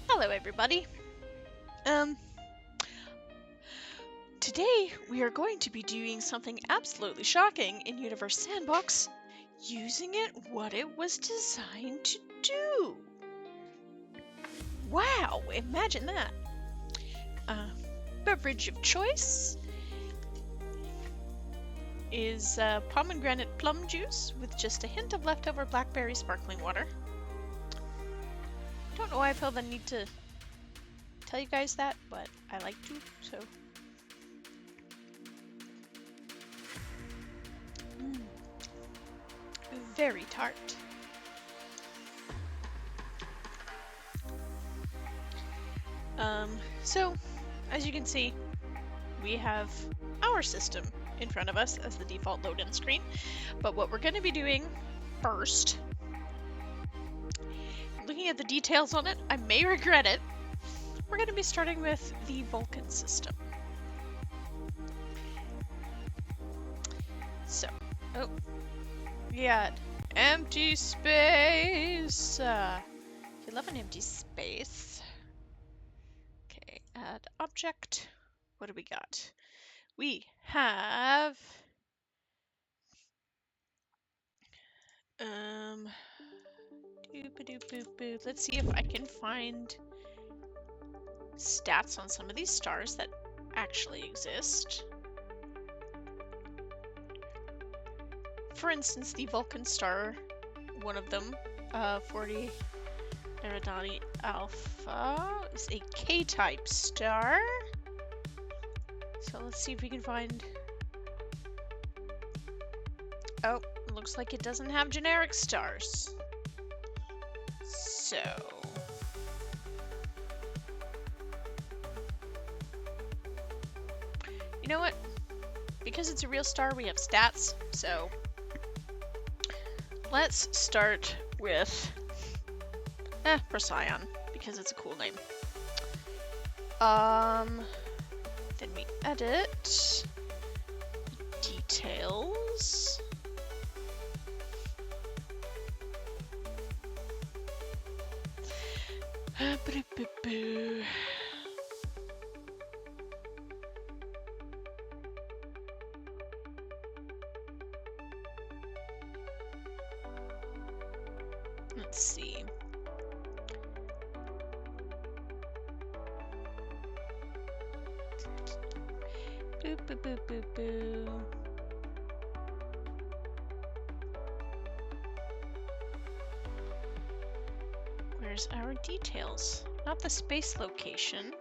Hello everybody. Today we are going to be doing something absolutely shocking in Universe Sandbox, using it what it was designed to do. Wow, imagine that. Beverage of choice is pomegranate plum juice with just a hint of leftover blackberry sparkling water. Don't know why I feel the need to tell you guys that, but I like to, so. Very tart. So, as you can see, we have our system in front of us as the default load-in screen. But what we're going to be doing first, looking at the details on it, I may regret it. We're going to be starting with the Vulcan system. So, we got empty space. You love an empty space. Okay, add object. What do we got? We have let's see if I can find stats on some of these stars that actually exist. For instance, the Vulcan star, one of them, 40 Eridani Alpha, is a K-type star. So let's see if we can find... Oh, looks like it doesn't have generic stars. So... You know what? Because it's a real star, we have stats, so... Let's start with... Procyon, because it's a cool name. Then we edit... Details... Let's see. Boop, boop, boop, boop, boop. Where's our details? Not the space location.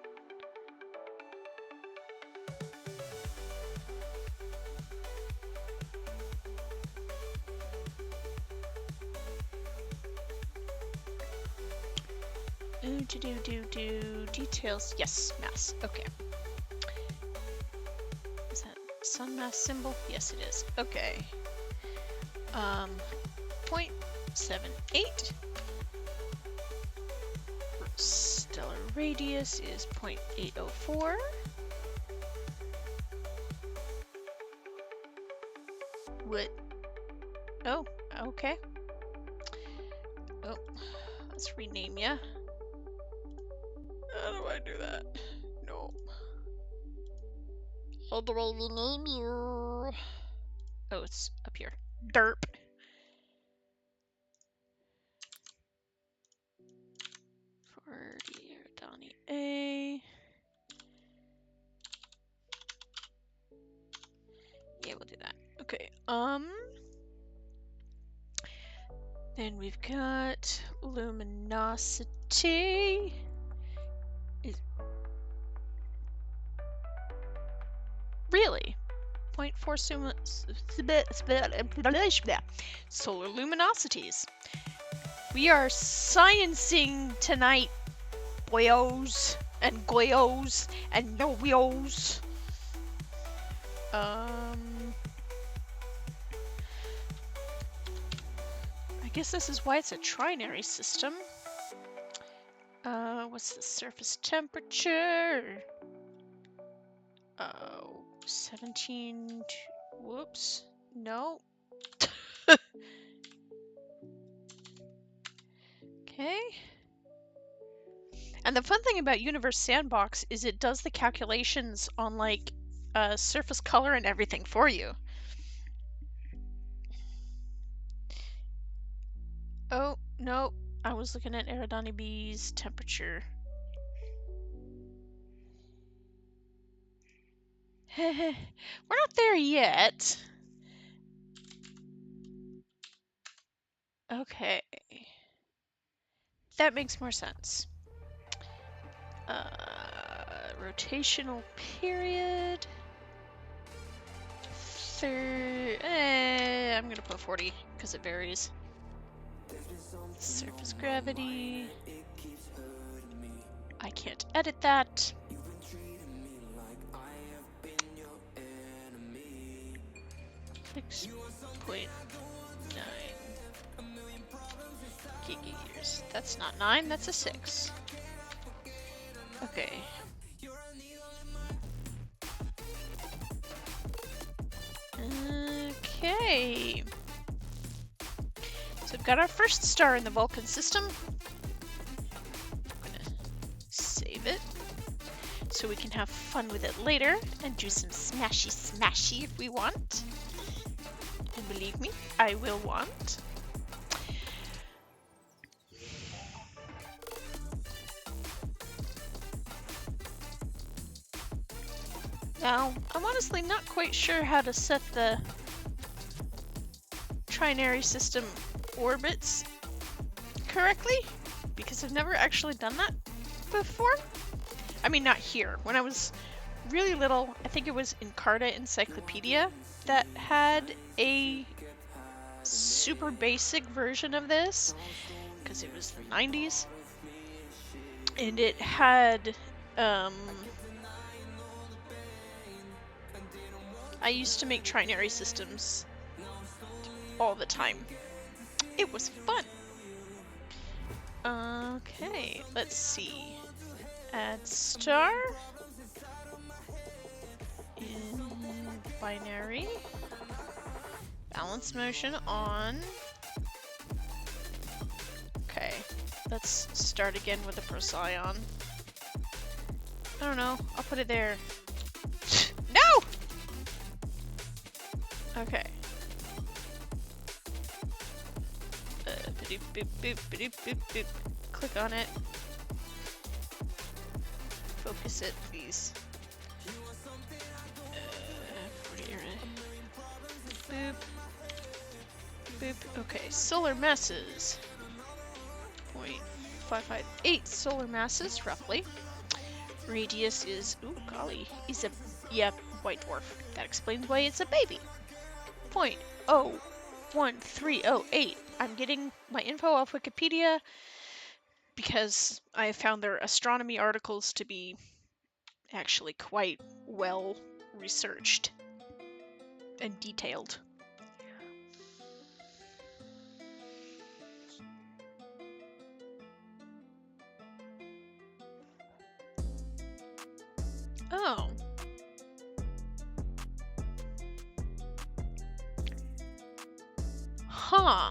Details. Yes, mass. Okay. Is that sun mass symbol? Yes, it is. Okay. 0.78. Stellar radius is 0.804. What? Oh, okay. Oh, let's rename ya. How do I do that? No. How do I rename you? Oh, it's up here. Derp. For Donnie A. Yeah, we'll do that. Okay. Then we've got luminosity. Really? 0.4 solar luminosities. We are sciencing tonight, boyos and goyos and novios. I guess this is why it's a trinary system. What's the surface temperature? 17. Whoops. No. Okay. And the fun thing about Universe Sandbox is it does the calculations on like surface color and everything for you. Oh, no, I was looking at Eridani B's temperature. We're not there yet. Okay. That makes more sense. Rotational period. I'm gonna put 40 because it varies. Surface gravity. I can't edit that. 6.9 gigayears. That's not 9, that's a 6. Okay. Okay. So we've got our first star in the Vulcan system. I'm gonna save it so we can have fun with it later and do some smashy if we want. And believe me, I will want. Now, I'm honestly not quite sure how to set the trinary system orbits correctly, because I've never actually done that before. I mean, not here. When I was really little, I think it was Encarta Encyclopedia that had a super basic version of this, because it was the 90s. And it had, I used to make trinary systems all the time. It was fun. Okay, let's see. Add star in binary. Balance motion on. Okay, let's start again with a Procyon. I don't know, I'll put it there. No! Okay. Boop, boop, boop, boop, boop, boop. Click on it. Focus it, please. Boop. Boop. Okay, solar masses. 0.558 solar masses, roughly. Radius is, ooh, golly, is a, yeah, white dwarf. That explains why it's a baby. 0.01308. I'm getting my info off Wikipedia because I found their astronomy articles to be actually quite well researched and detailed. Oh. Huh.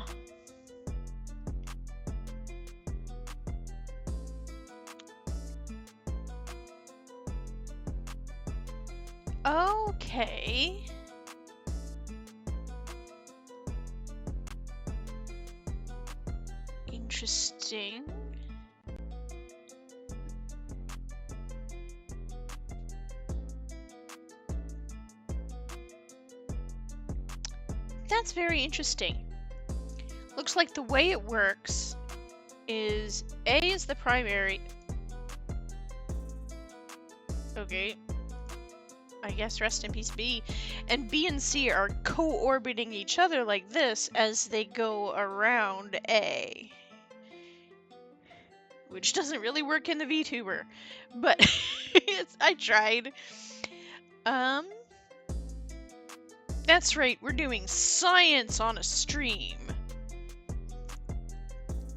Okay. Interesting. That's very interesting. Looks like the way it works is A is the primary. Okay. I guess rest in peace B. And B and C are co-orbiting each other like this as they go around A. Which doesn't really work in the VTuber. But I tried. That's right, we're doing science on a stream.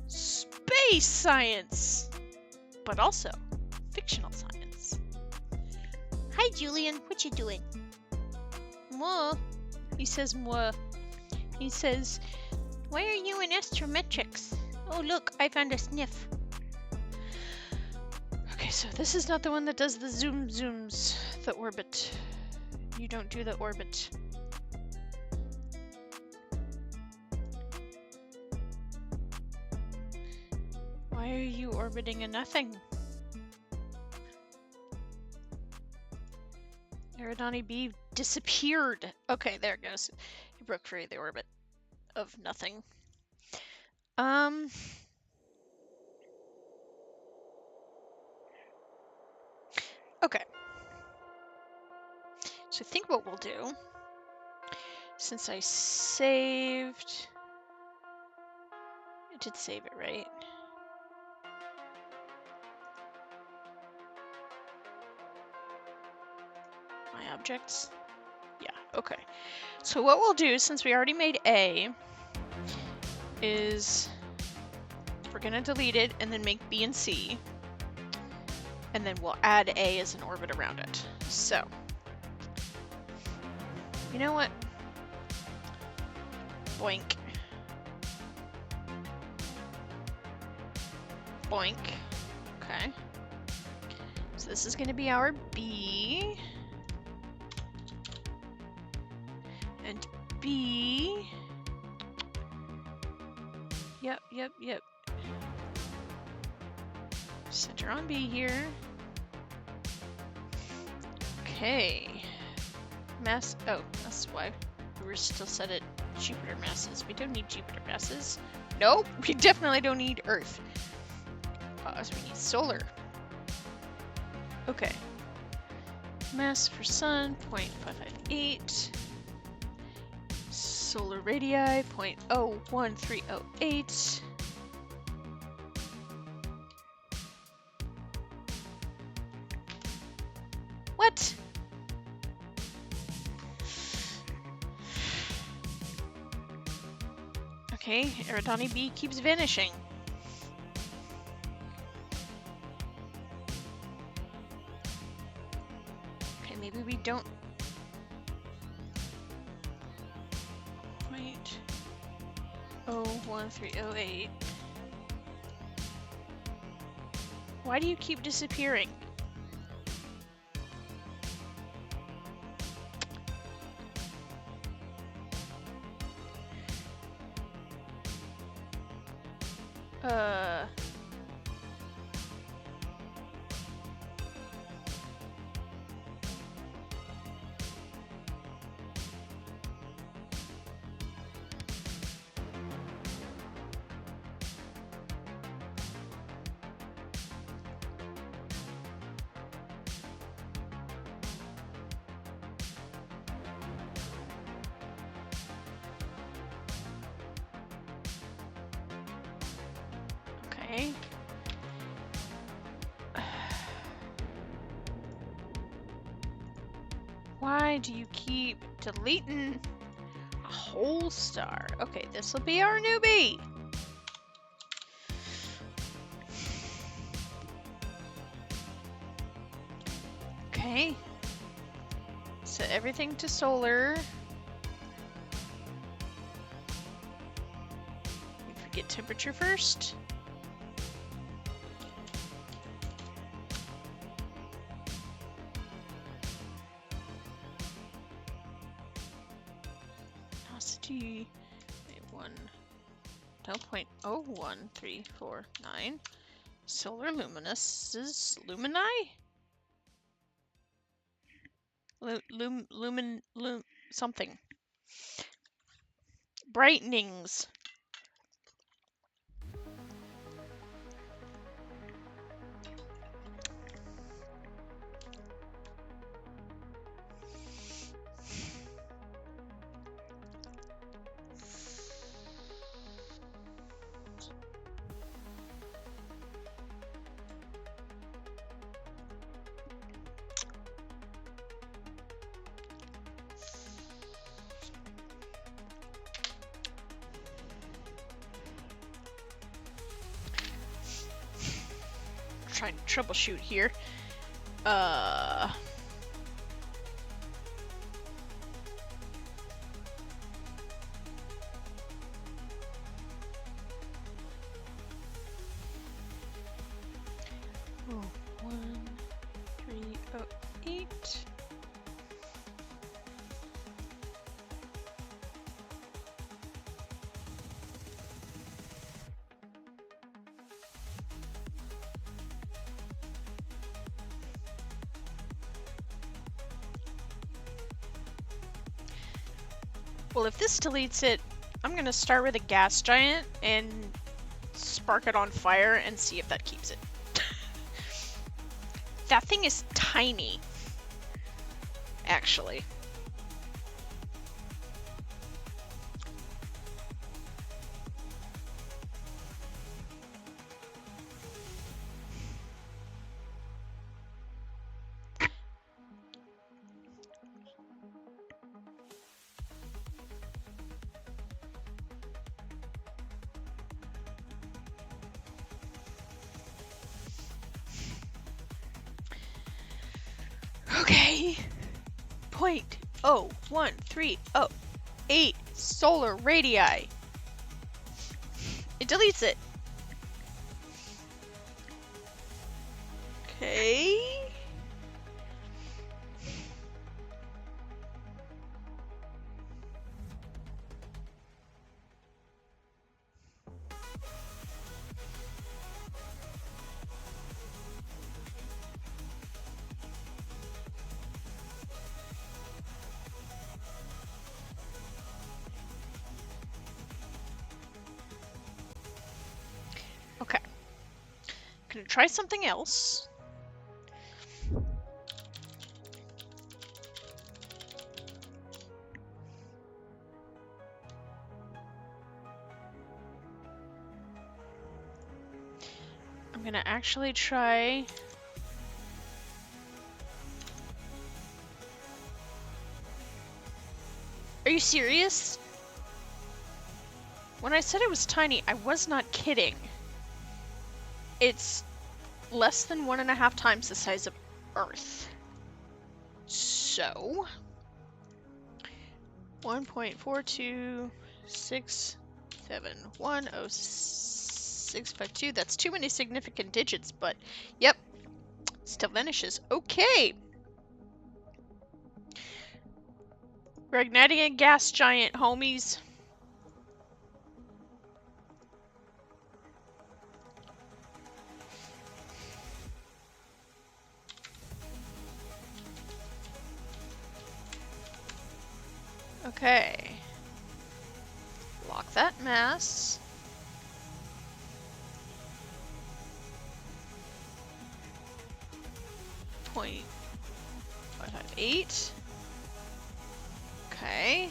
Space science! But also, fictional science. Hi, Julian. What you doing? Moi. He says moi. He says, why are you in astrometrics? Oh, look, I found a sniff. so this is not the one that does the zooms, the orbit. You don't do the orbit. Why are you orbiting a nothing? Eridani B disappeared. Okay, there it goes. He broke free of the orbit of nothing. Okay. So I think what we'll do, since I saved... I did save it, right? My objects? Yeah, okay. So what we'll do, since we already made A, is we're gonna delete it and then make B and C. And then we'll add A as an orbit around it. So, you know what? Boink. Boink. Okay. So this is gonna be our B. And B. Yep. Center on B here. Okay. Mass. Oh, that's why we were still set at Jupiter masses. We don't need Jupiter masses. Nope, we definitely don't need Earth. So we need solar. Okay. Mass for Sun, 0.558. Solar radii, 0.01308. What? Okay, Eridani B keeps vanishing. Okay, maybe we don't... 0.01308. Why do you keep disappearing? Okay. Why do you keep deleting a whole star? Okay, this will be our newbie. Okay. Set everything to solar. We forget temperature first. Velocity 0.01349. Solar luminescences. Lumini? Something. Brightenings. Trying to troubleshoot here. Oh, 1, Well, if this deletes it, I'm gonna start with a gas giant and spark it on fire and see if that keeps it. That thing is tiny, actually. Okay. 0.01308 solar radii. It deletes it. Okay. Okay. Gonna try something else. I'm gonna actually try. Are you serious? When I said it was tiny, I was not kidding. It's less than 1.5 times the size of Earth. So 1.426710652. That's too many significant digits, but yep, still vanishes. Okay. We're igniting a gas giant, homies. Okay. Lock that mass. .558. Okay.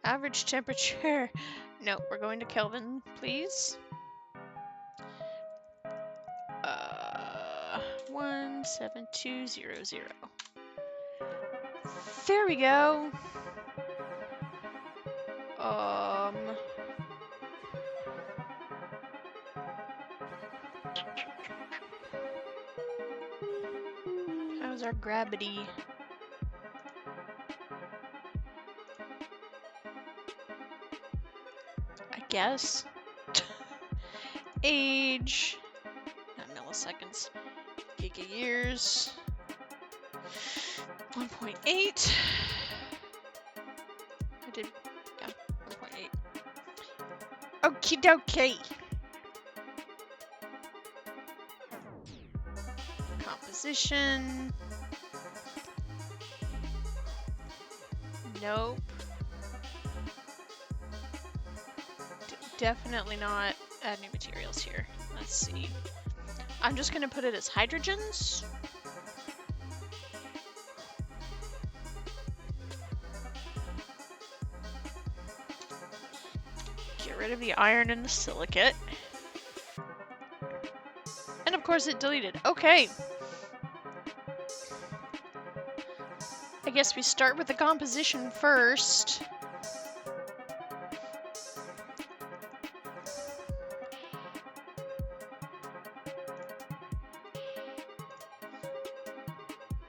Average temperature. No, we're going to Kelvin, please. 17200. There we go. How's our gravity? I guess. Age. Not milliseconds. Giga-years. 1.8. I did, yeah, 1.8. Okie dokie. Composition. Nope. Definitely not add new materials here. Let's see. I'm just gonna put it as hydrogens. Get rid of the iron and the silicate. And of course it deleted. Okay. I guess we start with the composition first.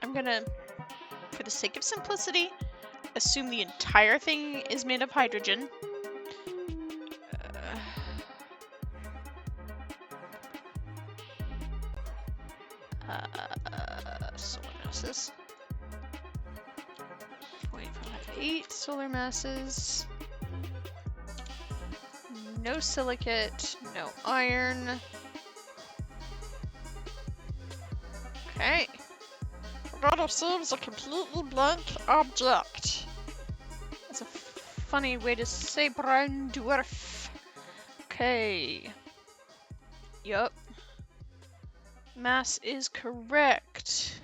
I'm gonna, for the sake of simplicity, assume the entire thing is made of hydrogen. 8 solar masses. No silicate, no iron. Okay. Got ourselves a completely blank object. That's a funny way to say brown dwarf. Okay. Yup. Mass is correct.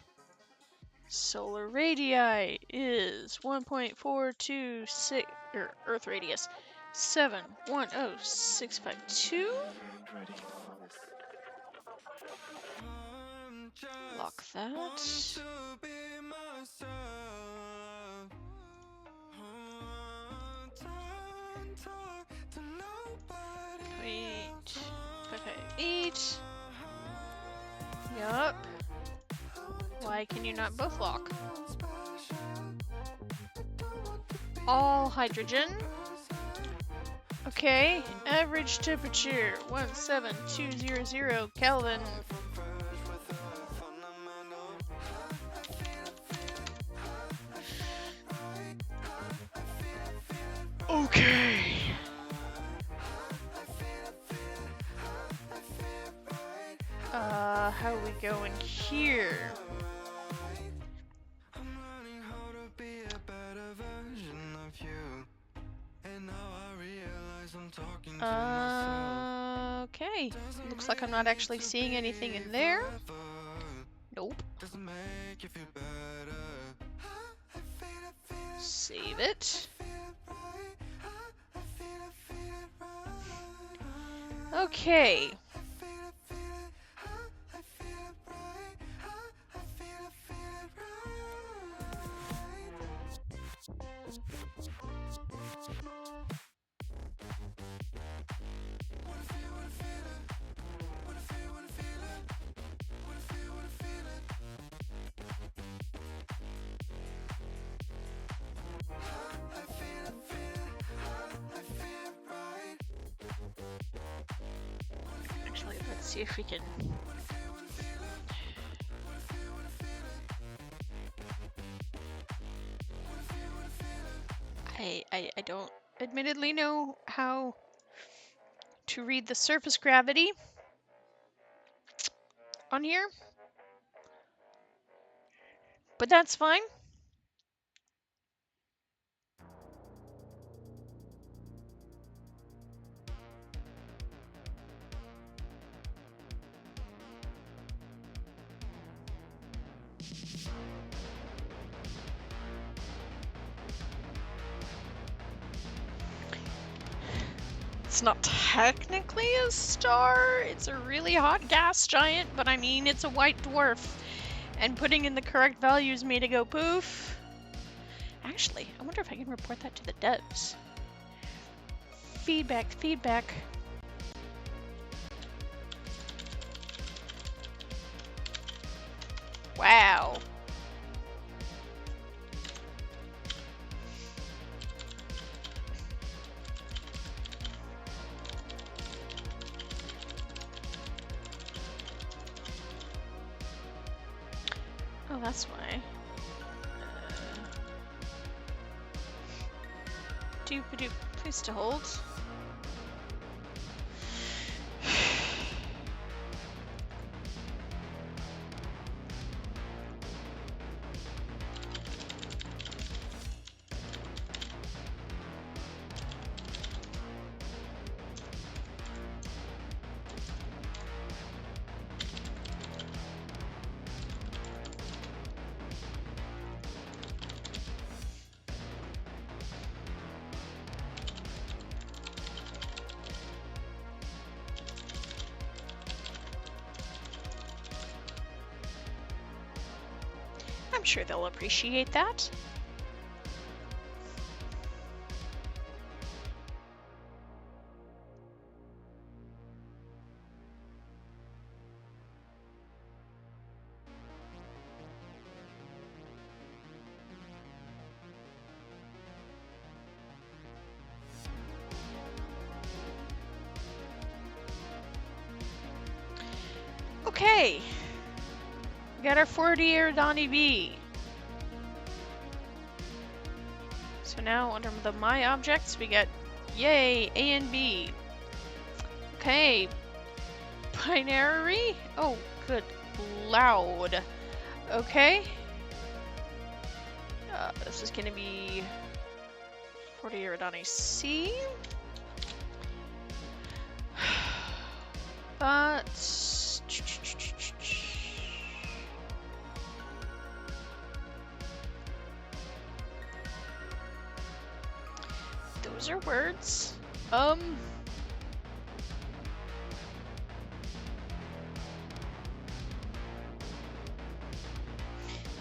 Solar radii is 1.426, or Earth radius 710652. Lock that. Wait. 558. Yup. Why can you not both lock? All hydrogen. Okay, average temperature 17200 Kelvin. Okay. How are we going here? Okay. Looks like I'm not actually seeing anything in there. Nope. Save it. Okay. Actually, let's see if we can. I don't admittedly know how to read the surface gravity on here, but that's fine. It's not technically a star, it's a really hot gas giant, but I mean, it's a white dwarf. And putting in the correct values made it go poof. Actually, I wonder if I can report that to the devs. Feedback, feedback. Wow. Oh, that's why. Doop-a-doop. Please to hold. I'm sure they'll appreciate that. Okay. We got our 40 Eridani V. So now under the My Objects, we got, yay, A and B. Okay. Binary? Oh, good. Loud. Okay. This is gonna be 40 Iridani C. But those are words.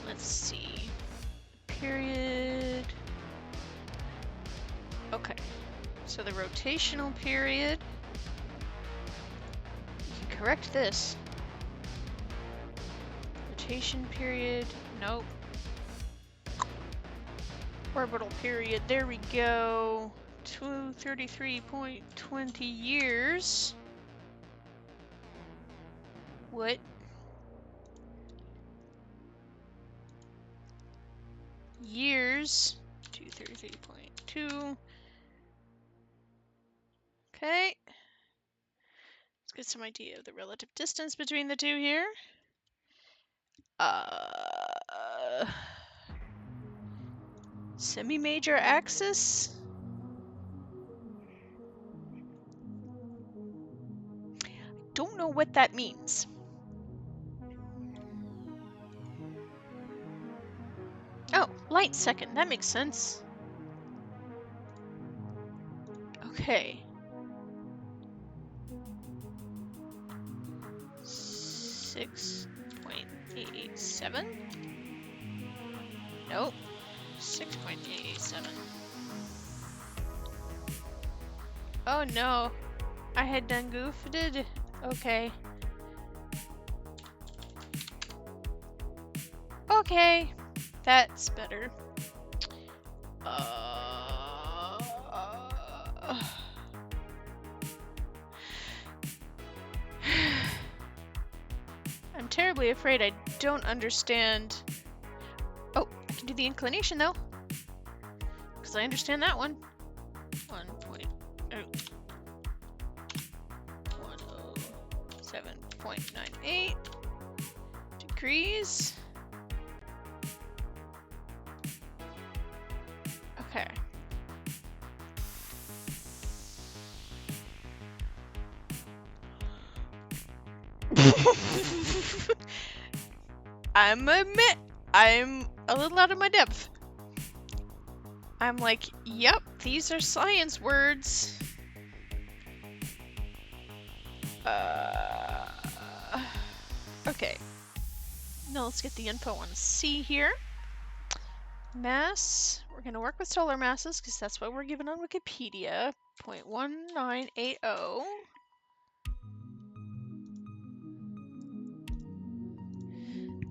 Let's see. Period. Okay. So the rotational period. You can correct this. Rotation period. Nope. Orbital period. There we go. 233.20 years. What? Years. 233.2. Okay. Let's get some idea of the relative distance between the two here. Semi-major axis? Don't know what that means. Oh, light second. That makes sense. Okay. 6.887? Nope. 6.887. Oh no. I had done goofed. Okay. Okay. That's better. I'm terribly afraid I don't understand. Oh, I can do the inclination though. Because I understand that one. 107.98 degrees. Okay. I'm a little out of my depth. I'm like, yep, these are science words. Okay. Now let's get the info on C here. Mass. We're going to work with solar masses because that's what we're given on Wikipedia. 0.1980.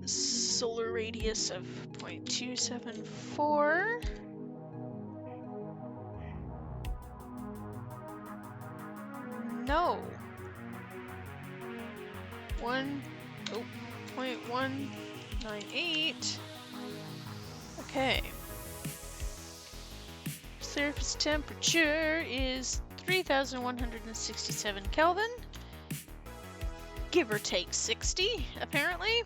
Solar radius of 0.274. No. 0.198. Okay. Surface temperature is 3,167 Kelvin. Give or take 60, apparently.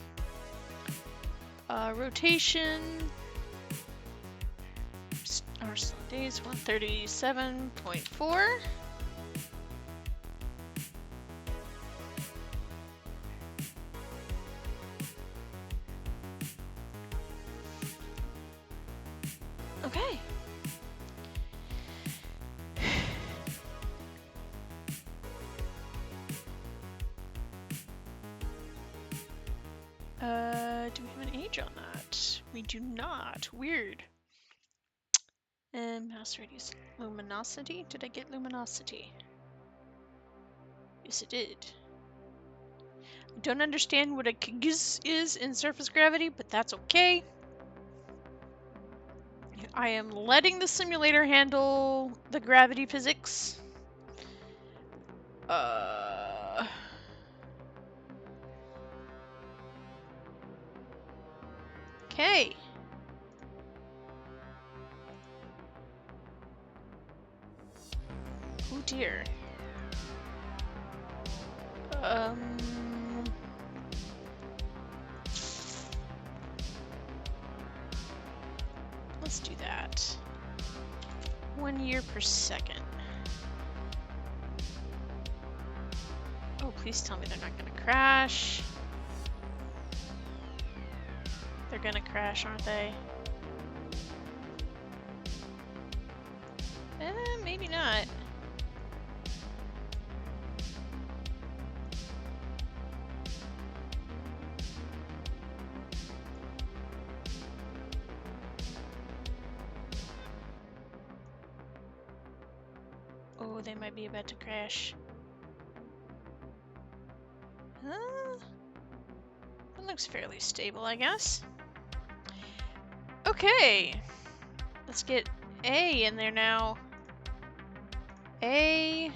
Rotation. Our days 137.4. Okay. Do we have an age on that? We do not. Weird. Mass radius. Luminosity? Did I get luminosity? Yes, it did. I don't understand what a kgs is in surface gravity, but that's okay. I am letting the simulator handle the gravity physics. Okay. dear. Let's do that. 1 year per second. Oh, please tell me they're not gonna crash. They're gonna crash, aren't they? Maybe not. Oh, they might be about to crash. That looks fairly stable, I guess. Okay. Let's get A in there now. A.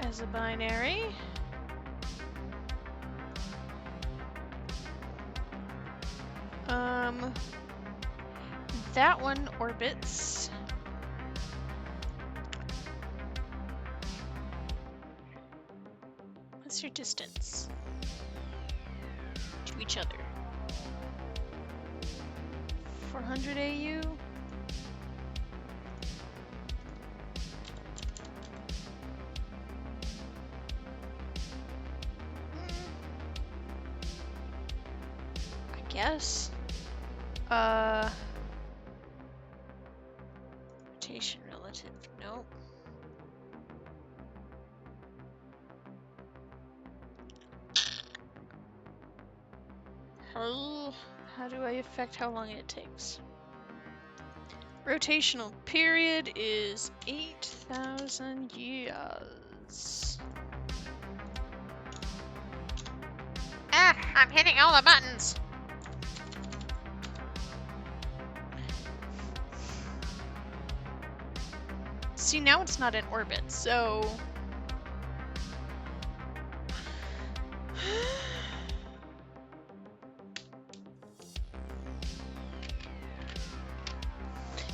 As a binary. That one orbits. What's your distance to each other? 400 AU? I guess. Rotation relative, nope. How do I affect how long it takes? Rotational period is 8,000 years. Ah, I'm hitting all the buttons. See, now it's not in orbit, so...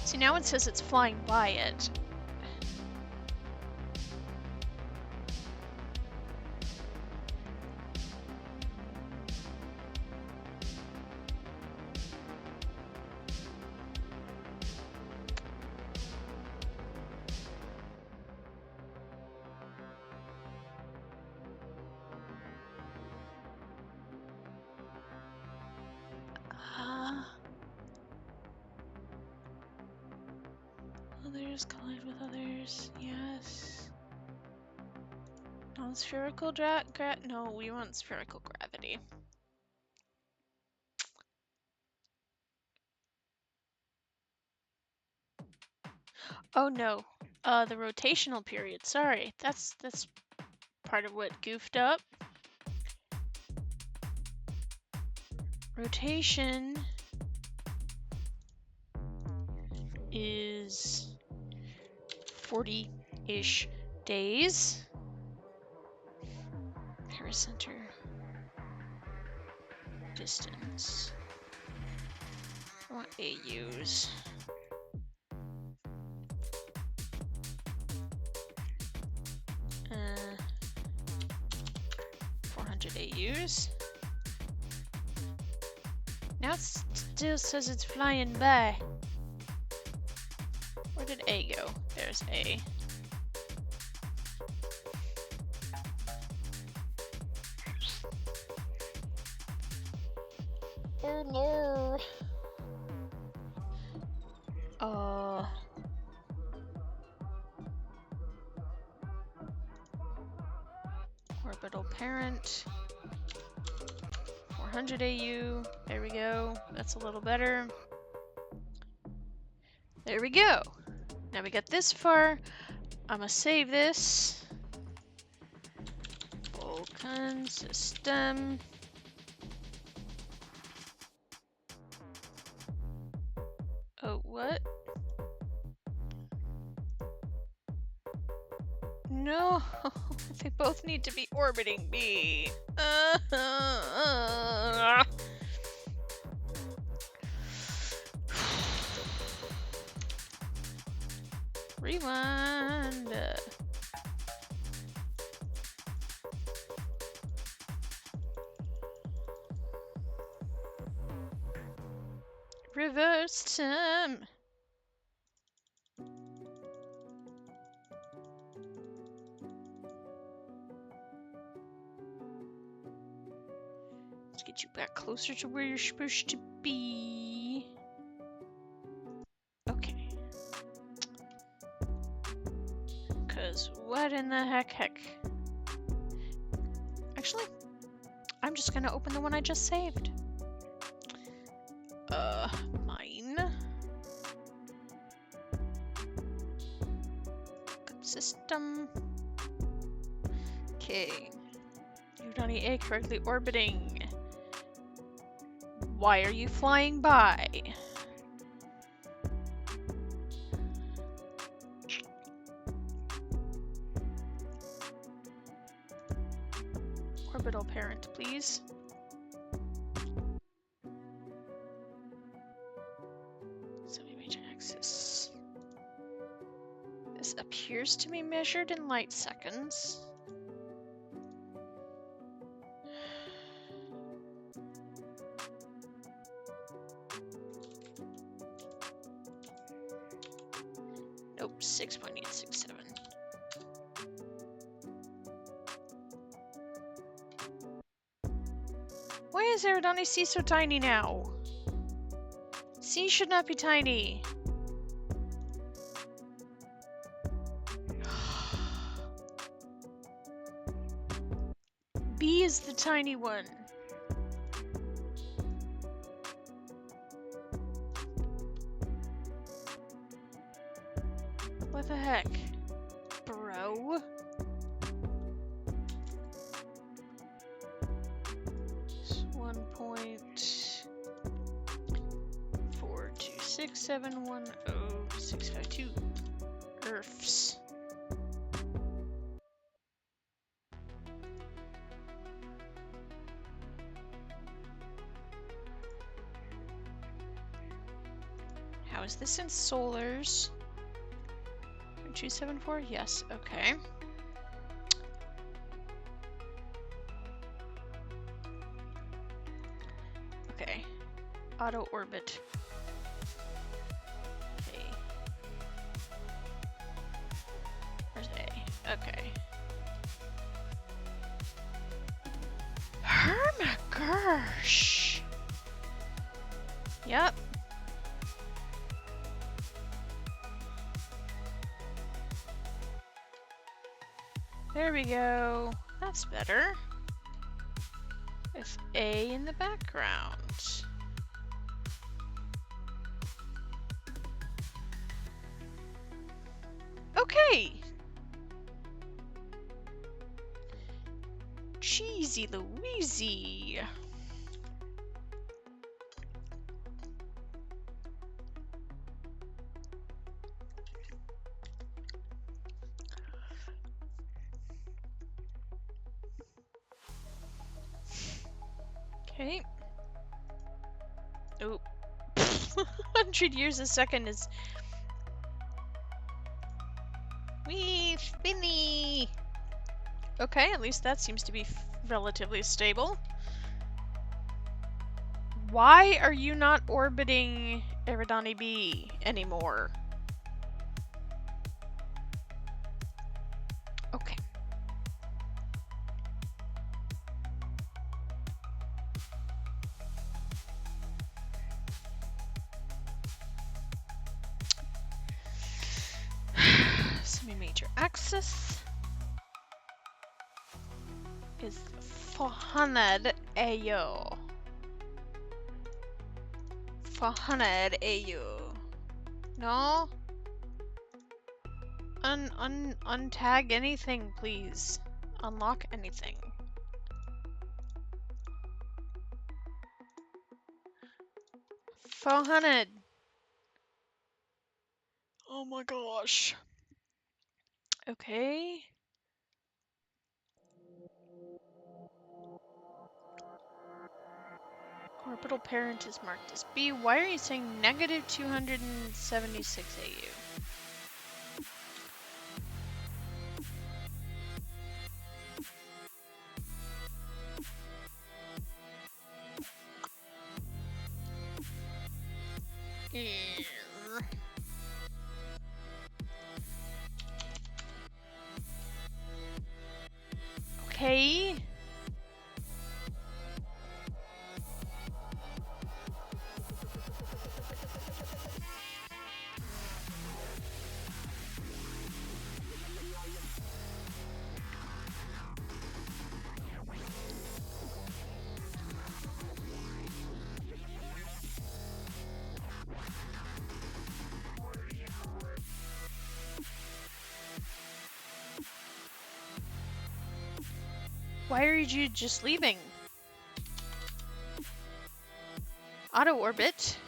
See, now it says it's flying by it. Others collide with others, yes. Non-spherical no, we want spherical gravity. Oh no, the rotational period, sorry, that's part of what goofed up. Rotation is 40-ish days. Paracenter distance. I want AUs. Uh, 400 AUs. Now it still says it's flying by. Where did A go? There's A. Oh no. Orbital parent. 400 AU. There we go. That's a little better. There we go. Now we got this far. I'm gonna save this. Vulcan system. Oh, what? No, they both need to be orbiting me. Rewind. Reverse time. Let's get you back closer to where you're supposed to be. Okay. Cause what in the heck? Actually, I'm just gonna open the one I just saved. Mine. Good system. Okay. Udani A correctly orbiting. Why are you flying by? Orbital parent, please. Semi-major axis. This appears to be measured in light seconds. Nope, 6.867. Why is Eridani C so tiny now? C should not be tiny. B is the tiny one. What the heck? Bro? It's 1.426710652 ERFs. How is this in solars? 274? Yes, okay. Okay. Auto orbit. A. Where's A? Okay. Hermagersh! Yep. There we go. That's better. With A in the background. Okay. Cheesy Louisey. Okay. Oh. 100 years a second is... Wee, spinny! Okay, at least that seems to be relatively stable. Why are you not orbiting Eridani B anymore? Okay. Semi-major axis is 400 AU. 400 AU. No? Untag anything, please. Unlock anything. $400. Oh my gosh. Okay. Orbital parent is marked as B. Why are you saying negative 276 AU? Okay. Why are you just leaving? Auto orbit.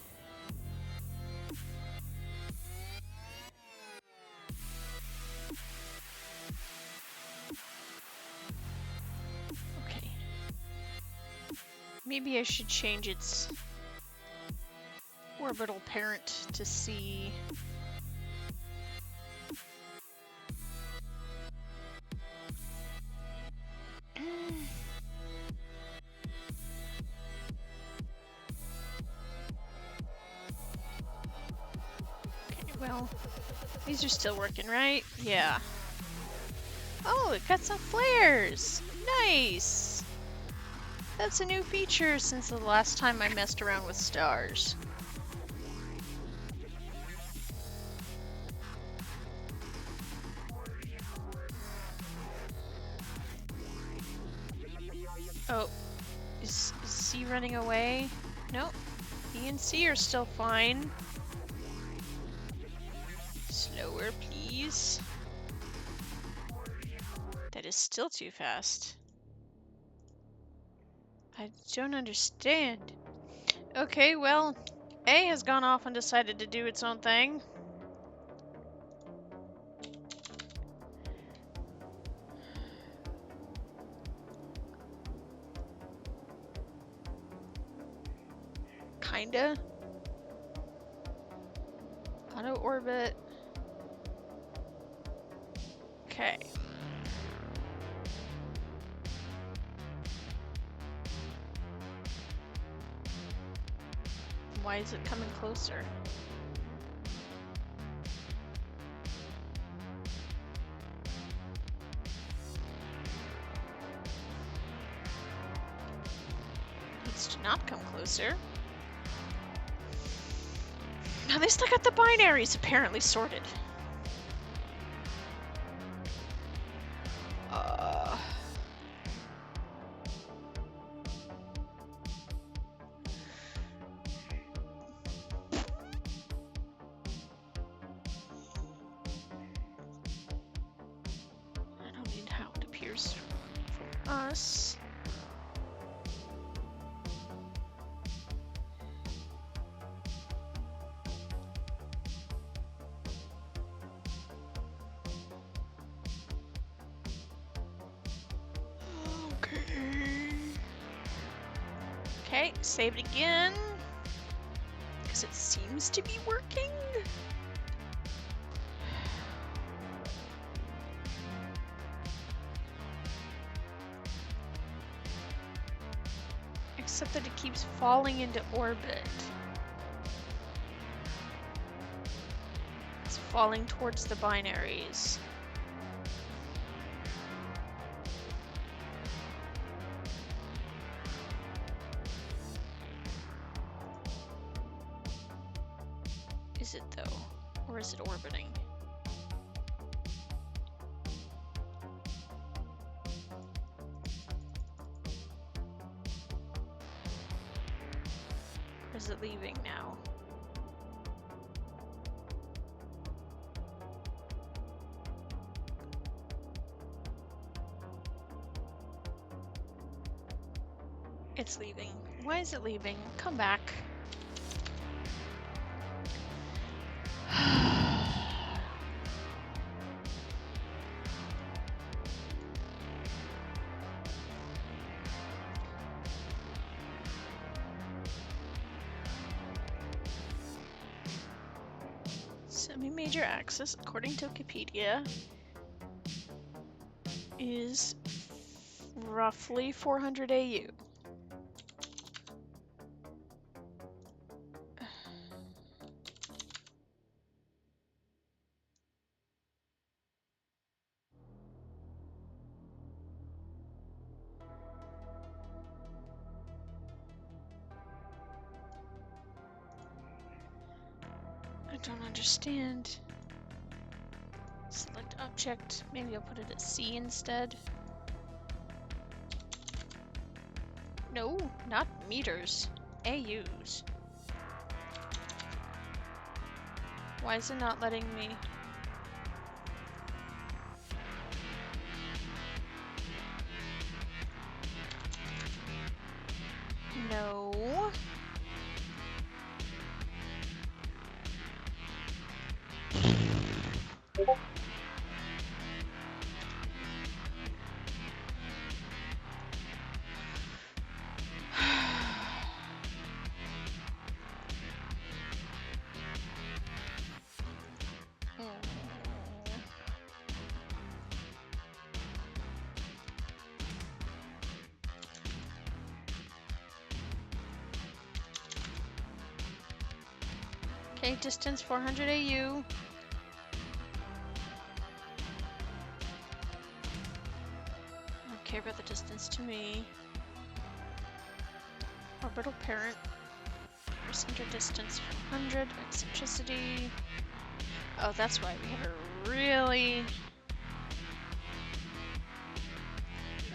Okay. Maybe I should change its orbital parent to see. Okay, well, these are still working, right? Yeah. Oh, it got some flares! Nice! That's a new feature since the last time I messed around with stars. Oh, is C running away? Nope. B and C are still fine. Slower, please. That is still too fast. I don't understand. Okay, well, A has gone off and decided to do its own thing. Kinda. Auto orbit. Okay. Why is it coming closer? Needs to not come closer. Now they still got the binaries apparently sorted. I don't need how it appears for us. Okay, save it again. Because it seems to be working. Except that it keeps falling into orbit. It's falling towards the binaries. Is it though? Or is it orbiting? Or is it leaving now? It's leaving. Why is it leaving? Come back. Semi-major axis, according to Wikipedia, is roughly 400 AU. I don't understand. Select object. Maybe I'll put it at C instead. No, not meters. AUs. Why is it not letting me? No. Okay, distance 400 AU. I don't care about the distance to me. Orbital parent. Center distance 400. Eccentricity. Oh, that's why we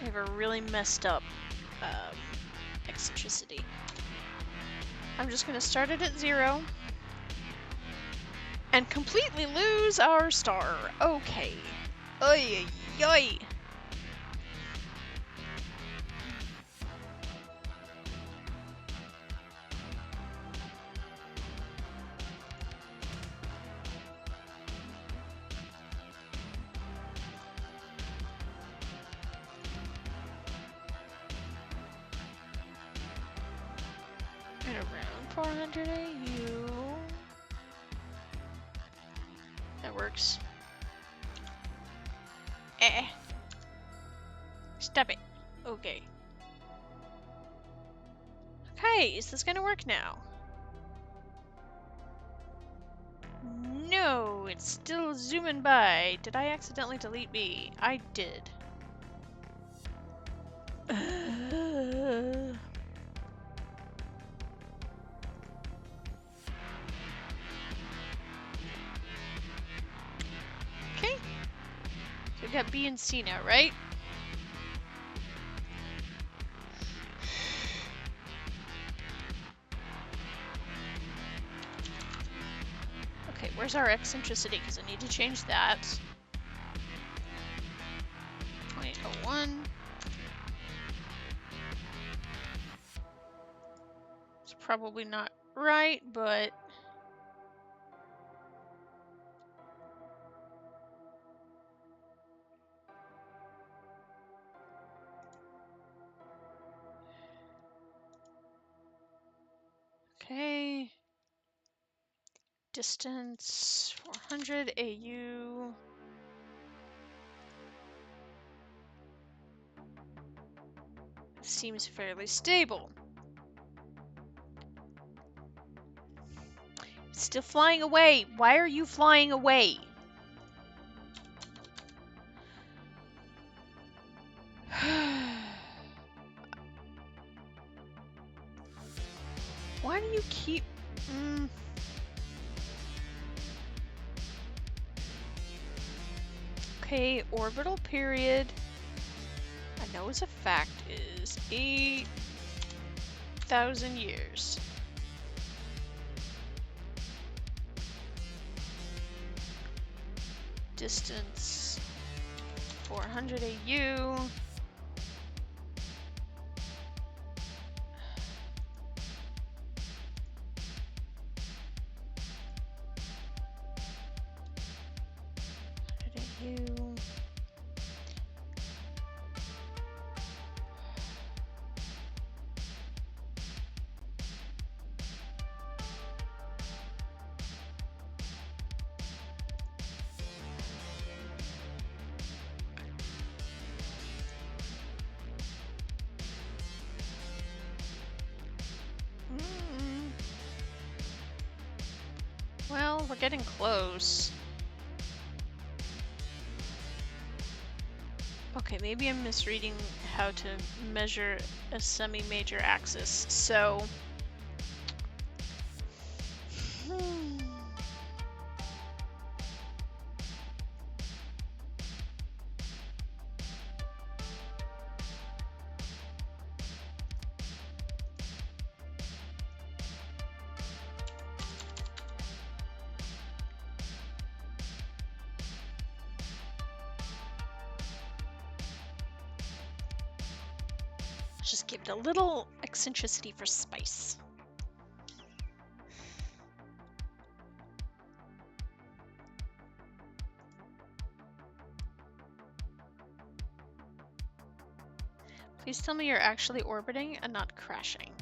have a really messed up eccentricity. I'm just gonna start it at 0. And completely lose our star. Okay. Oy, oy, oy. And around 400 AU. That works. Stop it. Okay. Okay, is this gonna work now? No, it's still zooming by. Did I accidentally delete me? I did. Okay. So we've got B and C now, right? Okay, where's our eccentricity? Because I need to change that. 0.01. It's probably not right, but... Okay. Distance 400 AU. Seems fairly stable. It's still flying away. Why are you flying away? Why do you keep... Okay, orbital period, I know as a fact, is 8,000 years. Distance 400 AU. Well, we're getting close. Okay, maybe I'm misreading how to measure a semi-major axis. So, give it a little eccentricity for spice. Please tell me you're actually orbiting and not crashing.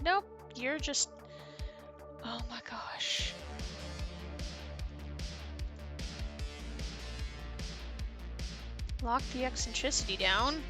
Nope, you're just... Oh my gosh. Lock the eccentricity down.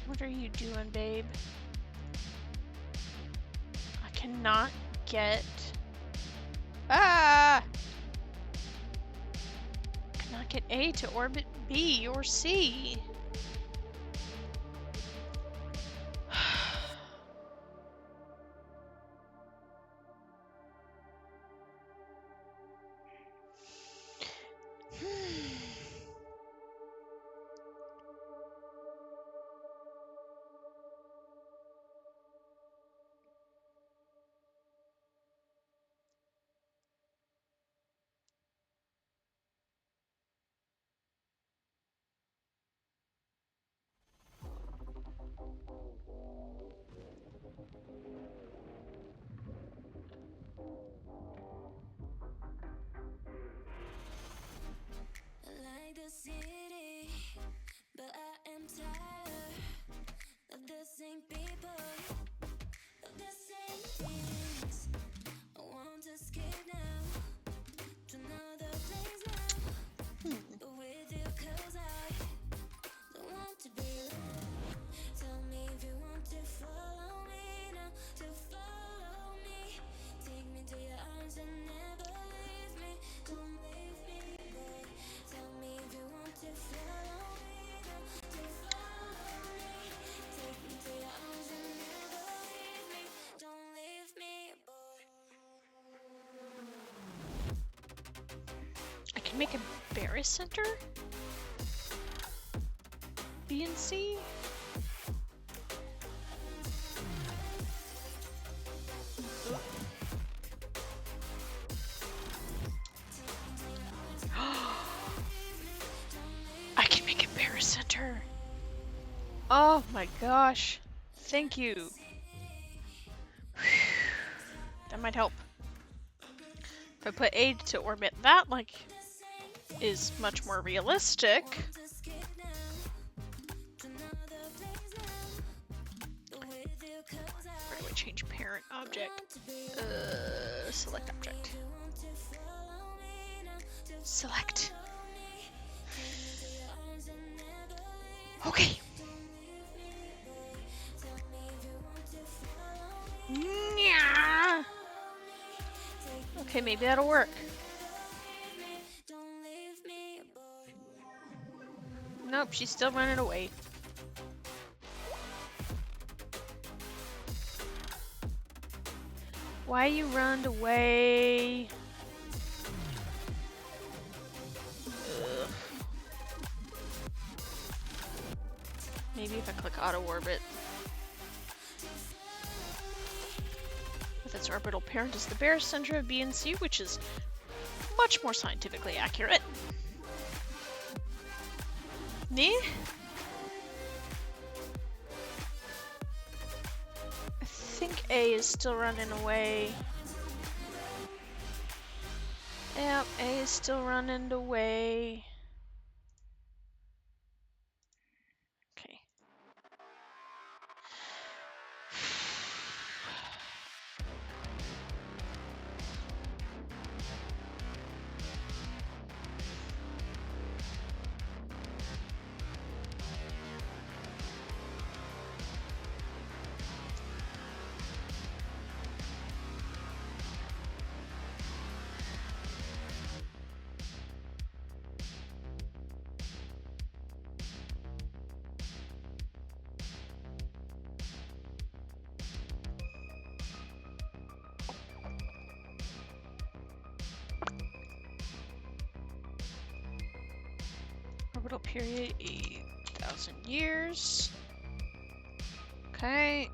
What are you doing, babe? I cannot get... Ah! I cannot get A to orbit B or C. City, but I am tired of the same people, of the same things. I want to skip now to another place now, but with you 'cause I don't want to be alone. Tell me if you want to follow me now, to follow me. Take me to your arms and never leave me. Don't leave me, boy. Tell me if you want to follow me now, to follow me. Take me to your arms and never leave me. Don't leave me, boy. I can make a barycenter? B and C? I can make a barycenter. Oh my gosh. Thank you. That might help. If I put A to orbit that, like, is much more realistic. Where do I change parent object? Select object. Select. Okay. Yeah. Okay, maybe that'll work. Nope, she's still running away. Why you run away? Ugh. Maybe if I click auto orbit. With its orbital parent is the barycenter of B and C, which is much more scientifically accurate. Nee? I think A is still running away. Yep, A is still running away. Okay. Orbital period, 8,000 years. Okay.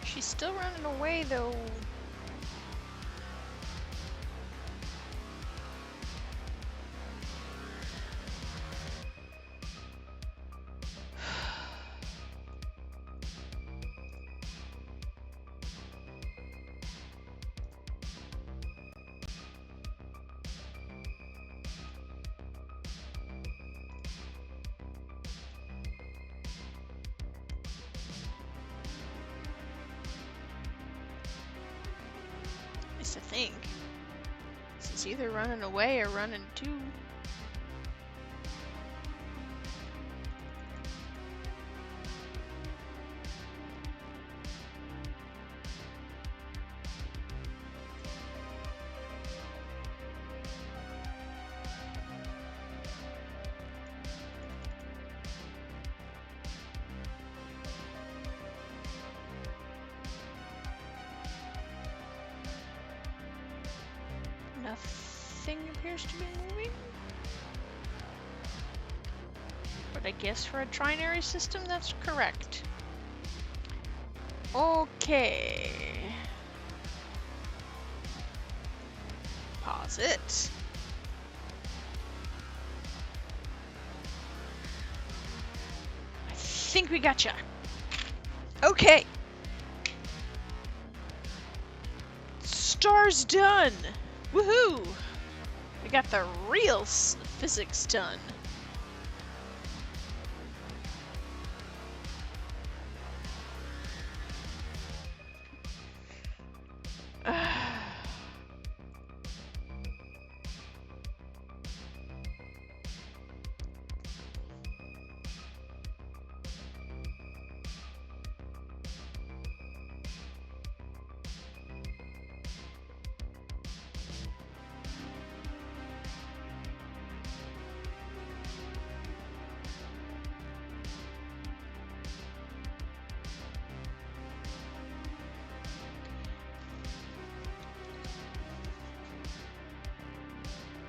She's still running away, though. I think. This is either running away or running to. Nothing appears to be moving. But I guess for a trinary system, that's correct. Okay. Pause it. I think we gotcha. Okay. Star's done. Woohoo! We got the real physics done.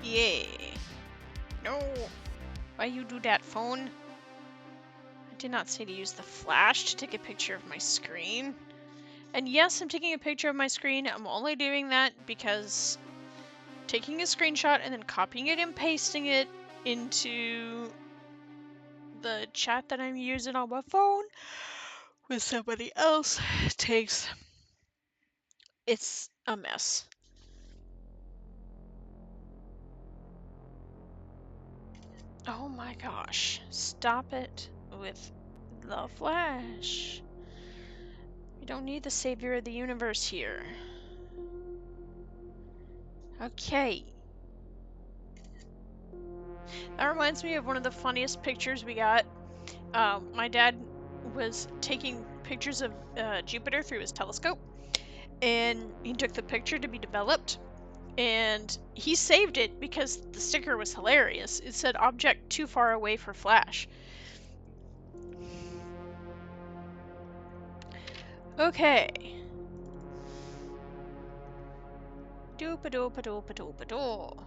Yeah. No. Why you do that, phone? I did not say to use the flash to take a picture of my screen. And yes, I'm taking a picture of my screen. I'm only doing that because taking a screenshot and then copying it and pasting it into the chat that I'm using on my phone with somebody else it's a mess. Oh my gosh. Stop it with the flash. We don't need the savior of the universe here. Okay. That reminds me of one of the funniest pictures we got. My dad was taking pictures of Jupiter through his telescope, and he took the picture to be developed, and he saved it because the sticker was hilarious. It said object too far away for flash. Okay. Doop-a-doop-a-doop-a-doop-a-doo.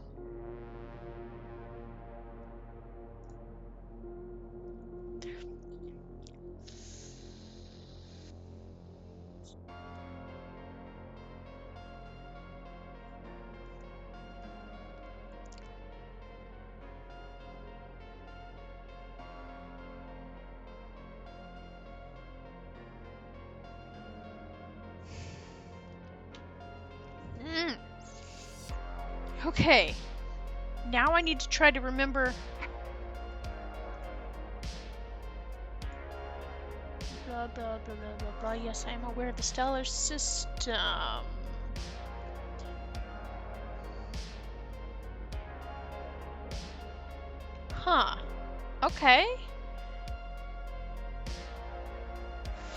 Okay. Now I need to try to remember. Blah, blah, blah, blah, blah, blah. Yes, I am aware of the stellar system. Huh. Okay.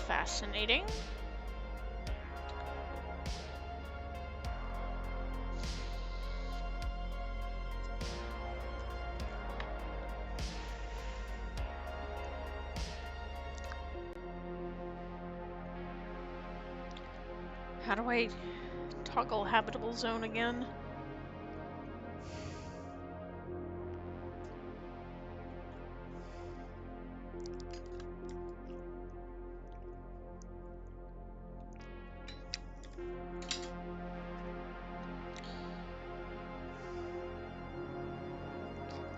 Fascinating. How do I toggle habitable zone again?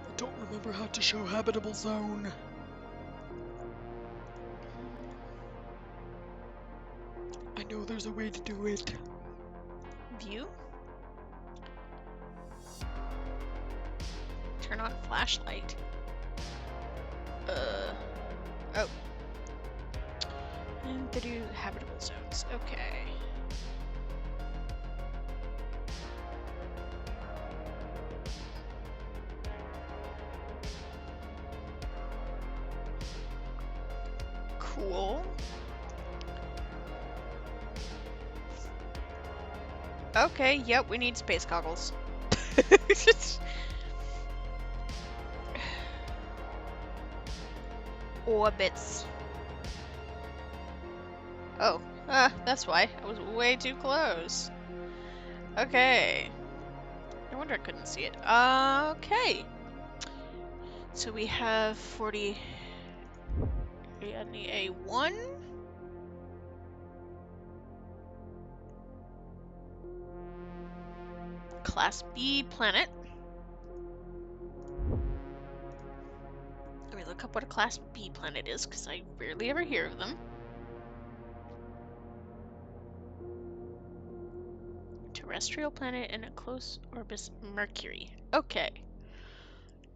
I don't remember how to show habitable zone. I know there's a way to do it. View? Turn on flashlight. Oh. And video habitable zones. Okay. Cool. Okay, yep, we need space goggles. Orbits. Oh, that's why. I was way too close. Okay. No wonder I couldn't see it. Okay. So we have 40 Ariadne A1. Class B planet. Let me look up what a Class B planet is, because I rarely ever hear of them. Terrestrial planet in a close orbit, Mercury. Okay.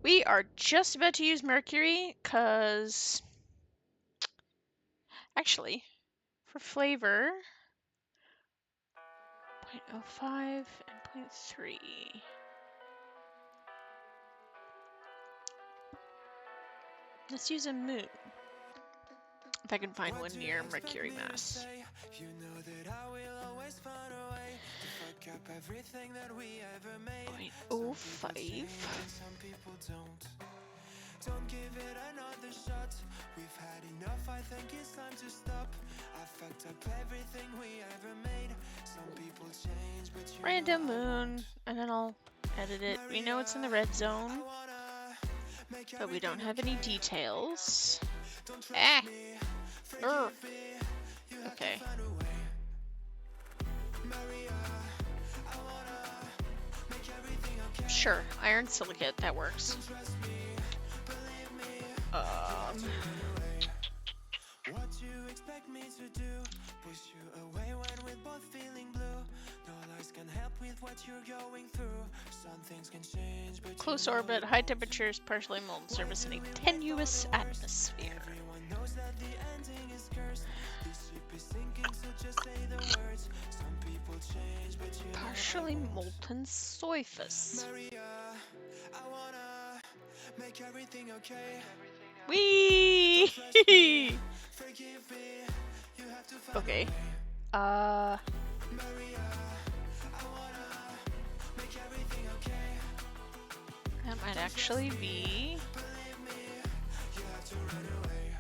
We are just about to use Mercury, because... Actually, for flavor... 0.05 and 0.3. Let's use a moon. If I can find one near Mercury mass. 0.05. Don't give it another shot. We've had enough, I think it's time to stop. I fucked up everything we ever made. Some people change, but you Random moon, and then I'll edit it. We know it's in the red zone, but we don't have any details. Ah! Okay. Sure, iron silicate, that works. What you expect me to do? Push you away when we're both feeling blue. No lies can help with what you're going through. Some things can change, but Close orbit, high temperatures, partially molten surface, and a tenuous atmosphere. everyone knows that the ending is cursed. This ship is sinking, so just say the words. Some people change, but you Partially molten surface. Maria, I wanna make everything okay. Whee! Forgive me, you have to find Okay. Maria, I wanna make everything okay. That might actually be. Believe me, you have to run away.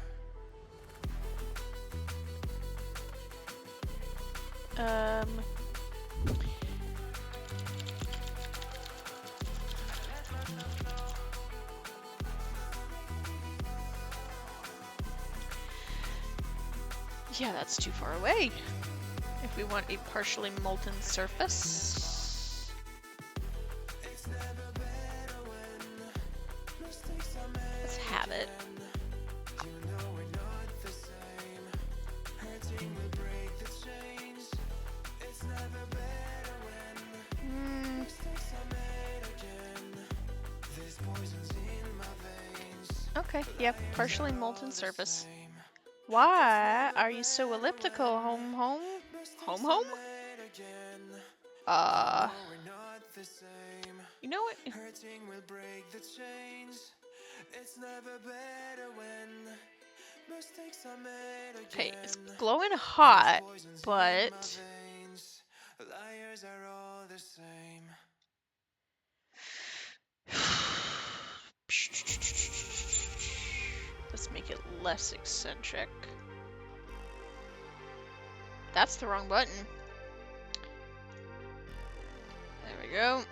Yeah, that's too far away. If we want a partially molten surface. Let's have it. You know we're not the same. Hurting will break the chains. It's never better when mistakes are made again. This poison's in my veins. Okay, yep, partially molten surface. Why are you so elliptical, home? Home? You know what? Hurting will break the chains. It's never better when mistakes are made Okay, again. it's glowing hot, Poison's in but my veins. Liars are all the same. let's make it less eccentric. That's the wrong button. we go.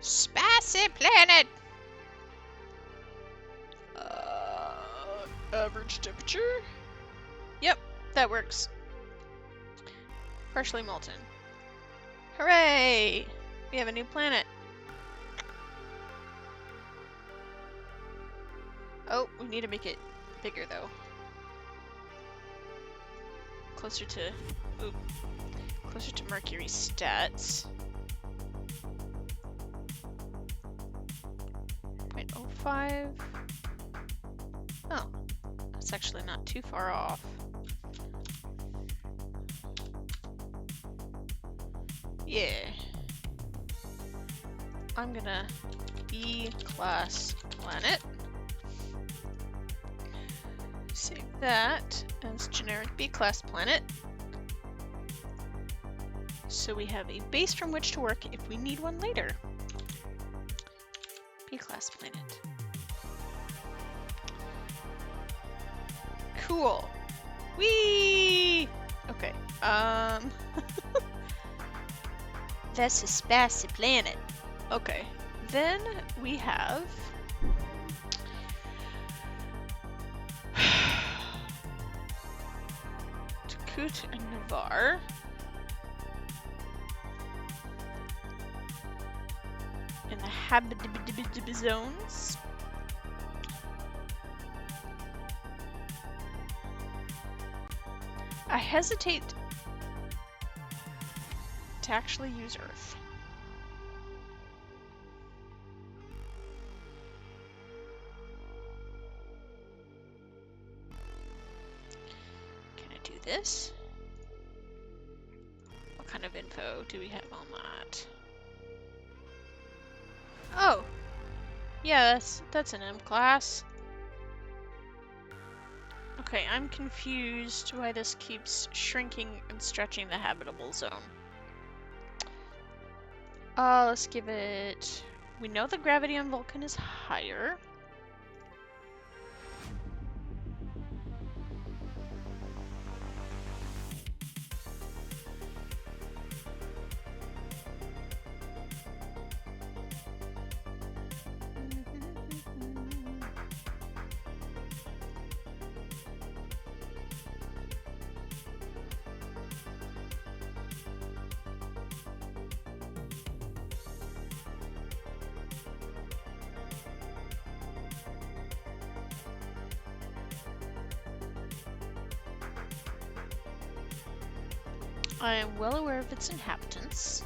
Spicy planet! Average temperature? Yep, that works. Partially molten. Hooray! We have a new planet. Oh, we need to make it bigger though. Closer to Mercury's stats. 0.05. Oh, that's actually not too far off. Yeah. I'm gonna B-class planet. Save that as generic B-class planet. So we have a base from which to work if we need one later. B-class planet. Cool. Whee! Okay. That's a spicy planet. Okay. Then we have Takut and Navarre. In the habitable zones. I hesitate to actually use Earth. Can I do this? What kind of info do we have on that? Oh, yeah, that's an M class. Okay, I'm confused why this keeps shrinking and stretching the habitable zone. Let's give it... We know the gravity on Vulcan is higher. I am well aware of its inhabitants.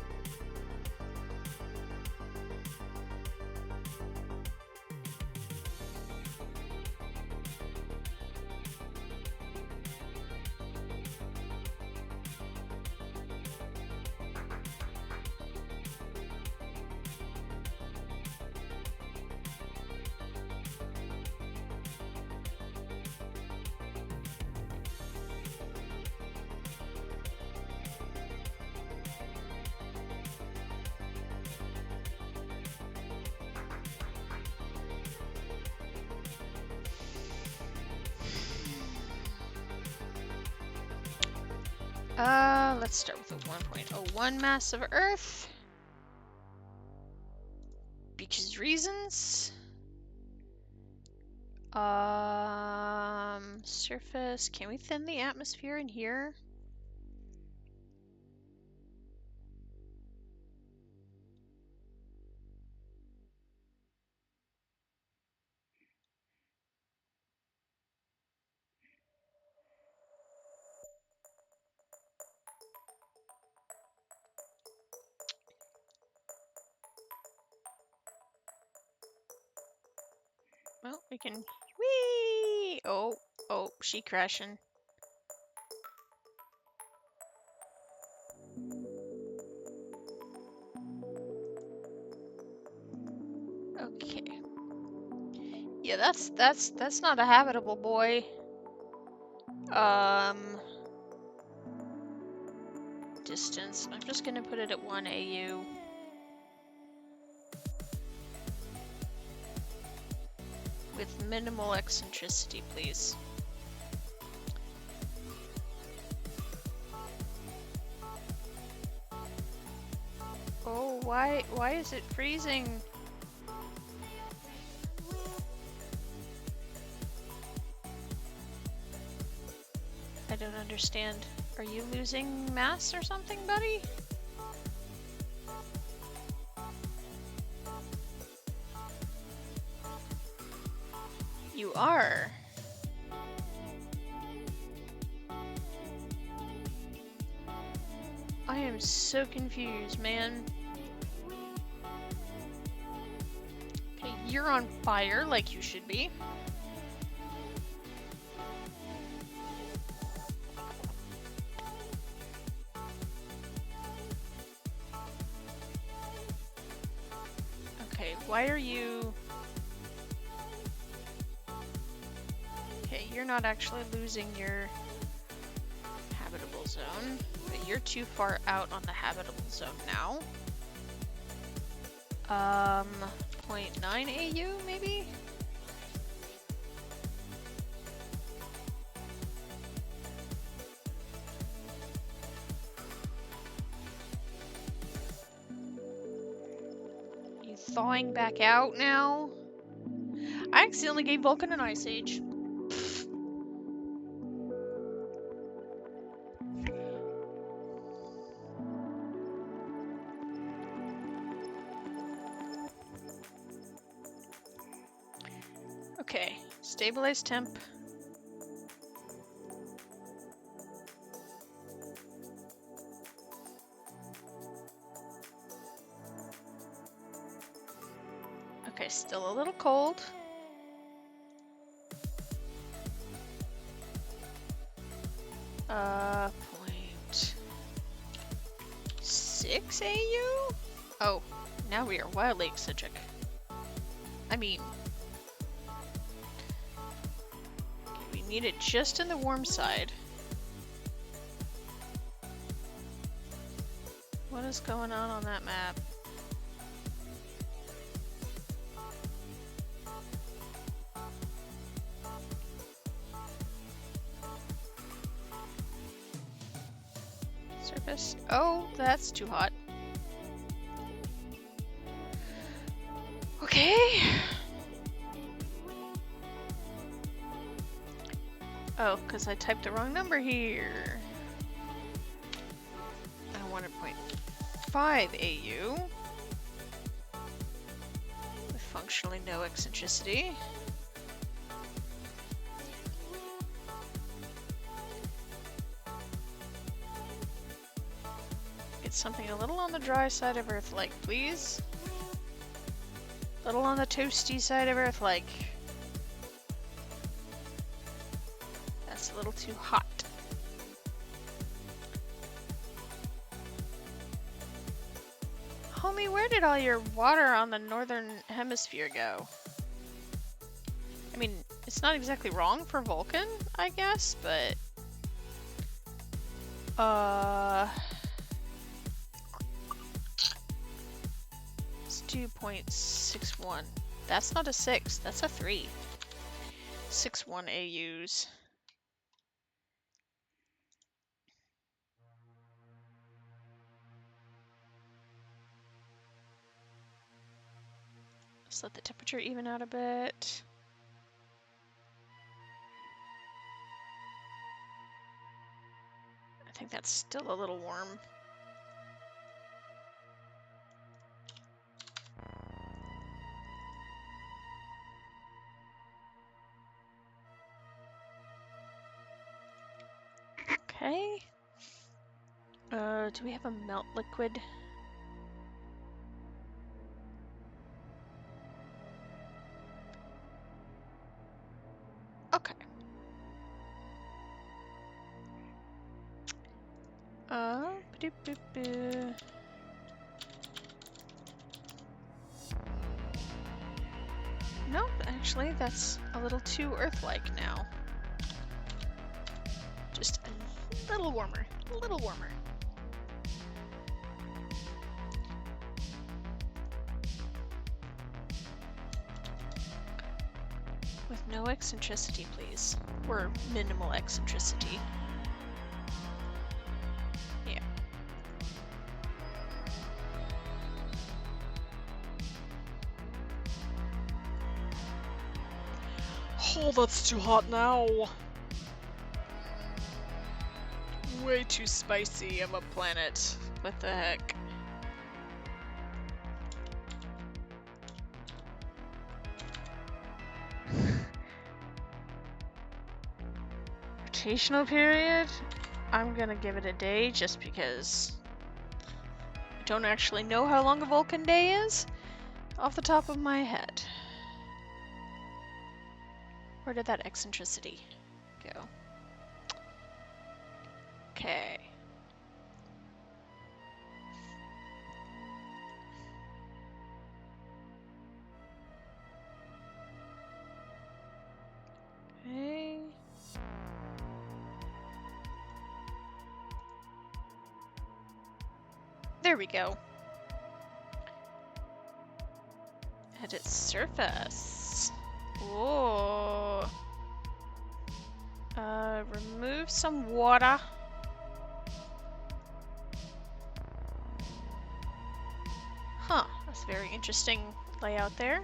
Let's start with a 1.01 mass of Earth. Because reasons. Surface. Can we thin the atmosphere in here? Well, we can... Whee! Oh, she crashing. Okay. Yeah, that's not a habitable boy. Distance. I'm just gonna put it at 1 AU. With minimal eccentricity, please. Why is it freezing? I don't understand. Are you losing mass or something, buddy? You are. I am so confused, man. Okay, you're on fire like you should be. Okay, why are you... Okay, you're not actually losing your habitable zone, but you're too far out on the habitable zone now. 0.9 AU, maybe? You thawing back out now? I accidentally gave Vulcan an ice age. Okay, stabilize temp. Okay, still a little cold. Uh, 0.6 AU? Oh, now we are wildly eccentric. I mean, we need it just in the warm side. What is going on that map? Surface. Oh, that's too hot. Okay. Oh, because I typed the wrong number here. I wanted 0.5 AU. With functionally no eccentricity. Get something a little on the dry side of Earth-like, please. A little on the toasty side of Earth-like. That's a little too hot. Homie, where did all your water on the northern hemisphere go? I mean, it's not exactly wrong for Vulcan, I guess, but... Let's do 0.61. That's not a 6, that's a 3. 61 AUs. Just let the temperature even out a bit. I think that's still a little warm. Okay. Do we have a melt liquid? Okay. Ba-doop-doop-doo. Nope, actually, that's a little too Earth-like now. Just a little warmer, a little warmer. With no eccentricity, please. Or minimal eccentricity. Yeah. Oh, that's too hot now. Way too spicy of a planet. What the heck? Rotational period? I'm gonna give it a day just because I don't actually know how long a Vulcan day is off the top of my head. Where did that eccentricity go? Okay. Okay. There we go. Edit surface. Whoa. Remove some water. Huh, that's a very interesting layout there.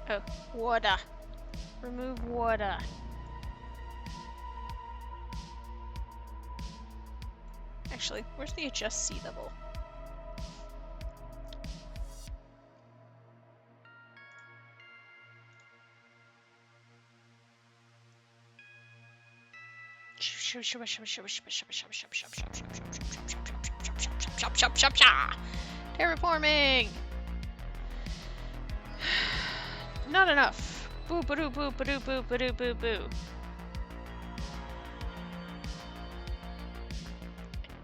Oh, water. Remove water. Actually, where's the adjust sea level? Terraforming! Not enough. Boo ba doo boo ba doo boo ba doo boo boo.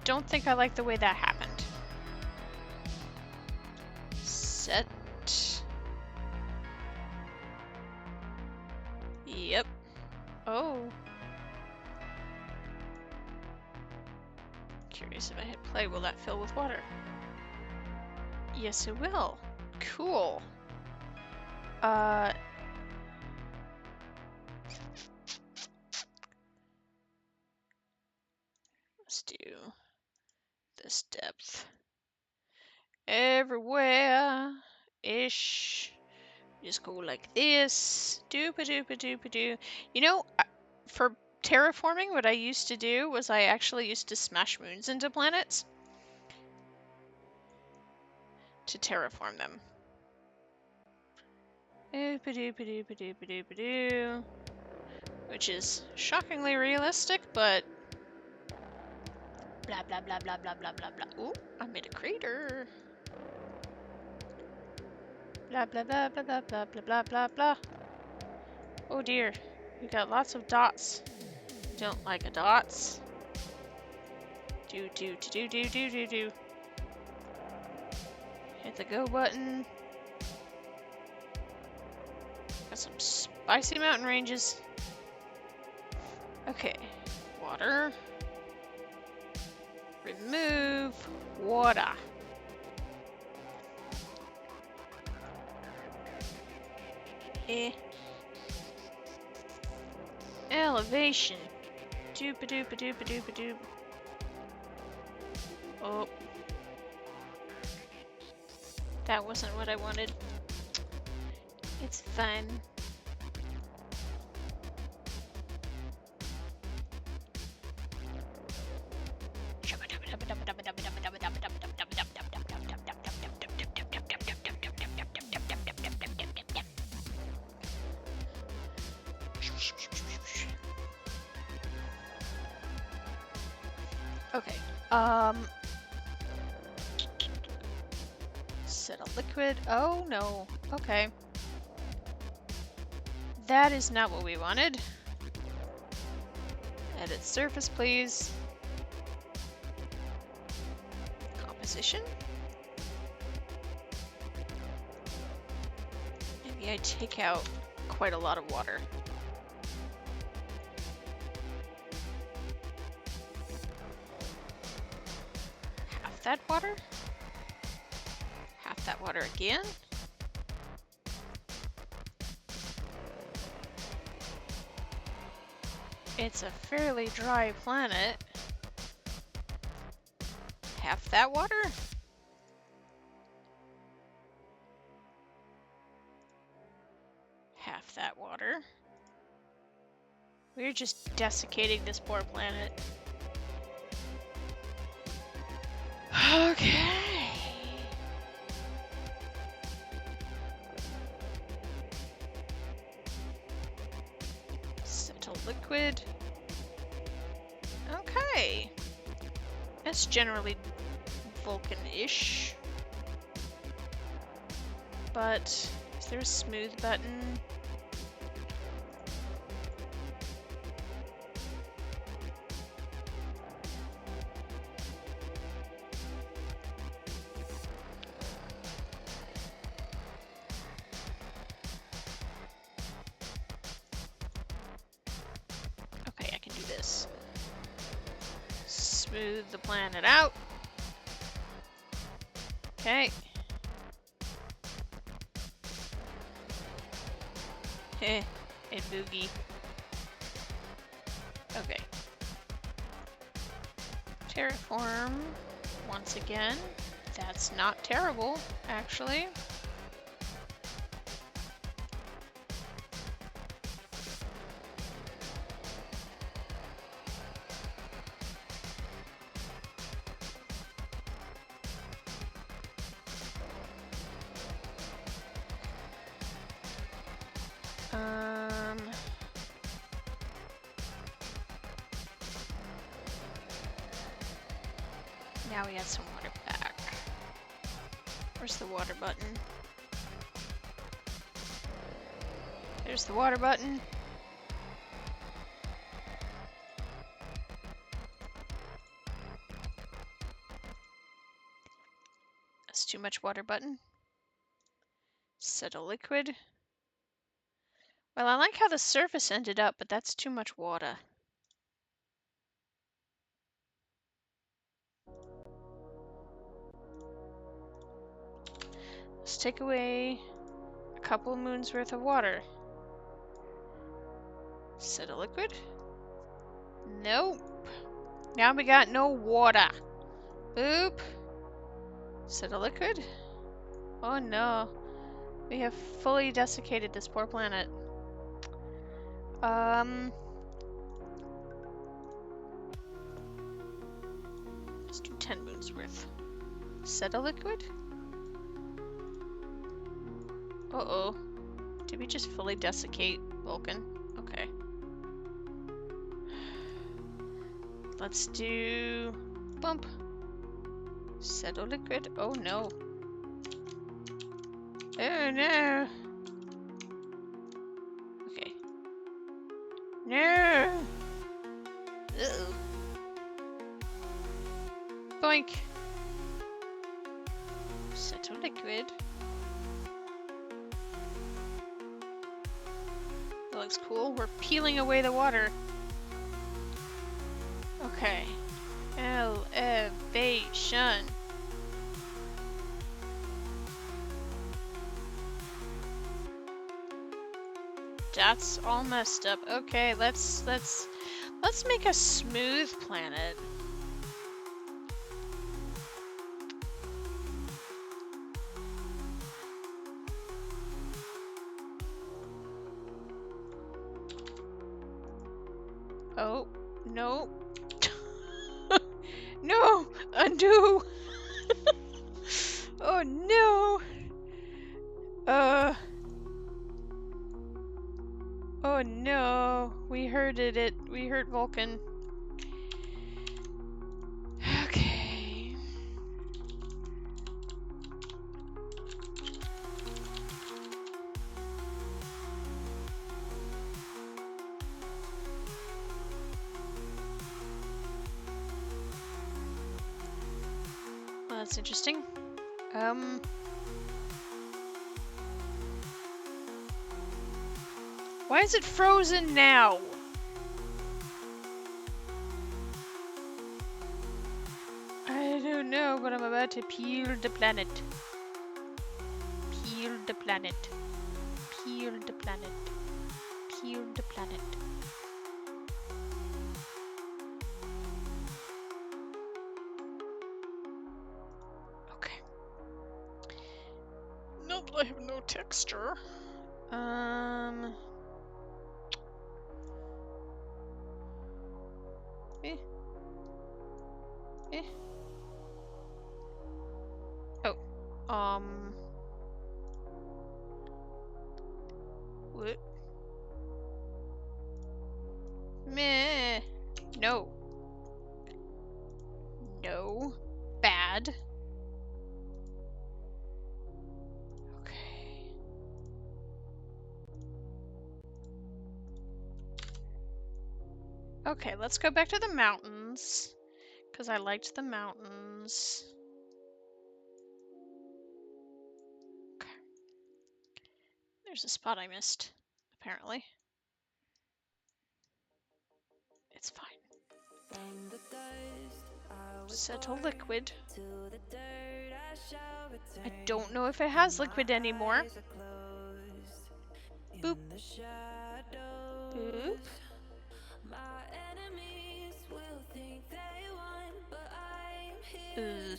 Don't think I like the way that happened. Set. Yep. Oh. Curious if I hit play, will that fill with water? Yes, it will. Cool. Let's do this depth. Everywhere ish. Just go like this. Doopa doopa doopa doo. You know, for terraforming, what I used to do was I actually used to smash moons into planets to terraform them. Doopa doopa doopa doopa doopa doo. Which is shockingly realistic, but blah blah blah blah blah blah blah blah. Ooh, I made a crater. Blah blah blah blah blah blah blah blah blah blah. Oh dear, we got lots of dots. Don't like a dots. Do do do do do do do. Hit the go button. Got some spicy mountain ranges. Okay, water. Remove water. Elevation. Doopa doopa doopa doopa doop. Oh. That wasn't what I wanted. It's fun. Okay, set a liquid. Oh no, okay. That is not what we wanted. Edit surface, please. Composition? Maybe I take out quite a lot of water. Half that water? Half that water again? It's a fairly dry planet. Half that water? We're just desiccating this poor planet. Okay. Settle liquid. Okay. That's generally Vulcan-ish. But is there a smooth button? Okay, I can do this. Smooth the planet out. Okay. Heh, and boogie. Okay. Terraform once again. That's not terrible, actually. Now we got some water back. Where's the water button? There's the water button. That's too much water button. Set a liquid. Well, I like how the surface ended up, but that's too much water. Let's take away a couple of moons worth of water. Set a liquid. Nope. Now we got no water. Boop. Set a liquid. Oh no. We have fully desiccated this poor planet. Let's do 10 moons worth. Set a liquid. Uh-oh. Did we just fully desiccate Vulcan? Okay. Let's do... bump. Settle liquid. Oh no. Oh no. Okay. No. Uh-oh. Boink. Settle liquid. That looks cool. We're peeling away the water. Okay. Elevation. That's all messed up. Okay, let's make a smooth planet. Oh, no. No! Undo! Oh no! Oh no. We hurted it. We hurt Vulcan. Okay. Well, that's interesting. Why is it frozen now? I don't know, but I'm about to peel the planet. Peel the planet. Peel the planet. Peel the planet. Okay. Nope, I have no texture. Eh. Eh. Oh. What? Meh. No. No. Bad. Okay. Okay, let's go back to the mountains. Because I liked the mountains. Okay. There's a spot I missed, apparently. It's fine. Settle liquid. I don't know if it has liquid anymore. Boop. Boop. Ugh.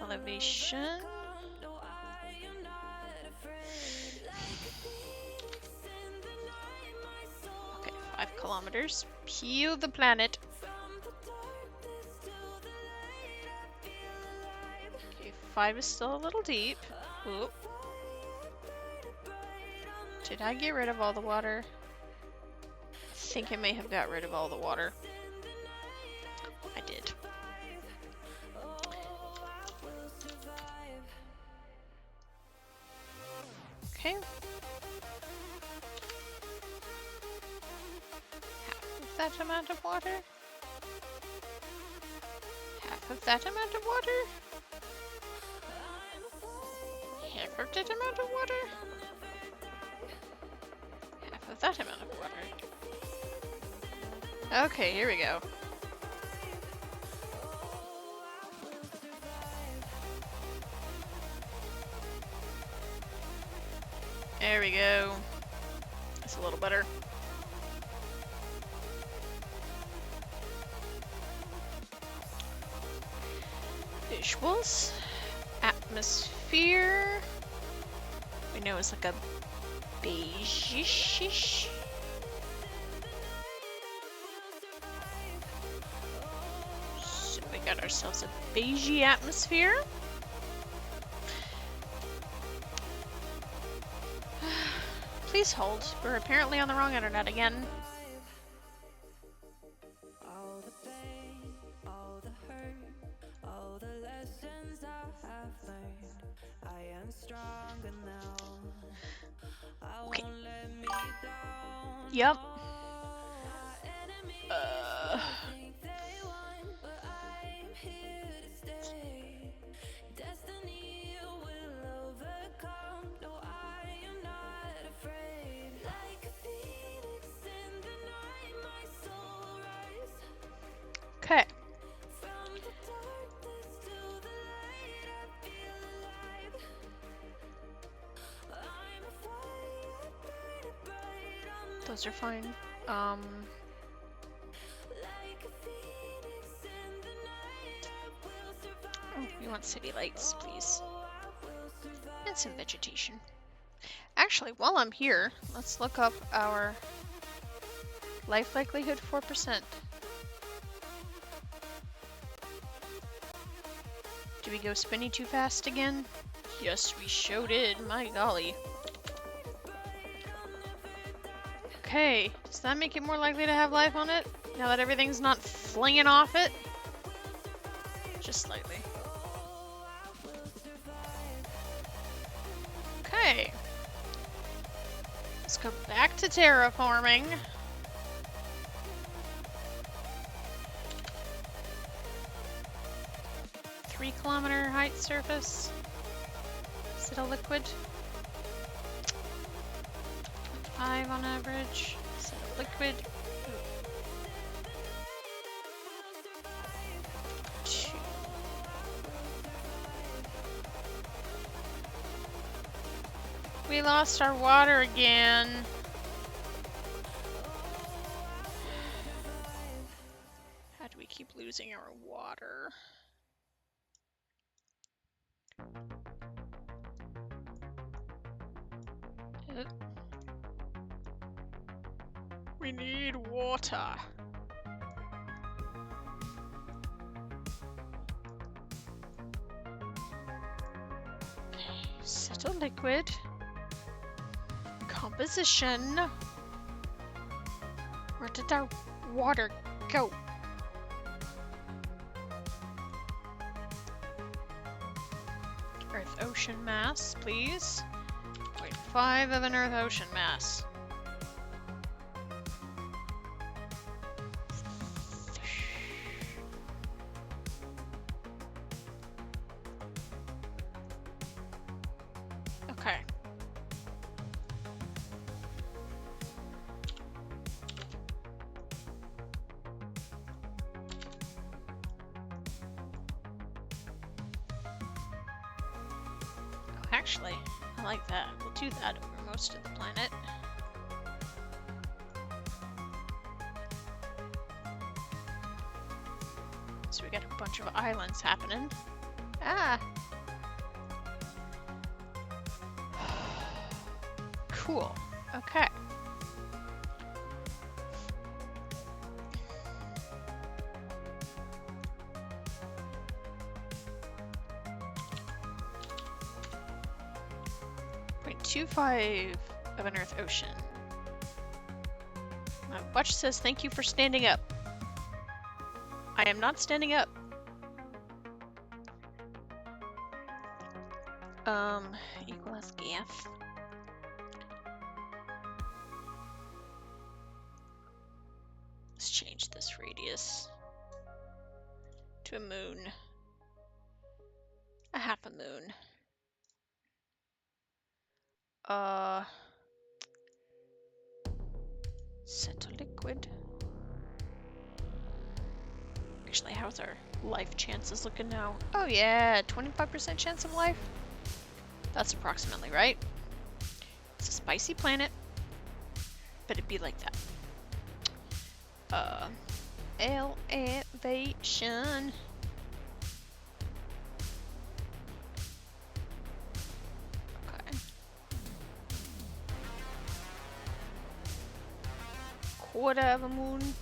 Elevation. Okay, 5 kilometers. Heal the planet. Okay, 5 is still a little deep. Oop. Did I get rid of all the water? I think I may have got rid of all the water. I did. Okay. Half of that amount of water. Half of that amount of water. Half of that amount of water. Half of that amount of water. Okay, here we go. There we go. That's a little better. Visuals. Atmosphere. We know it's like a beige-ish. So we got ourselves a beigey atmosphere. Please hold. We're apparently on the wrong internet again. Okay. Yep. Okay. Those are fine. Oh, you want city lights, please. And some vegetation. Actually, while I'm here, let's look up our life likelihood 4%. Did we go spinny too fast again? Yes, we sure did. My golly. Okay, does that make it more likely to have life on it? Now that everything's not flinging off it? Just slightly. Okay. Let's go back to terraforming. Kilometer height surface. Is it a liquid? 5 on average. Is it a liquid? 2. We lost our water again. How do we keep losing our water? We need water. Settle liquid. Composition. Where did our water go? Earth ocean mass, please. 0.5 of an Earth ocean mass. Okay. Actually, I like that. We'll do that over most of the planet. So we got a bunch of islands happening. Ah! Cool. Okay. .25 of an Earth ocean. My watch says thank you for standing up. I am not standing up. Equals gas. Let's change this radius to a moon. A half a moon. Set to liquid. Actually, how's our life chances looking now? Oh yeah, 25% chance of life? That's approximately right. It's a spicy planet, but it'd be like that. Elevation. Okay. Quarter of a moon.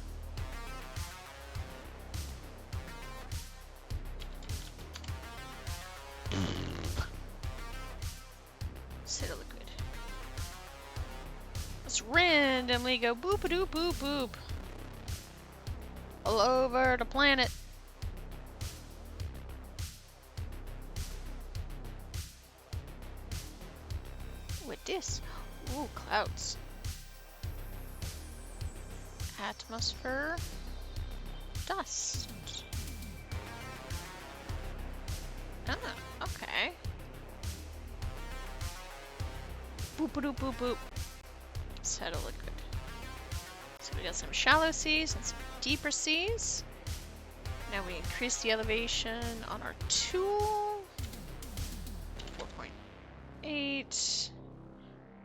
Set a liquid. Let's randomly go boop-a-doop boop boop. All over the planet. With this. Ooh, clouds. Atmosphere. Dust. Ah, okay. Boop-a-doop boop boop. Set a liquid. So we got some shallow seas and some deeper seas. Now we increase the elevation on our tool. 4.8.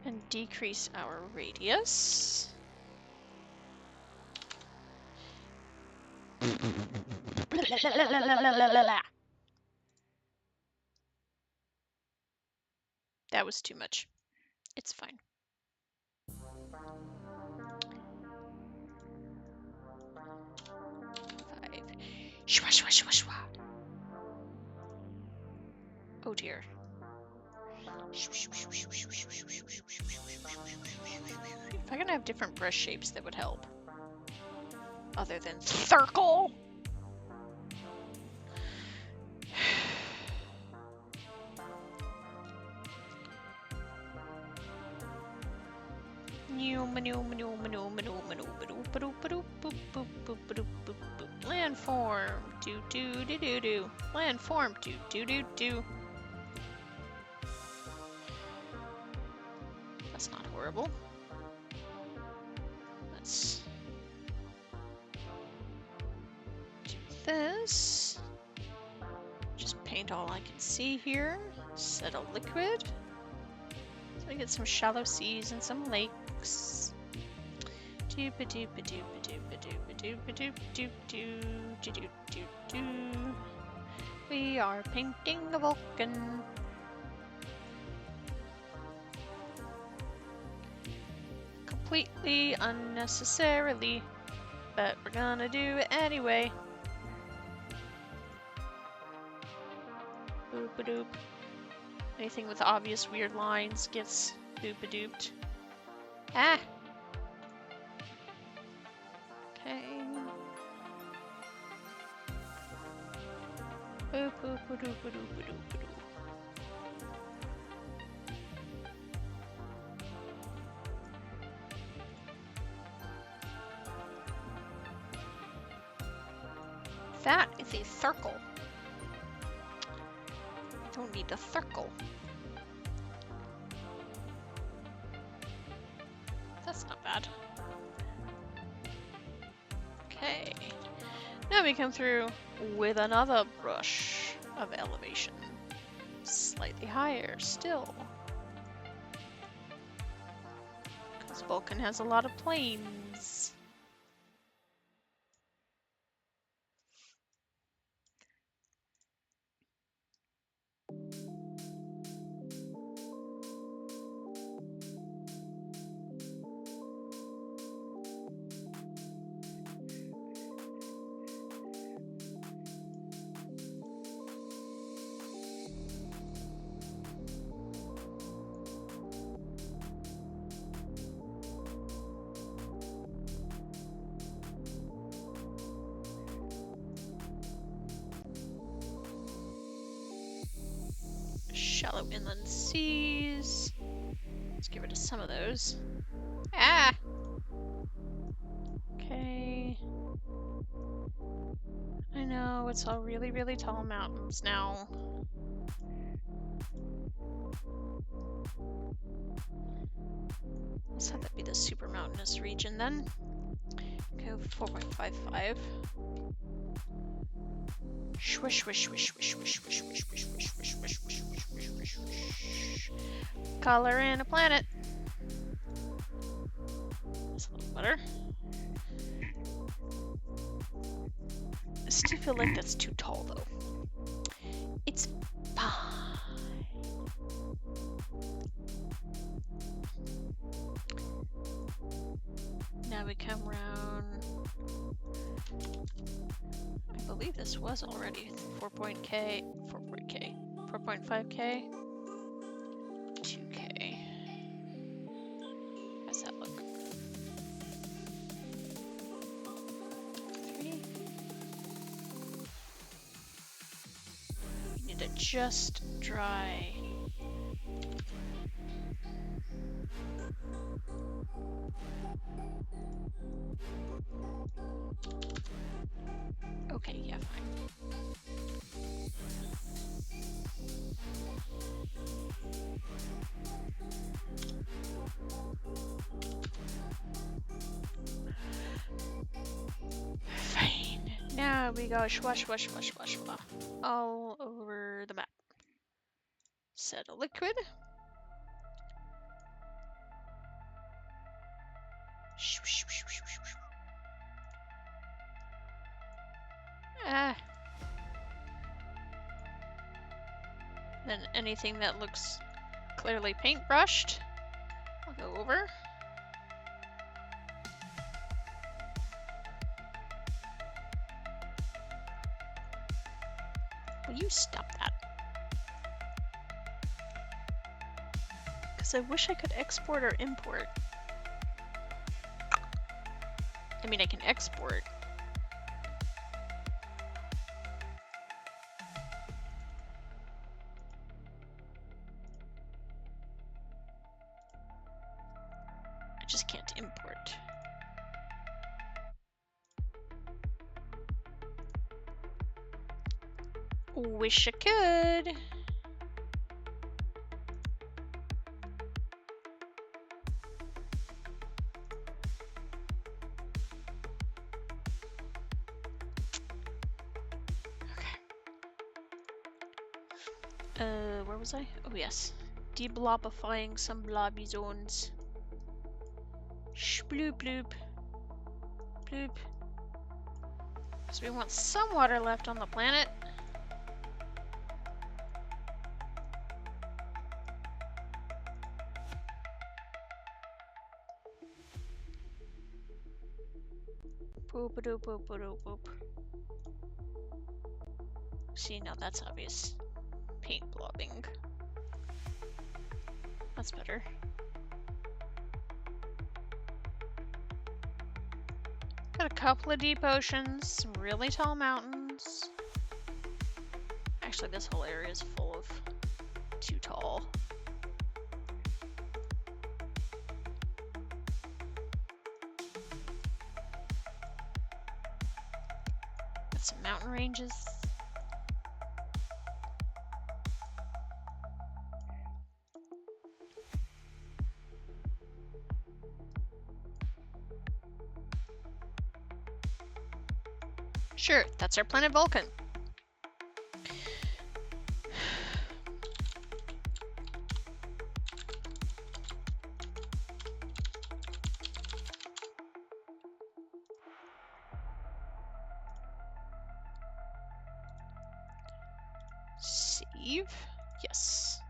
And decrease our radius. That was too much. It's fine. Shwa, shwa, shwa, shwa. Oh dear. If I could have different brush shapes, that would help. Other than circle. Landform, do do do do do. Landform, do do do do. That's not horrible. Let's do this. Just paint all I can see here. Set a liquid. So we get some shallow seas and some lakes. Doopa doopa doopa doopa doopa doopa doop doop doo doo doo doo doo. We are painting a Vulcan. completely unnecessarily, but we're gonna do it anyway. Boop-a-doop. Anything with obvious weird lines gets boop-a-dooped. Ah! Okay. Boop-a-doop-a-doop-a-doop-a-doop. That is a circle. Don't need a circle. That's not bad. Okay. Now we come through with another brush of elevation. Slightly higher still. Because Vulcan has a lot of planes. Shallow inland seas. Let's get rid of some of those. Ah! Okay. I know, it's all really, really tall mountains now. Let's have that be the super mountainous region then. Go 4.55. Swish, swish, swish, swish, swish, swish, swish, swish, swish, swish, swish, swish, swish, swish, swish. Color in a planet. That's a little better. I still feel like that's too tall though. It's fine. Now we come around. I believe this was already 4.5K. 2K. How's that look? 3. We need to just dry. Okay, yeah, fine. Fine. Now we go shwa shwa shwa shwa shwa all over the map. Set a liquid. Ah. Then anything that looks clearly paintbrushed, I'll go over. Will you stop that? Because I wish I could export or import. I mean, I can export. I just can't import. Wish I could. Where was I? Oh yes. Deblobifying some blobby zones. Shbloop bloop. Bloop. So we want some water left on the planet. Boop a doop boop a doop boop. See, now that's obvious. Paint blobbing. That's better. Got a couple of deep oceans, some really tall mountains. Actually, this whole area is full of too tall. Got some mountain ranges. Sure, that's our planet Vulcan. Save. Yes.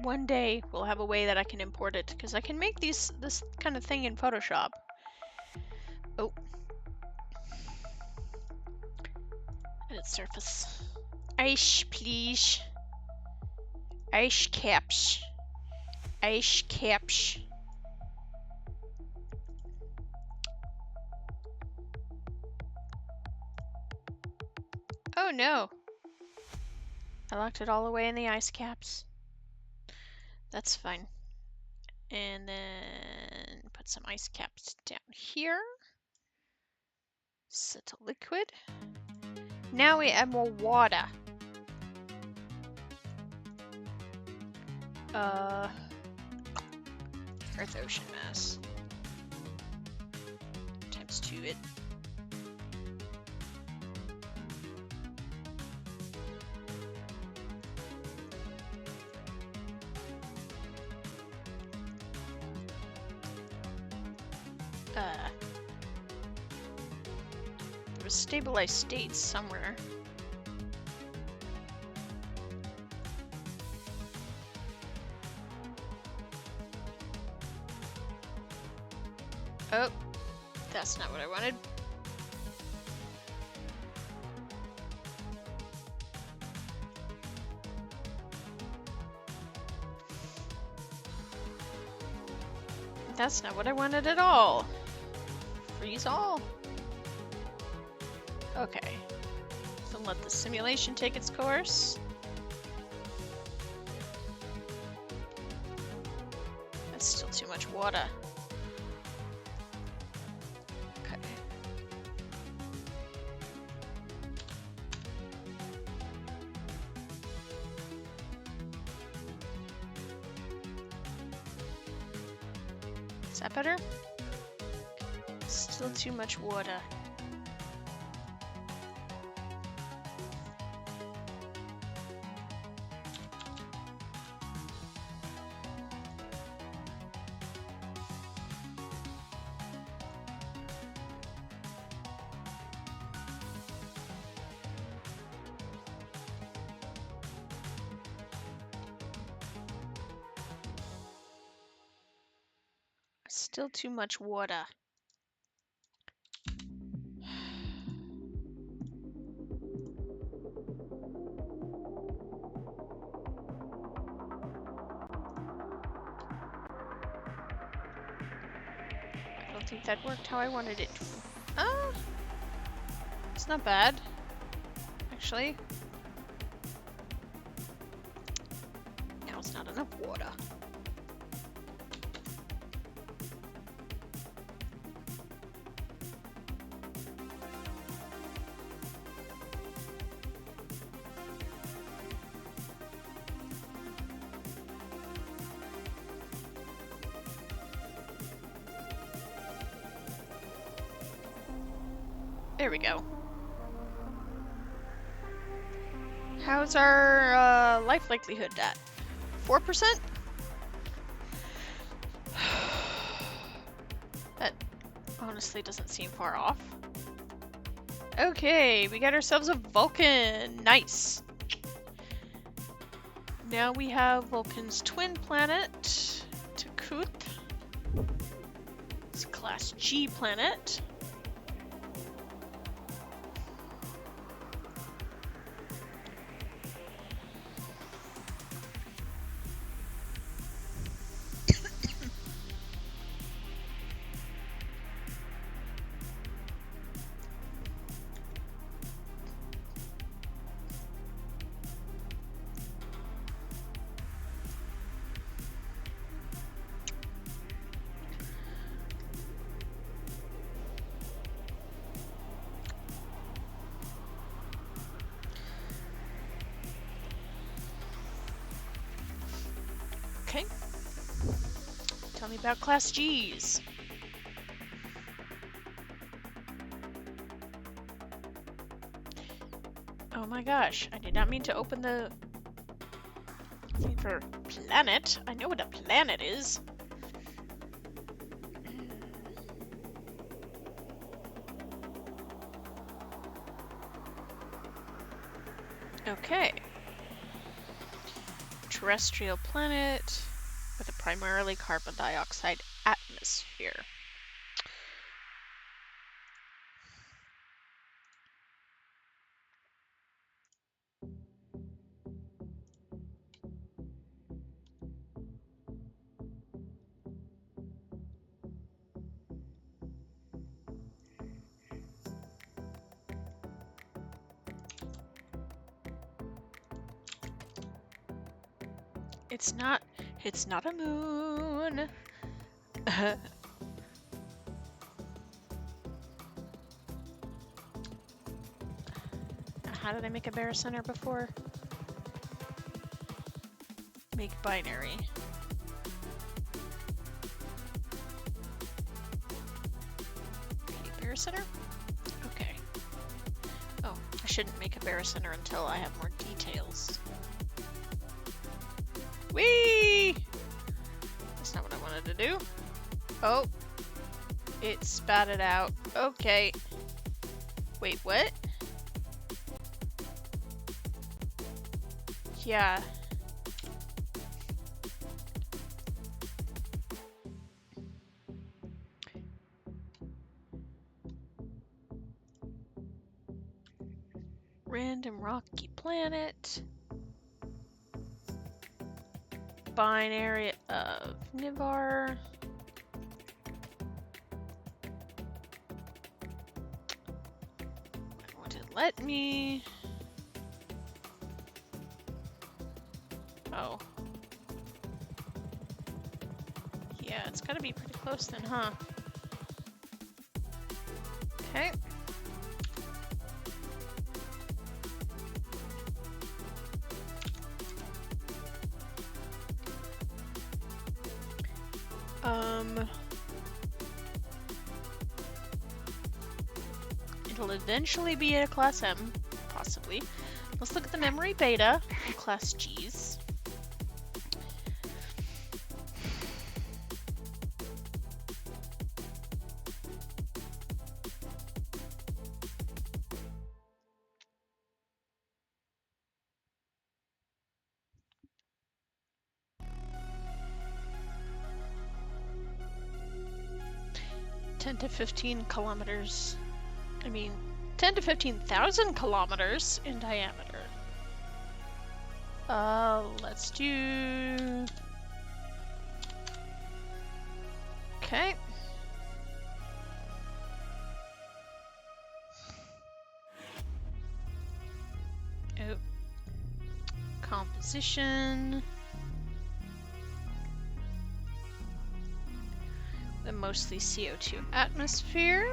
One day we'll have a way that I can import it, because I can make this kind of thing in Photoshop. Oh. Edit surface. Ice, please. Ice caps. Ice caps. Oh no. I locked it all away in the ice caps. That's fine. And then put some ice caps down here. Set to liquid. Now we add more water. Earth ocean mass. Times 2 it. There was stabilized states somewhere. Oh, that's not what I wanted. That's not what I wanted at all. Freeze all. Okay. So let the simulation take its course. That's still too much water. Okay. Is that better? Still too much water. Still too much water. I don't think that worked how I wanted it to. Ah! It's not bad, actually. Now it's not enough water. There we go. How's our life likelihood at? 4%? That honestly doesn't seem far off. Okay, we got ourselves a Vulcan. Nice. Now we have Vulcan's twin planet, Takut. It's a Class G planet. Okay. Tell me about Class Gs. Oh my gosh, I did not mean to open the thing for planet. I know what a planet is. Okay. Terrestrial planet with a primarily carbon dioxide atmosphere. It's not a moon. How did I make a barycenter before? Make binary. Okay, barycenter? Okay. Oh, I shouldn't make a barycenter until I have more details. Whee! That's not what I wanted to do. Oh. It spat it out. Okay. Wait, what? Yeah. Random rocky planet. Binary of Nivar. Would it let me? Oh. Yeah, it's gotta be pretty close then, huh? Okay. It'll eventually be a Class M, possibly. Let's look at the memory beta in Class Gs. Ten to 15 kilometers. I mean, 10 to 15,000 kilometers in diameter. Let's do... Okay. Oh. Composition. The mostly CO2 atmosphere.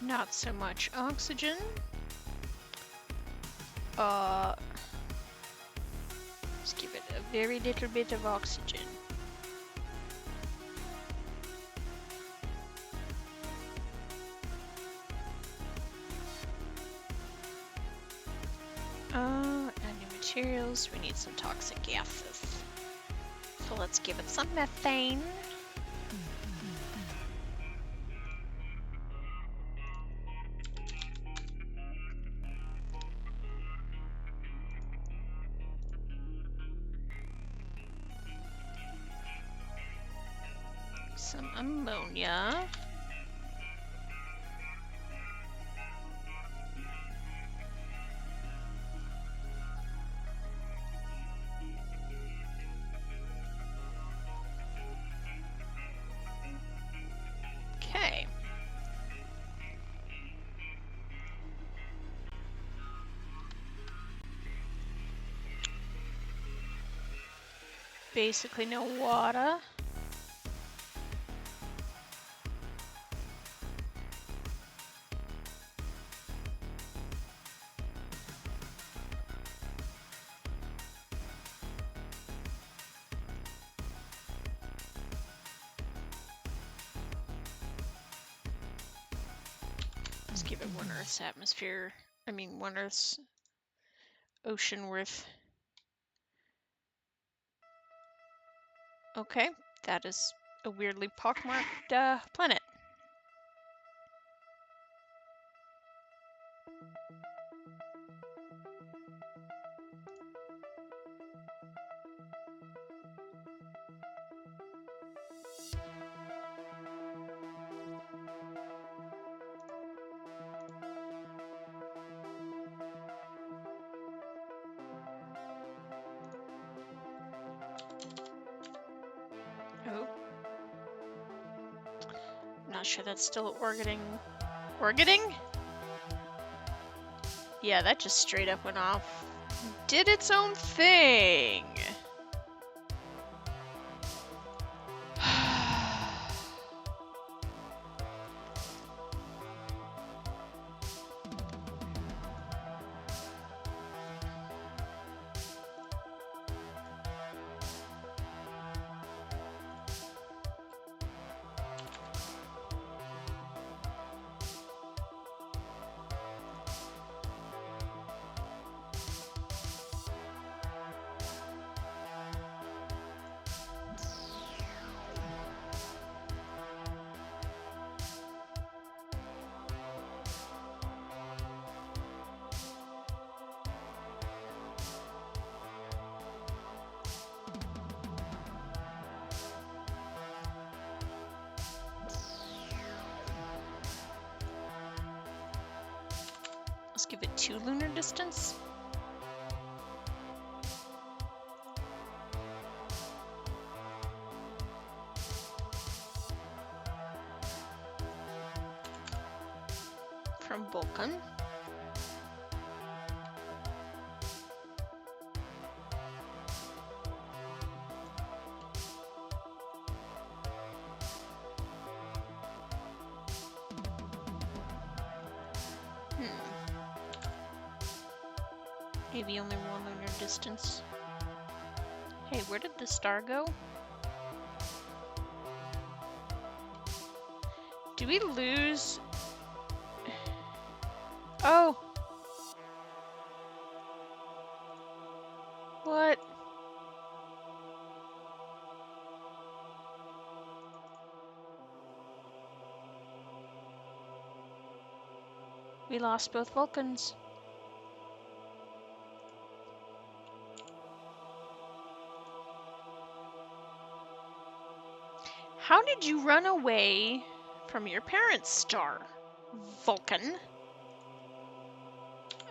Not so much oxygen. Let's give it a very little bit of oxygen. And new materials, we need some toxic gases. So let's give it some methane. Some ammonia. Okay. Basically no water. Let's give it 1 Earth's atmosphere. I mean, 1 Earth's ocean worth. Okay, that is a weirdly pockmarked planet. Oh. Not sure that's still orbiting. Orbiting? Yeah, that just straight up went off. Did its own thing. Let's give it 2 lunar distance. From Vulcan. Maybe only 1 lunar distance. Hey, where did the star go? Do we lose? Oh! What? We lost both Vulcans. How did you run away from your parents' star, Vulcan?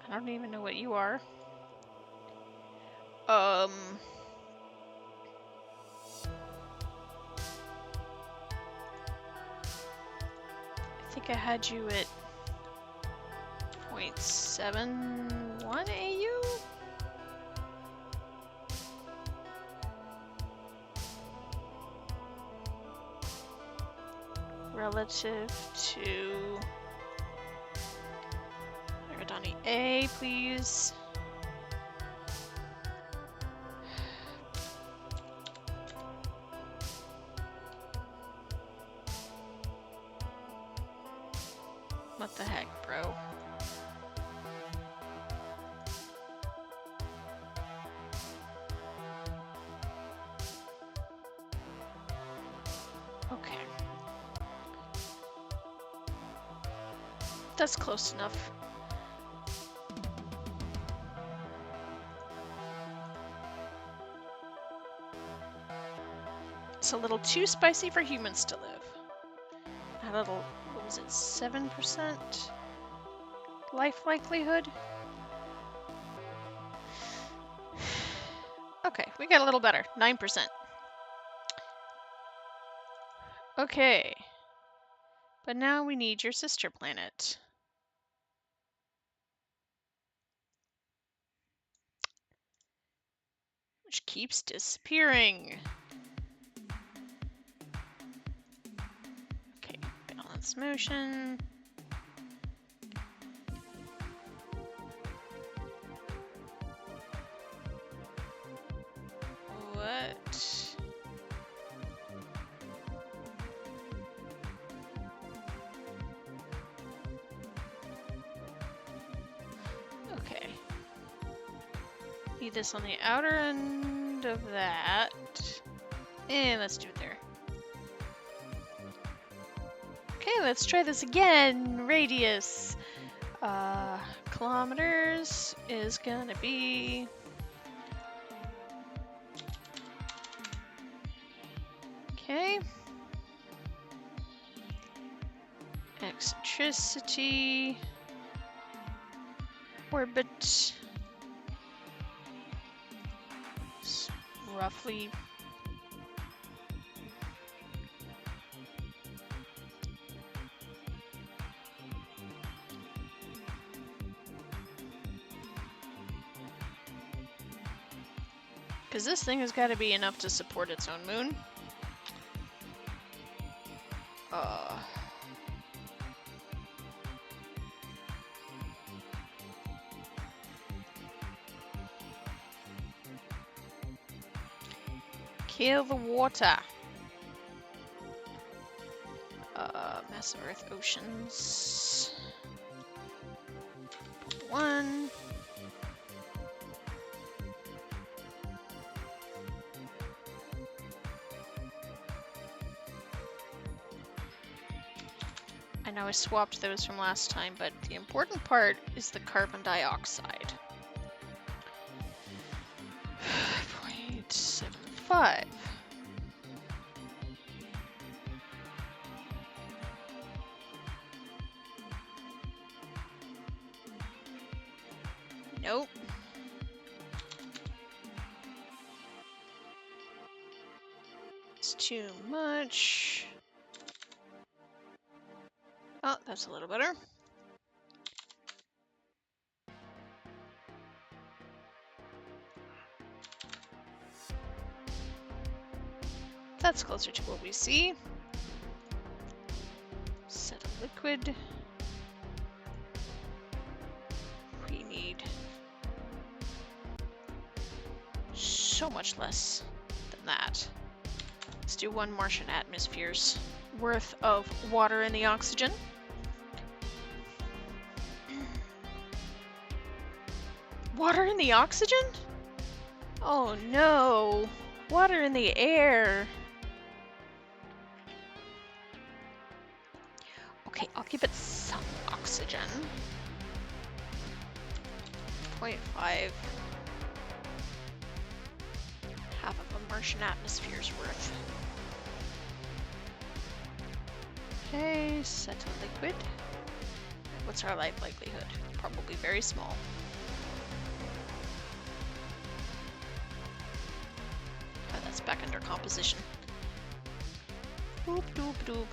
I don't even know what you are. I think I had you at 0.71 AU? Relative to A, please. What the heck, bro? Okay. That's close enough. It's a little too spicy for humans to live. A little, what was it, 7% life likelihood? Okay, we got a little better, 9%. Okay. But now we need your sister planet. Which keeps disappearing. Okay, balance motion. What? Okay. Need this on the outer end of that. And let's do it there. Okay, let's try this again. Radius. Kilometers is gonna be... Okay. Eccentricity. Orbit. Roughly. Because this thing has got to be enough to support its own moon. Kill the water. Massive Earth oceans. 1. I know I swapped those from last time, but the important part is the carbon dioxide. 0.75. Nope. It's too much. Oh, that's a little better. That's closer to what we see. Set a liquid. We need so much less than that. Let's do 1 Martian atmosphere's worth of water in the oxygen. Water in the oxygen? Oh no! Water in the air! Okay, I'll give it some oxygen. 0.5. Half of a Martian atmosphere's worth. Okay, set a liquid. What's our life likelihood? Probably very small. Oh, that's back under composition. Boop doop doop.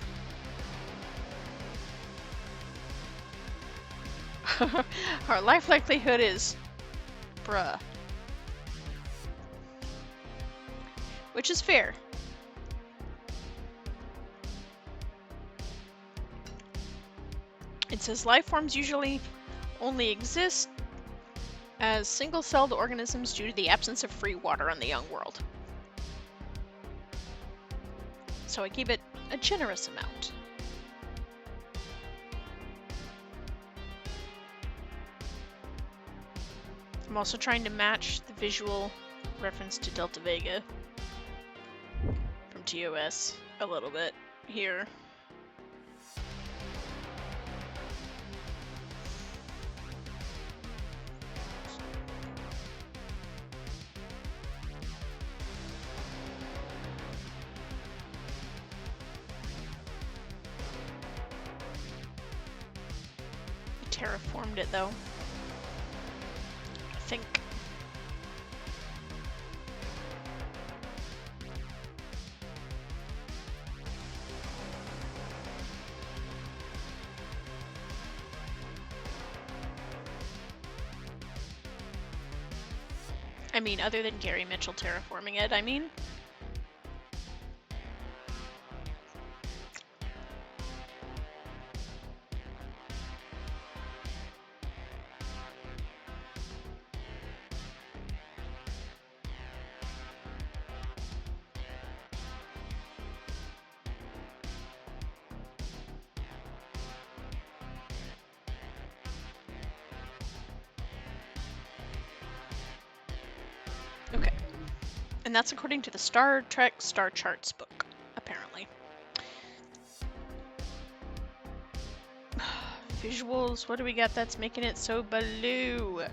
Our life likelihood is bruh. Which is fair. It says life forms usually only exist as single-celled organisms due to the absence of free water on the young world. So I gave it a generous amount. I'm also trying to match the visual reference to Delta Vega from TOS a little bit here. I terraformed it though. I think. I mean, other than Gary Mitchell terraforming it, I mean. Okay. And that's according to the Star Trek Star Charts book, apparently. Visuals, what do we got that's making it so blue?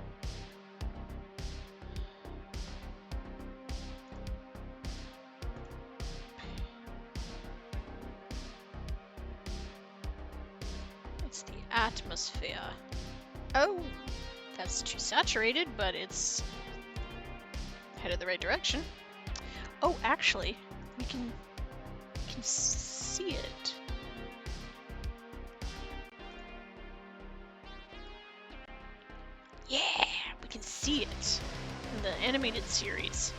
It's the atmosphere. Oh, that's too saturated, but it's headed the right direction. Oh, actually, we can see it. Yeah, we can see it in the animated series,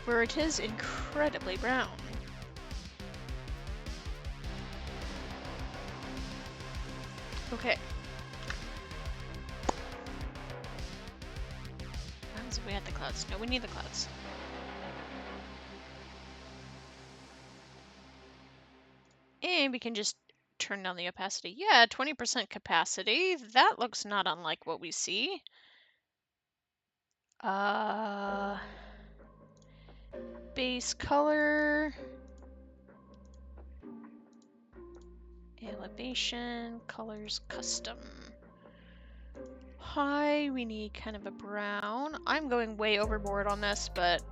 where it is incredibly brown. Okay. What happens if we had the clouds? No, we need the clouds. And we can just turn down the opacity. Yeah, 20% capacity. That looks not unlike what we see. Base color. Elevation, colors, custom. High, we need kind of a brown. I'm going way overboard on this, but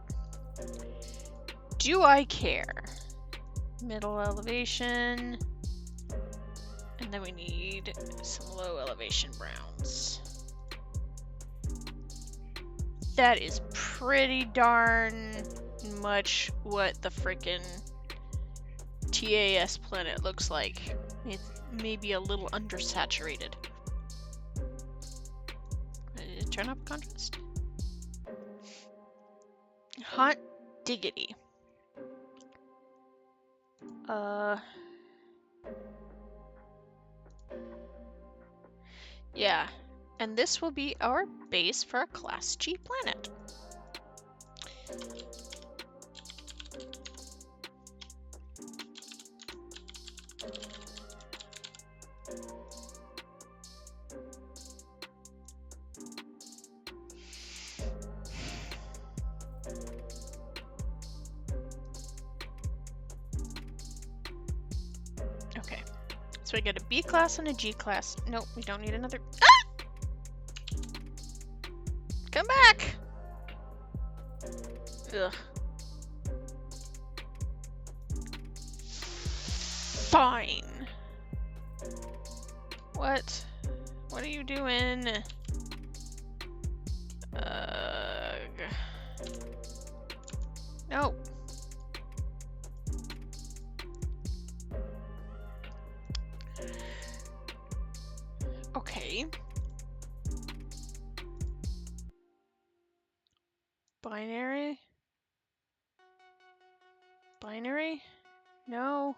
do I care? Middle elevation. And then we need some low elevation browns. That is pretty darn much what the frickin' TAS planet looks like. It's maybe a little undersaturated. Turn up contrast. Hot diggity. Yeah, and this will be our base for a Class G planet. Okay, so we get a B class and a G class. Nope, we don't need another. Ah! Come back! Ugh. Fine. What? What are you doing? No. Okay. Binary? Binary? No.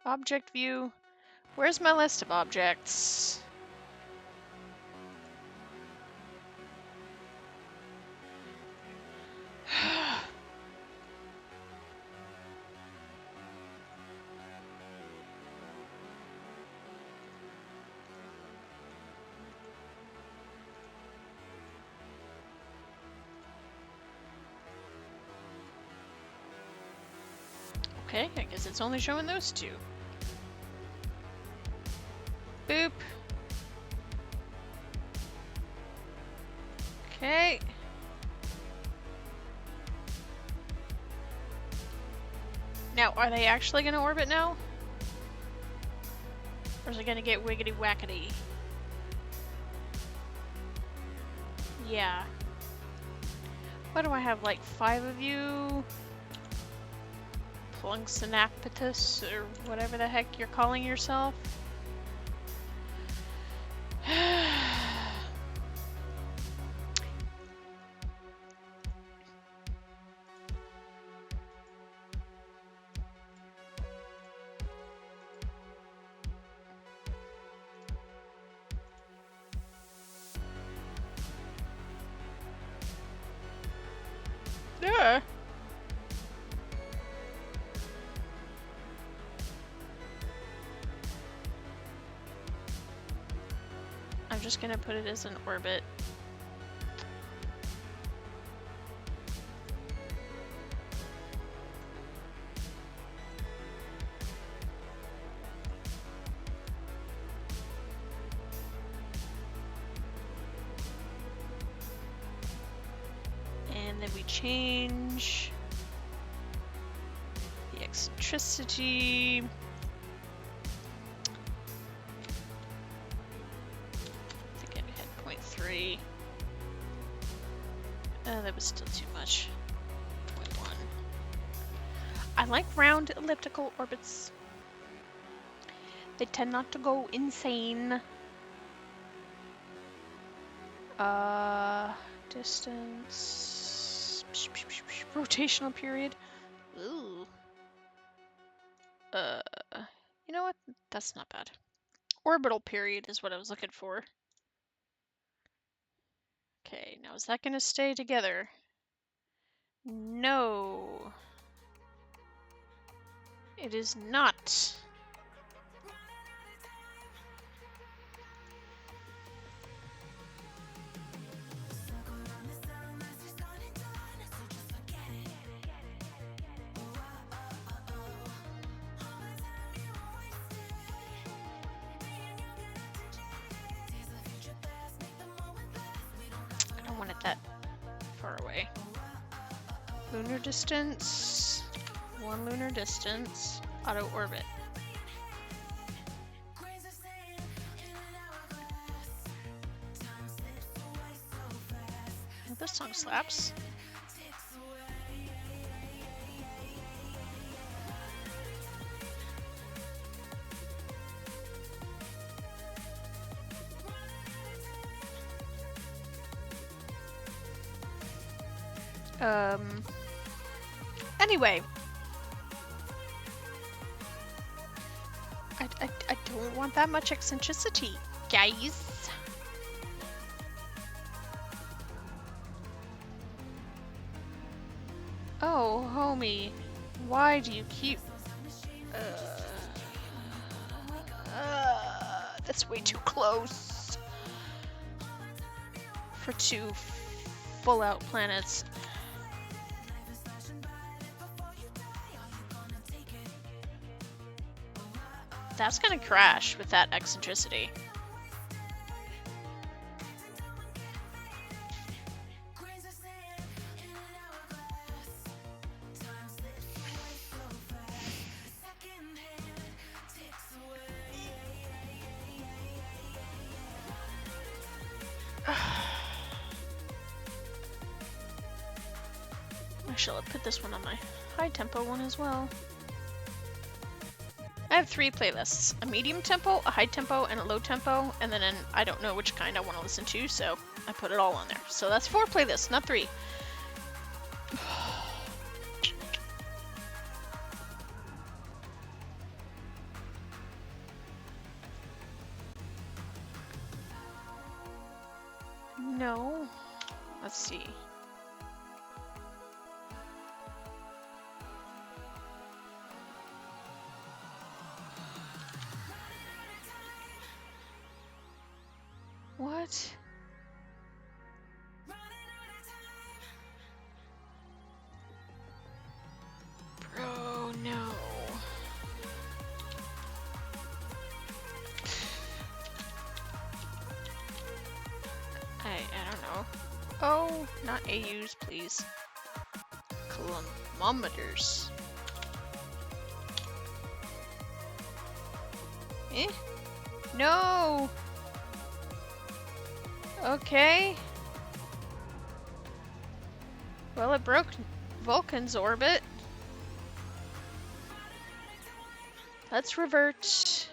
Object view. Where's my list of objects? Okay, I guess it's only showing those two. Boop. Okay. Now, are they actually going to orbit now? Or is it going to get wiggity wackety? Yeah. What do I have, like 5 of you? Plunksanapatus, or whatever the heck you're calling yourself? Yeah. I'm just gonna put it as an orbit. And then we change the eccentricity. I think I had 0.3. That was still too much. 0.1. I like round elliptical orbits. They tend not to go insane. Distance. Rotational period. Ooh. You know what? That's not bad. Orbital period is what I was looking for. Okay, now is that going to stay together? No. It is not. I don't want it that far away. Lunar distance. 1 lunar distance. Auto orbit. Oh, this song slaps. Anyway. I don't want that much eccentricity, guys. Oh, homie. Why do you keep... that's way too close. For 2 full-out planets. That's gonna crash with that eccentricity. Actually, I'll put this one on my high tempo one as well. I have 3 playlists, a medium tempo, a high tempo, and a low tempo, and then I don't know which kind I want to listen to, so I put it all on there. So that's 4 playlists, not 3. No, not AUs, please. Kilometers. Eh? No! Okay. Well, it broke Vulcan's orbit. Let's revert.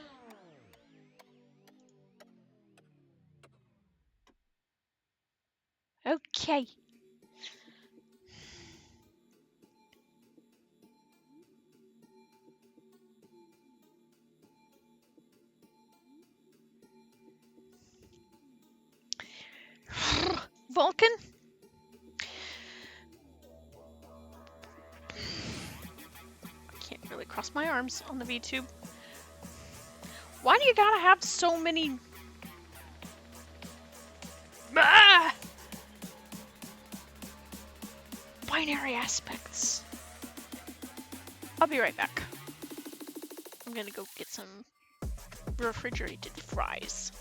Okay. Vulcan? Can't really cross my arms on the VTube. Why do you gotta have so many... Ah! Binary aspects. I'll be right back. I'm gonna go get some refrigerated fries.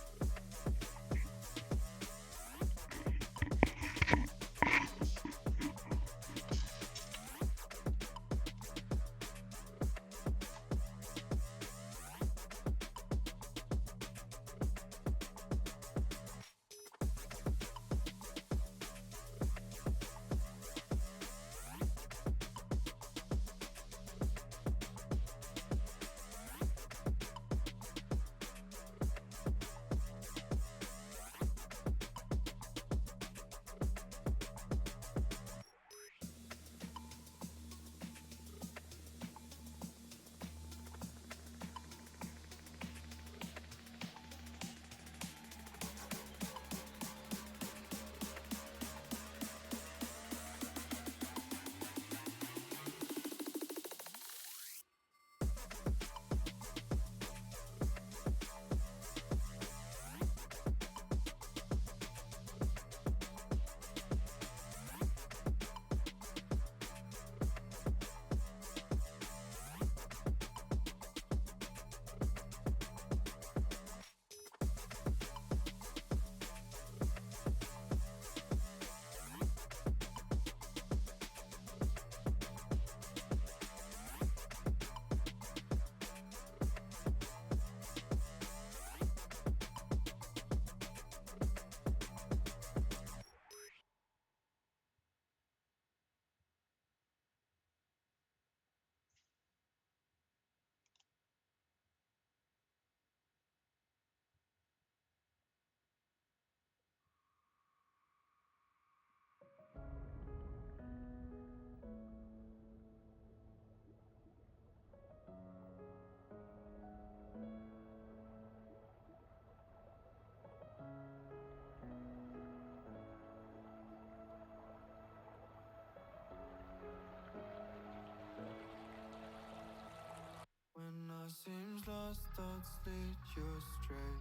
When I seems lost, thoughts lead you astray.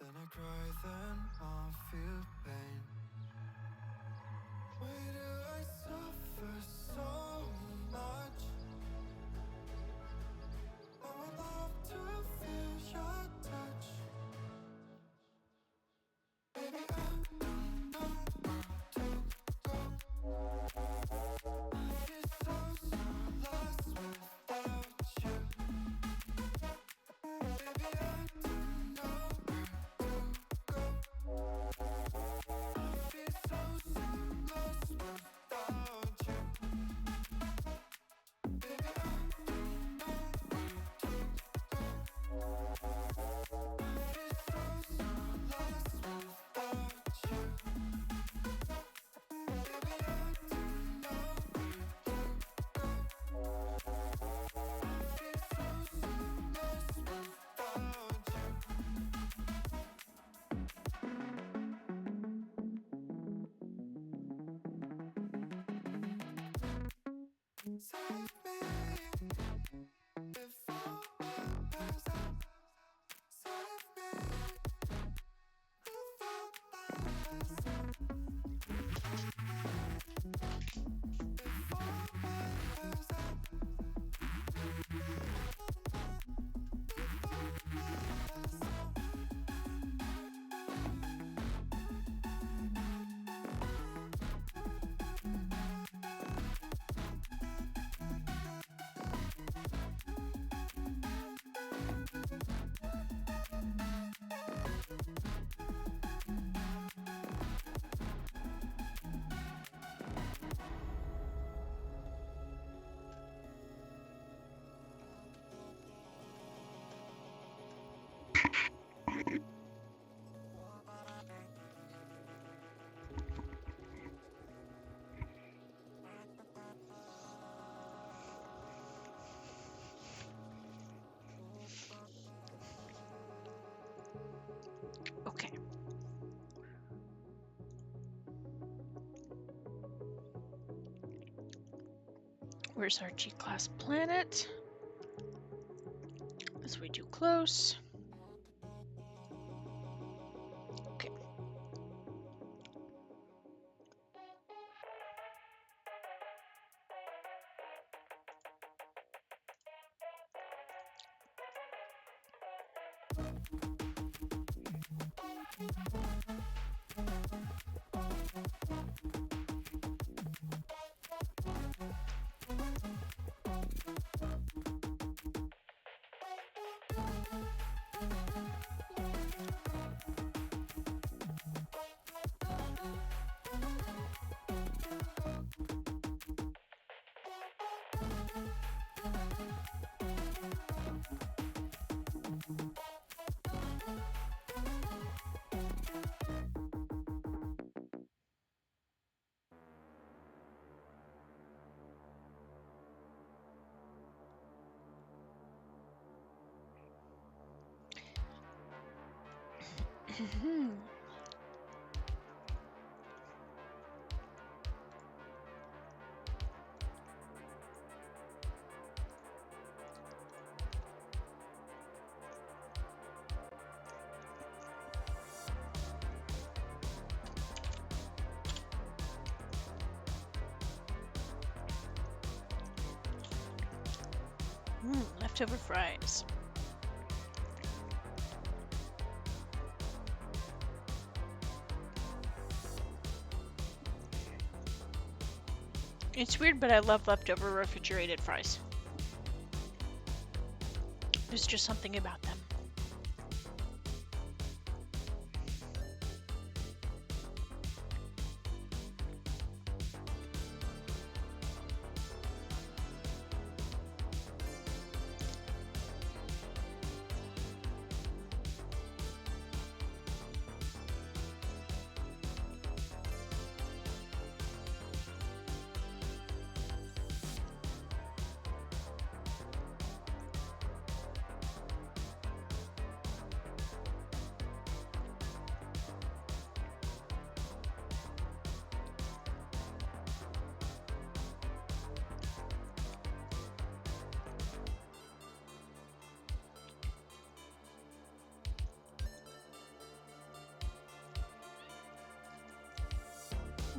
Then I cry, then I feel pain. Why do I suffer so much? I would love to feel your touch. Baby, I don't know where to go. I feel so, so lost without you. Baby, I don't know where to go. I Where's our G-class planet? Is way too close. Okay. Leftover fries. It's weird, but I love leftover refrigerated fries. There's just something about them.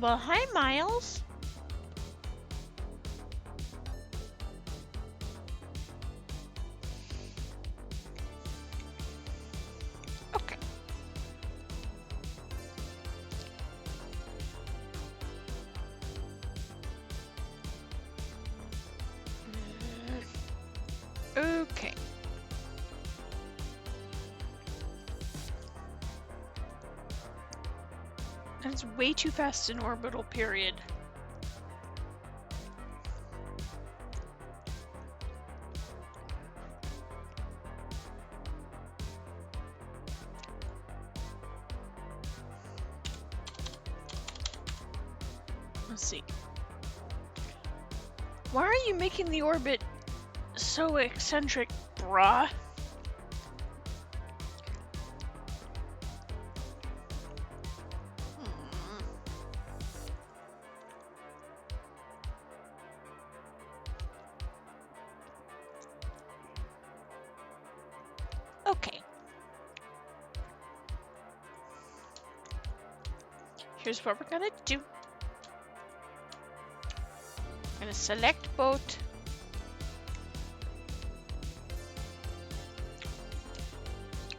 Well, hi, Miles. Okay. Okay. That's way too fast an orbital period. Let's see. Why are you making the orbit so eccentric, brah? Okay. Here's what we're gonna do. I'm gonna select boat.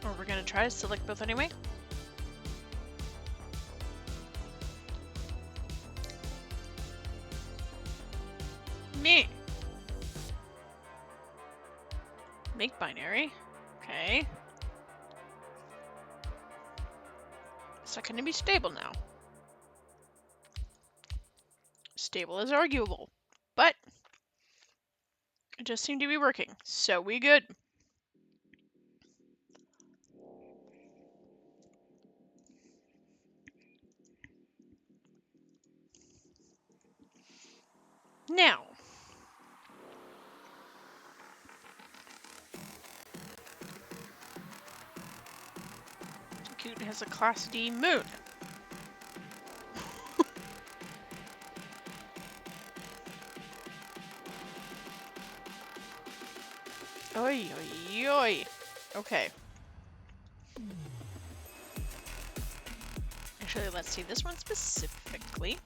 Or we're gonna try to select both anyway. Me. Make binary. Okay. It's not gonna be stable now. Stable is arguable, but it just seemed to be working, so we good. Now, Cute has a Class D moon. Oi, oi, oi. Okay. Actually, let's see this one specifically.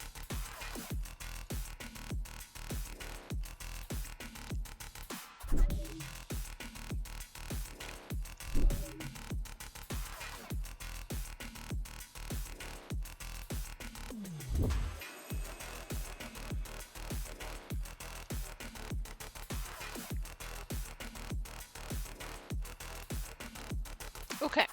Okay.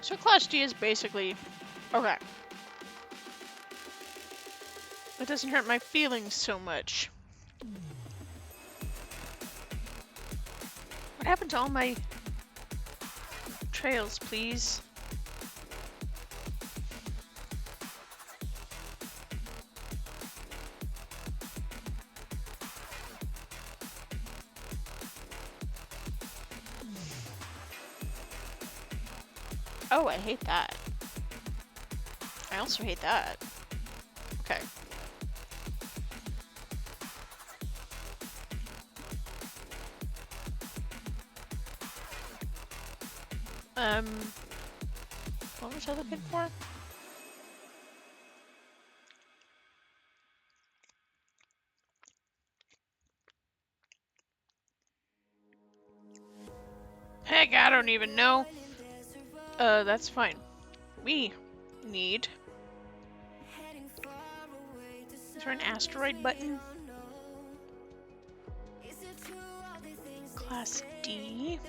So Class D is basically... Okay. It doesn't hurt my feelings so much. What happened to all my trails, please? Oh, I hate that. I also hate that. Okay. What was I looking for? Heck, I don't even know. That's fine. We need... Is there an asteroid button? Class D.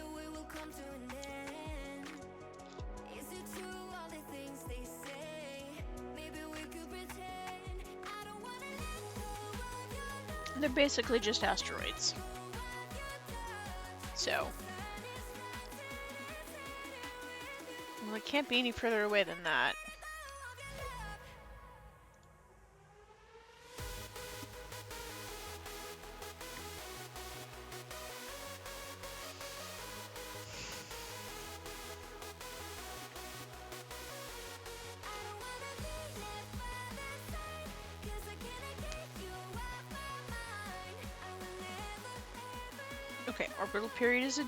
They're basically just asteroids. So. Well, it can't be any further away than that. Okay, orbital period is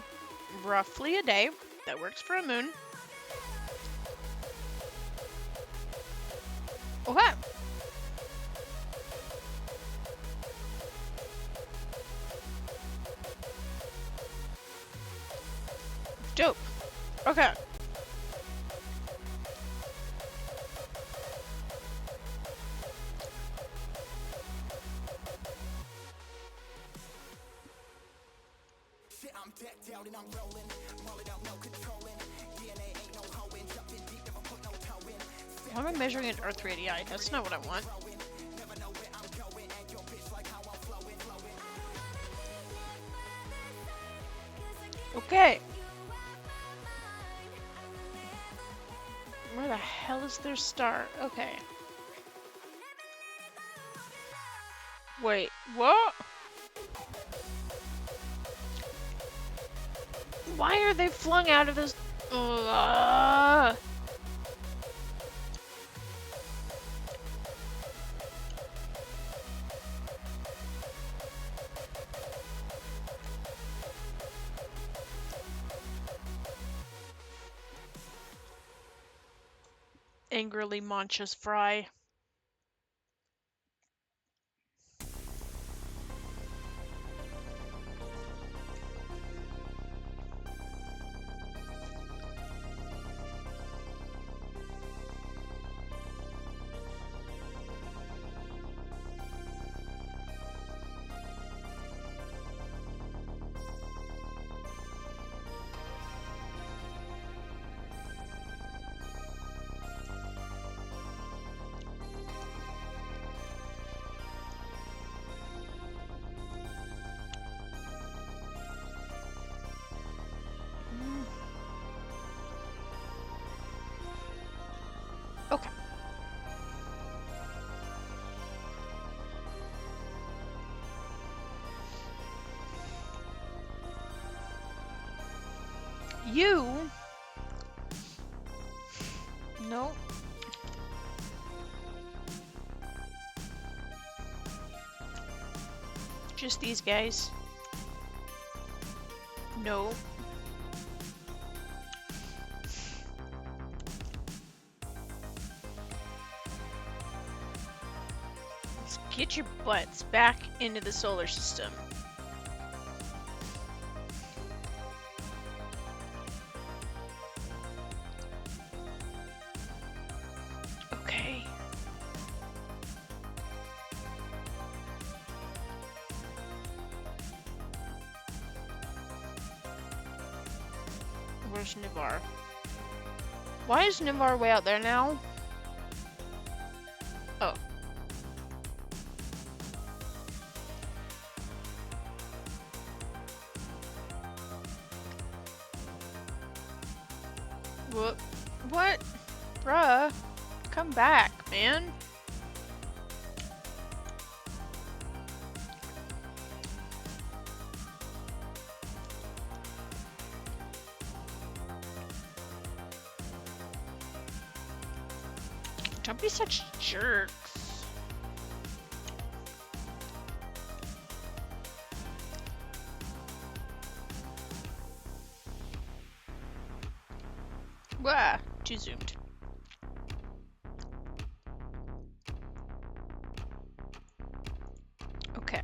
roughly a day. That works for a moon. Okay. Dope. Okay. Why am I measuring an Earth radii? That's not what I want. Okay. Where the hell is their star? Okay. Wait, what? Why are they flung out of this? Angrily munches Fry. You? No. Just these guys. No. Let's get your butts back into the solar system. Okay. Where's Nivar? Why is Nivar way out there now? Oh. What? What? Bruh. Come back, man. Don't be such jerks. Wah, too zoomed. Okay.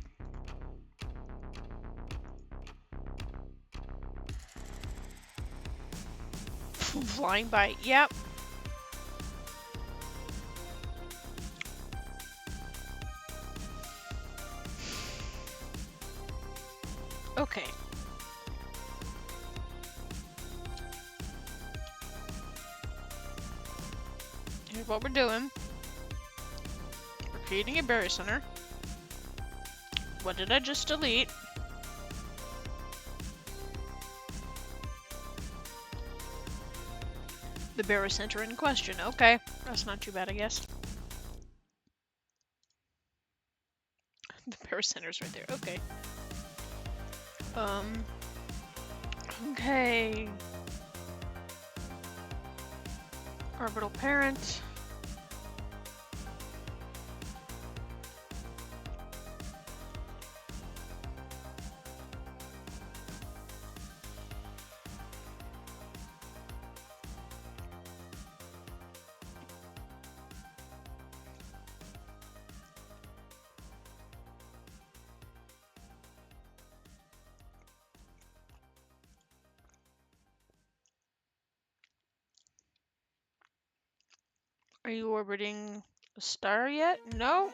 Flying by, yep. Okay. Here's what we're doing. We're creating a berry center. What did I just delete? The berry center in question. Okay. That's not too bad, I guess. The berry center's right there. Okay. Okay. Orbital parent. Are you orbiting a star yet? No.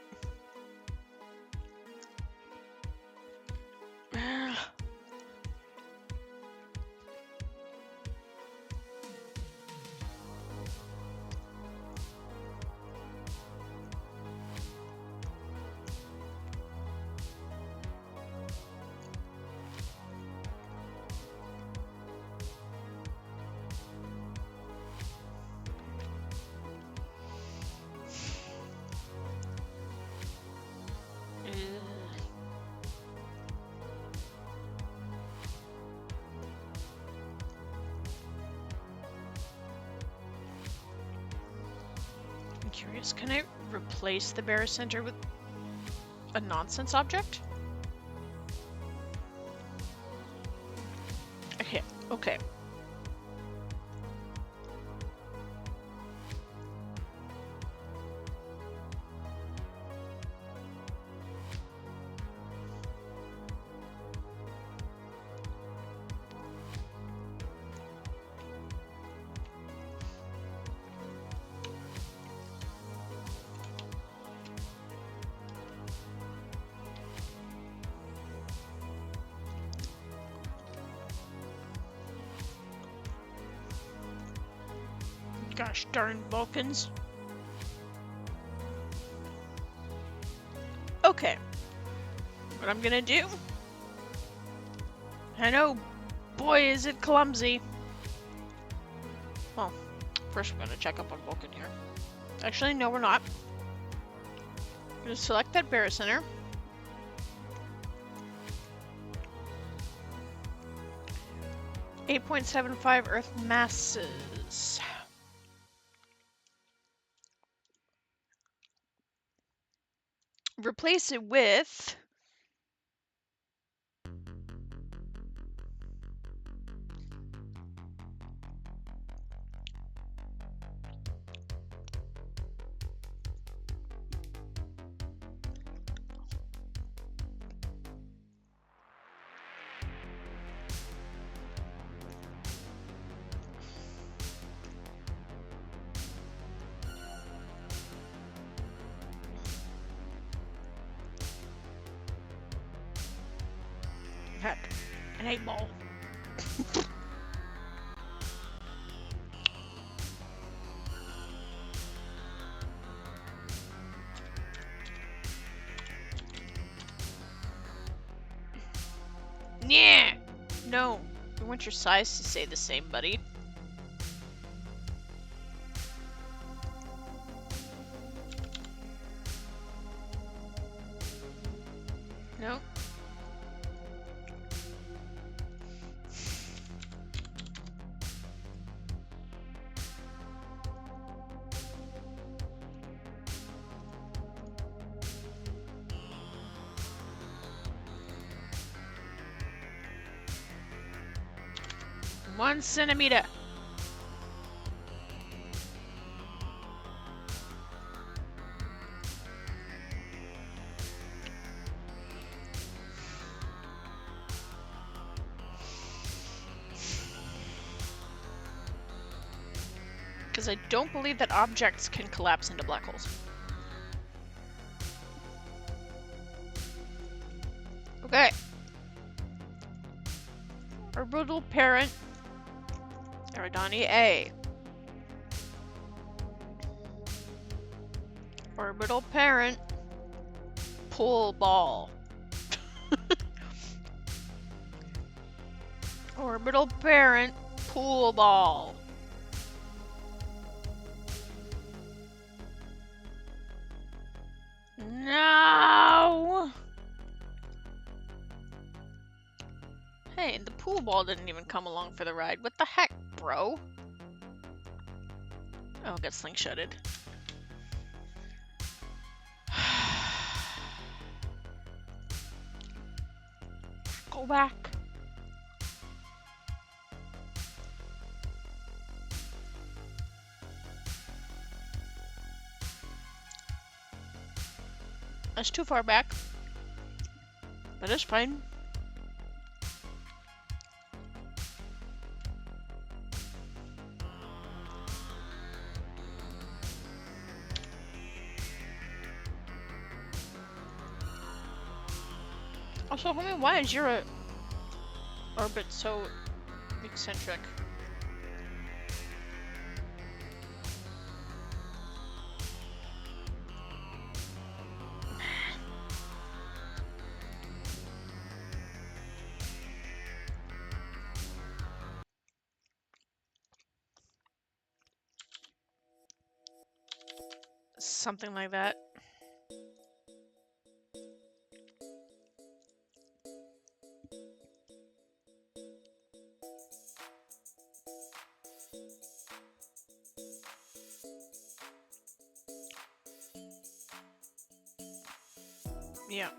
I'm curious, can I replace the barycenter with a nonsense object? Okay, okay. Gosh darn Vulcans. Okay. What I'm gonna do... I know, boy is it clumsy. Well, first we're gonna check up on Vulcan here. Actually, no we're not. I'm gonna select that barycenter. 8.75 Earth masses. Replace it with... Heck, an 8-ball. Yeah! No, we want your size to stay the same, buddy. No. One centimeter. Because I don't believe that objects can collapse into black holes. Okay. Orbital parent, Eridani A. Orbital parent, pool ball. Orbital parent, pool ball. No! Hey, the pool ball didn't even come along for the ride. What the heck, bro? Oh, it got slingshotted. Go back. That's too far back. But it's fine. Also, homie, why is your orbit so eccentric? Something like that. Yeah.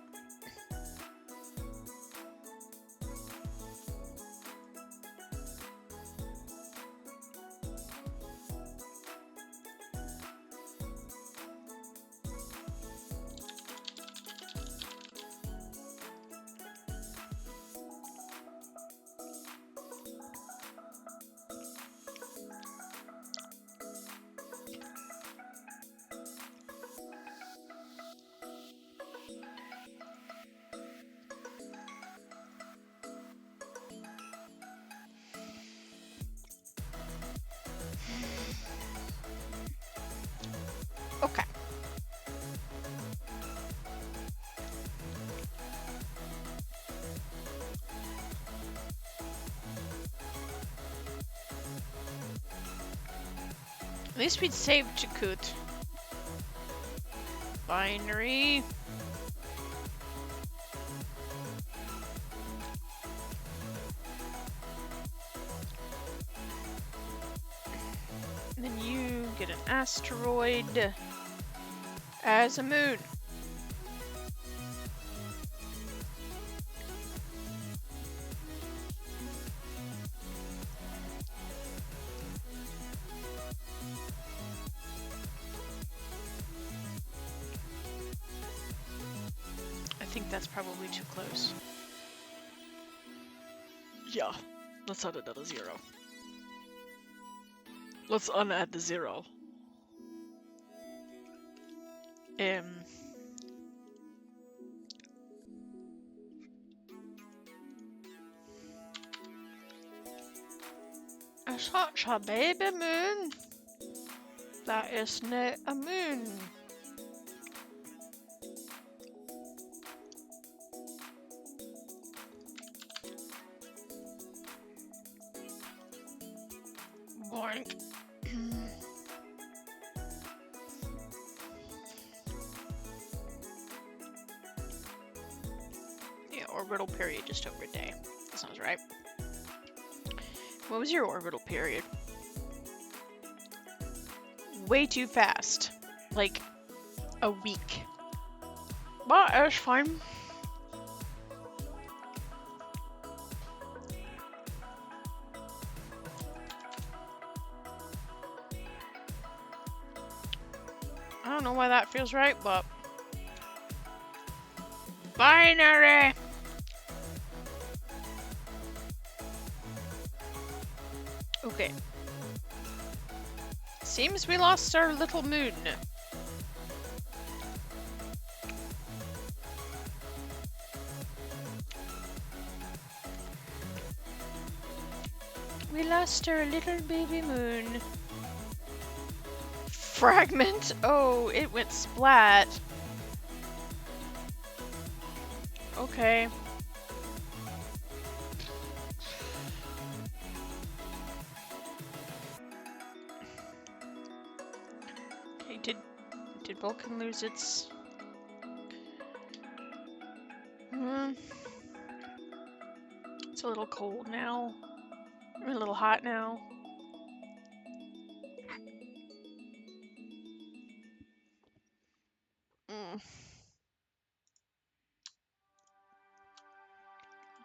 Okay. At least we'd saved Chakut. Binary. get an asteroid as a moon. I think that's probably too close. Yeah, let's add another 0. Let's unadd the 0. Such a baby moon. That is not a moon. Boink. Yeah, orbital period just over a day. That sounds right. What was your orbital period? Way too fast. Like a week. But it's fine. I don't know why that feels right, but binary. Okay. Seems we lost our little moon. We lost our little baby moon. Fragment? Oh, it went splat. Okay. Okay, did Vulcan lose its... It's a little cold now. A little hot now.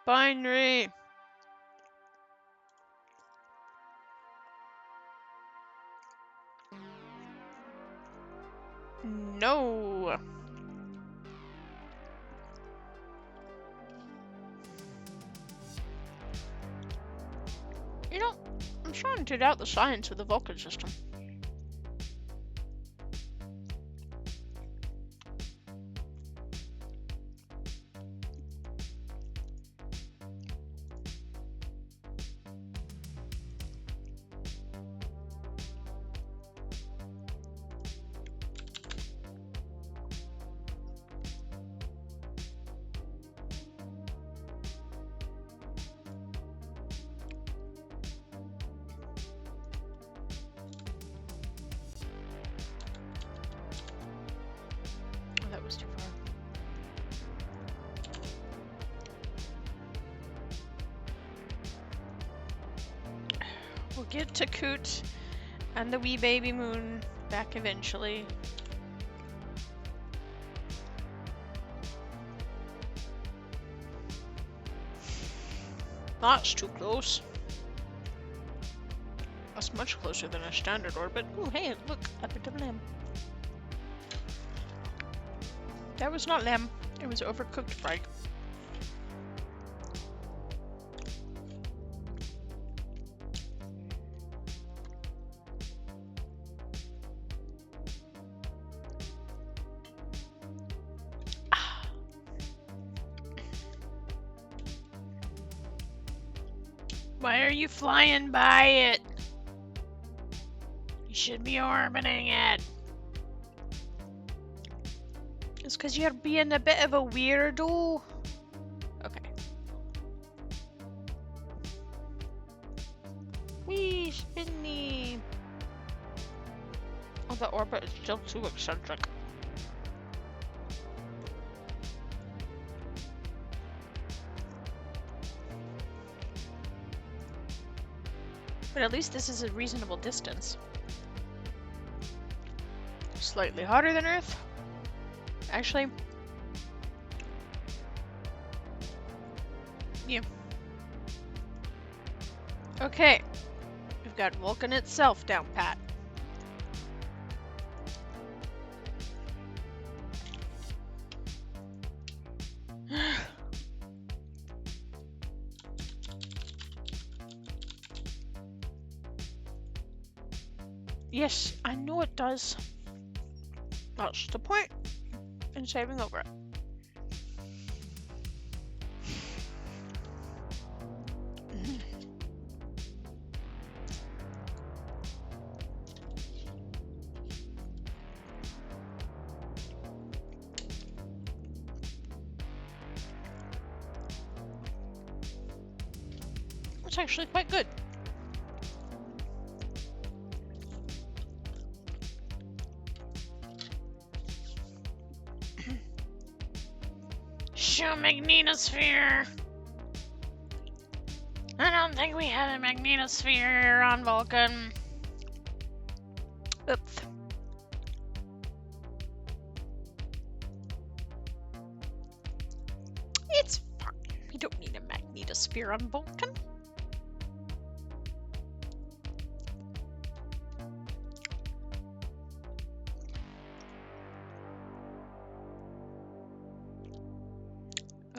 Binary. No. You know, I'm trying to doubt the science of the Vulcan system. That was too far. We'll get to Coot and the wee baby moon back eventually. That's too close. That's much closer than a standard orbit. Oh, hey, look, a bit of lamb. That was not lamb. It was overcooked frag. Why are you flying by it? You should be orbiting it. It's because you're being a bit of a weirdo. Okay. Wee, spinny. Oh, the orbit is still too eccentric. But at least this is a reasonable distance. slightly hotter than Earth. Actually, yeah. Okay, we've got Vulcan itself down pat. Yes, I know it does. That's the point in saving over it. It's actually quite good. Show magnetosphere. I don't think we had a magnetosphere on Vulcan. Oops. It's fine. We don't need a magnetosphere on Vulcan.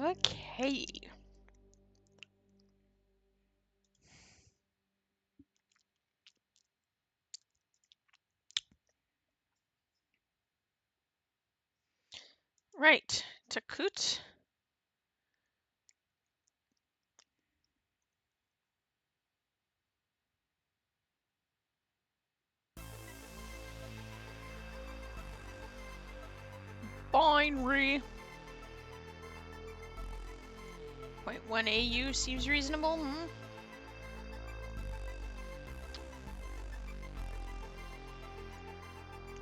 Okay. Right. Takut. Binary. 0.1 AU seems reasonable.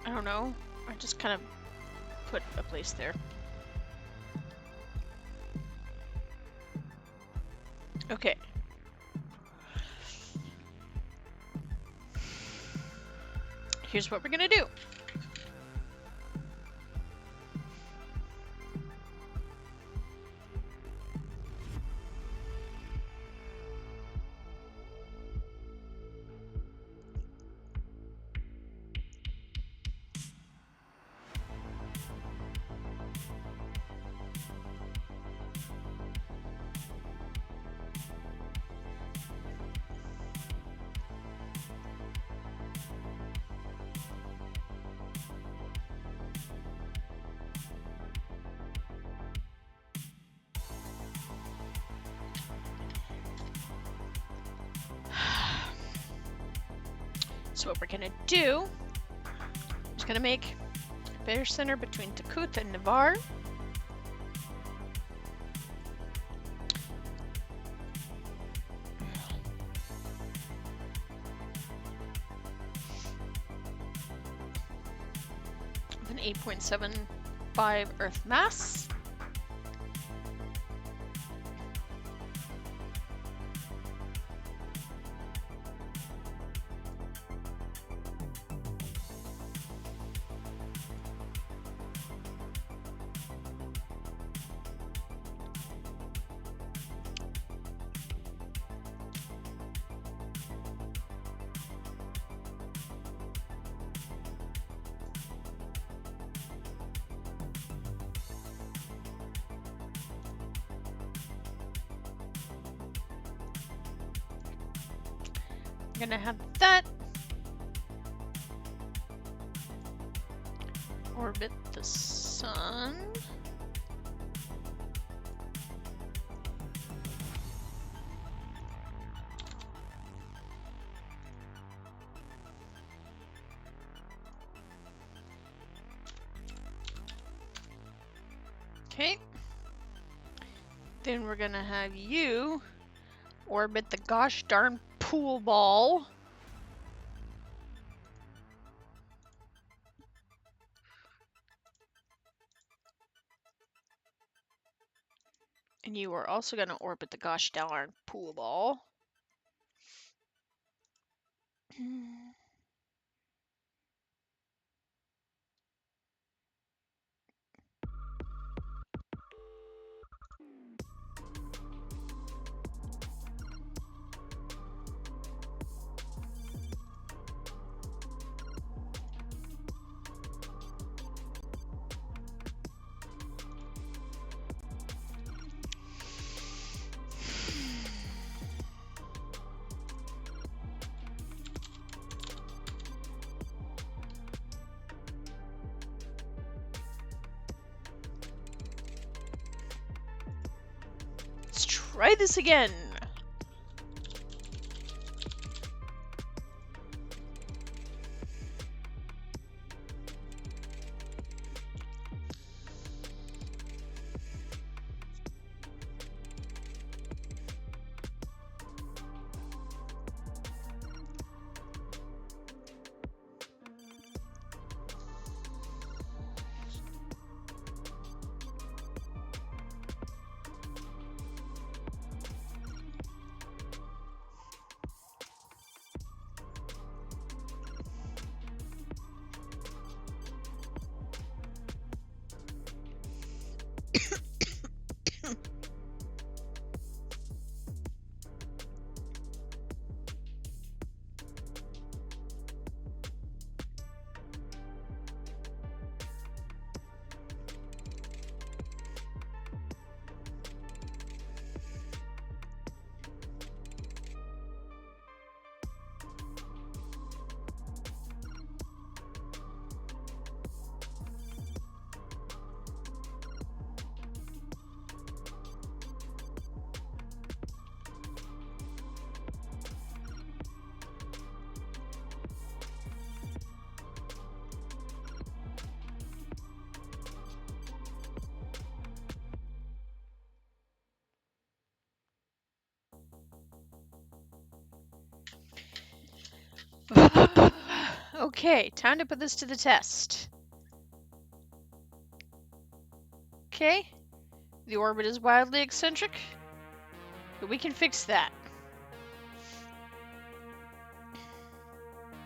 I don't know. I just kind of put a place there. Okay. Here's what we're gonna do. So what we're gonna do is gonna make a better center between Takut and Navarre. With an 8.75 Earth mass. Gonna have that orbit the sun. Okay. Then we're gonna have you orbit the gosh darn pool ball. And you are also gonna orbit the gosh darn pool ball. try this again. Okay, time to put this to the test. Okay, the orbit is wildly eccentric, but we can fix that.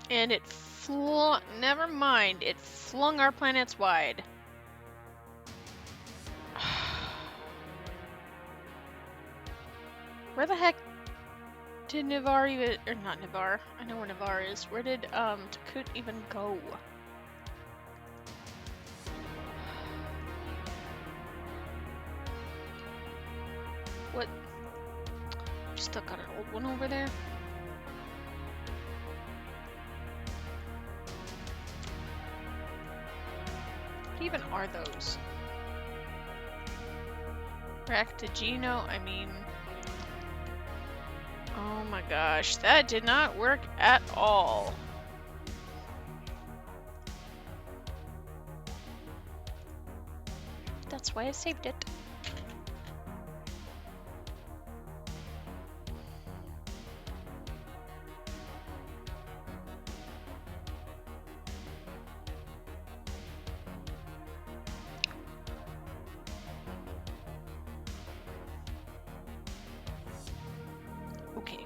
And it never mind, it flung our planets wide. Where the heck did Nivar even, or not Nivar, I know where Nivar is. Where did Takut even go? What? Still got an old one over there? What even are those? Ractigino, I mean... Oh my gosh, that did not work at all. That's why I saved it. Okay.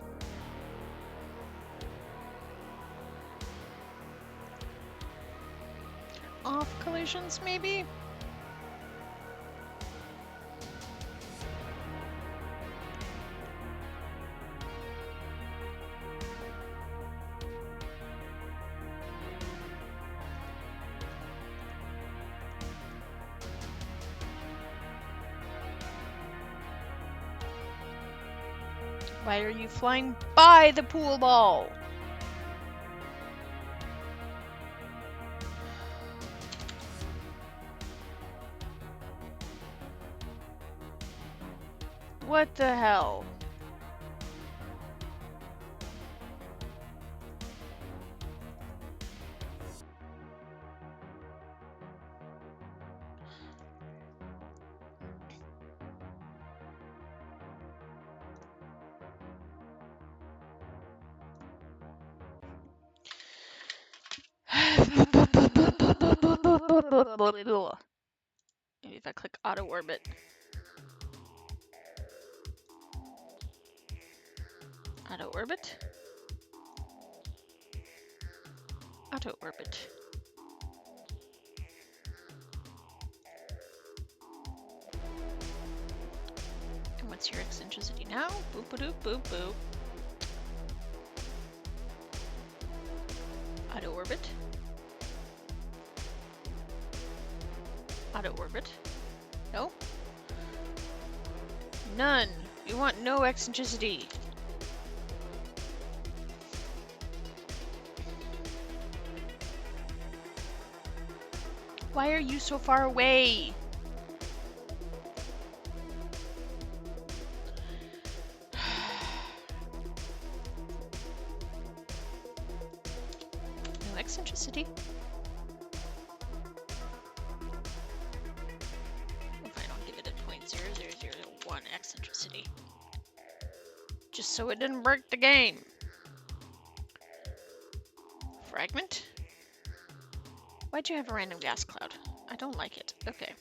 Off collisions, maybe? Why are you flying by the pool ball? What the hell? Maybe if I click auto orbit. Auto orbit. Auto orbit. And what's your eccentricity now? Boop boop boop boop. Auto orbit. Auto orbit. No. None. We want no eccentricity. Why are you so far away? eccentricity. If I don't give it a 0.0001 eccentricity. Just so it didn't break the game. Fragment? Why'd you have a random gas cloud? I don't like it. Okay.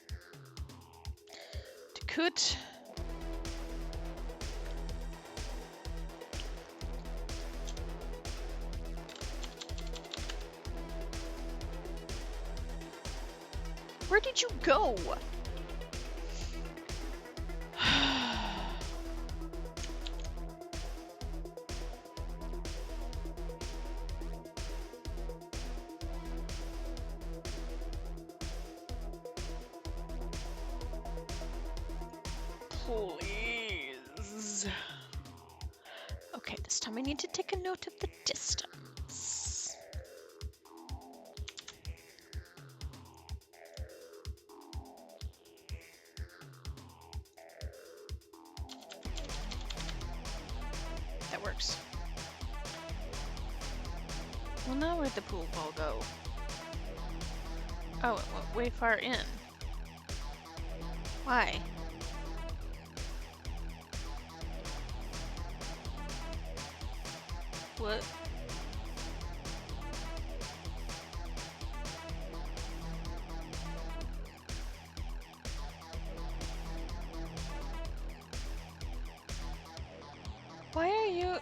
Takut. Where did you go? Please. Okay, this time I need to take a note of the distance. That works. Well, now where'd the pool ball go? Oh, it went way far in. Why? What? Why are you,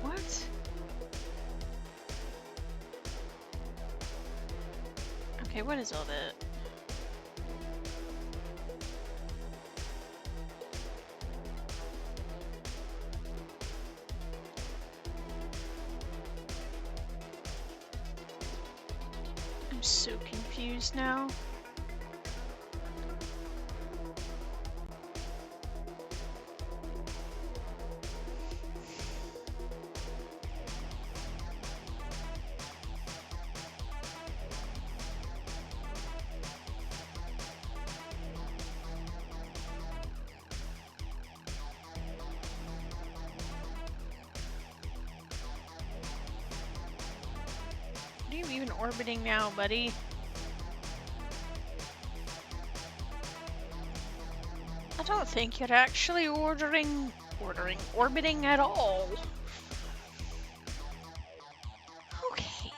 what? Okay, what is all that? I'm so confused now. What are you even orbiting now, buddy? I don't think you're actually orbiting at all. Okay.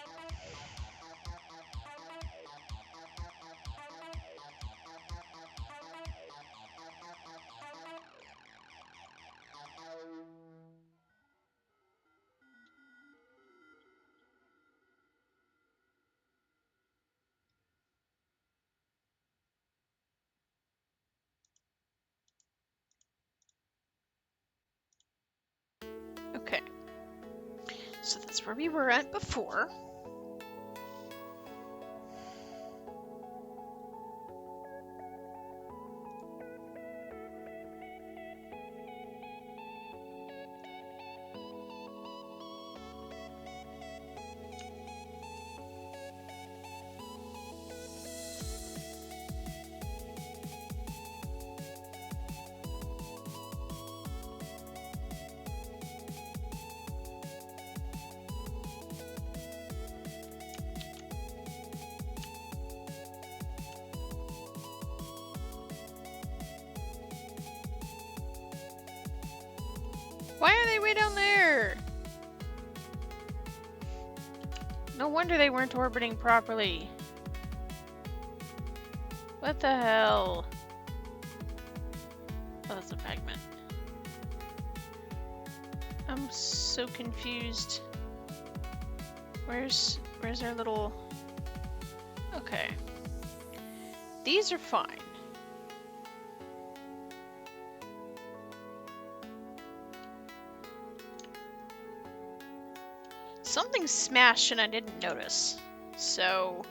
Okay. So that's where we were at before. Why are they way down there? No wonder they weren't orbiting properly. What the hell? Oh, that's a fragment. I'm so confused. Where's our little... Okay. These are fine. Something smashed and I didn't notice. So...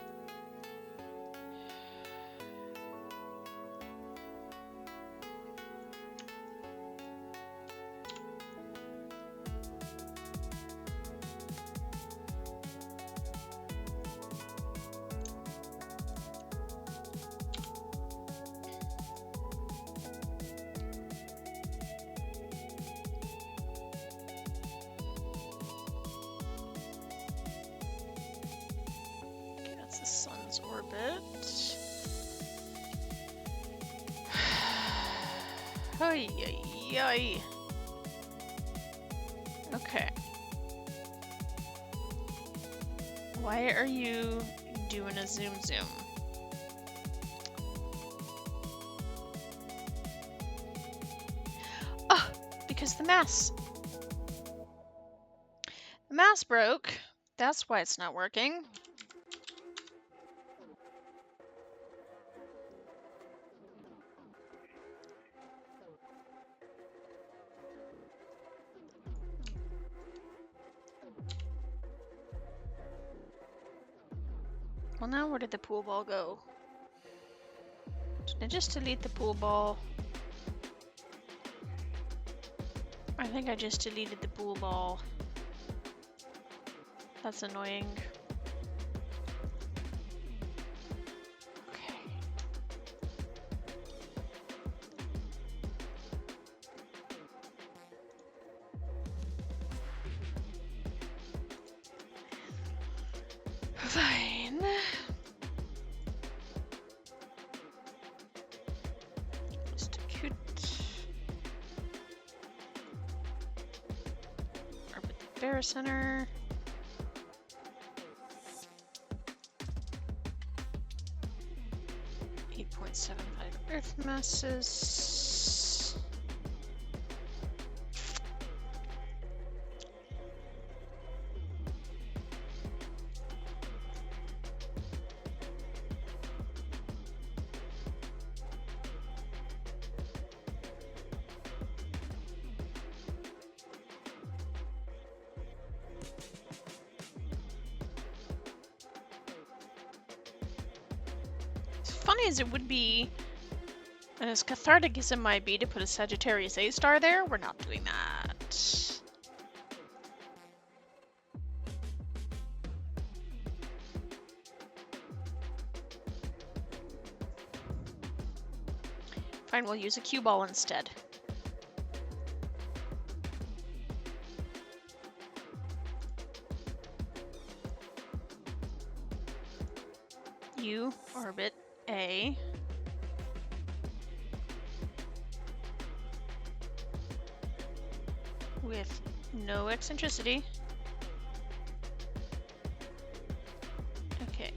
Ay, ay, ay. Okay. Why are you doing a zoom zoom? Oh, because the mass. The mass broke. That's why it's not working. Well, now where did the pool ball go? Did I just delete the pool ball? I think I just deleted the pool ball. That's annoying. Okay. Fine. Just cute. Orbit the bear center. Earth masses. As funny as it would be, and as cathartic as it might be to put a Sagittarius A star there, we're not doing that. Fine, we'll use a cue ball instead. You orbit A. With no eccentricity. Okay.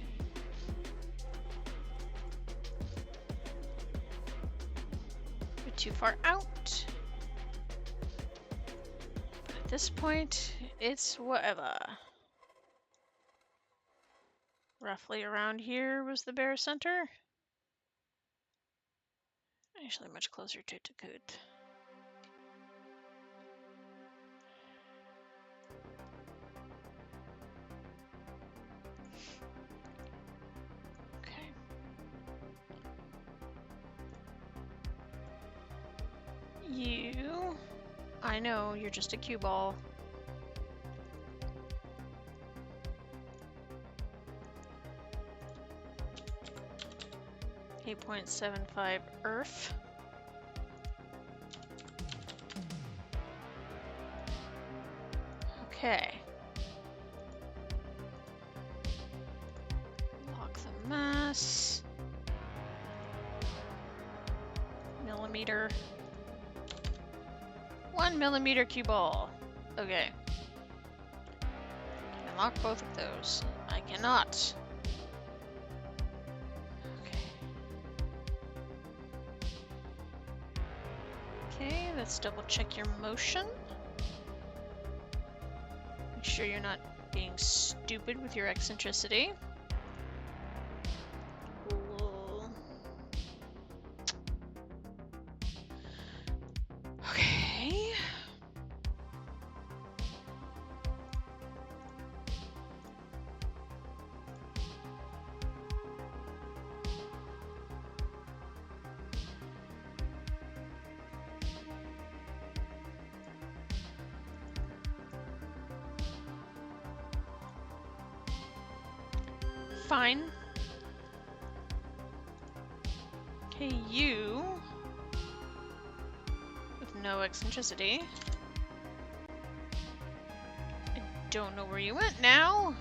We're too far out. But at this point, it's whatever. Roughly around here was the bear center. Actually, much closer to Takut. Okay. You... I know, you're just a cue ball. .75 Earth. Okay. Lock the mass. Millimeter. 1 millimeter cue ball. Okay. Can I lock both of those? I cannot. Okay, let's double check your motion. Make sure you're not being stupid with your eccentricity. Cool. Okay. Fine. Okay, you with no eccentricity. I don't know where you went now.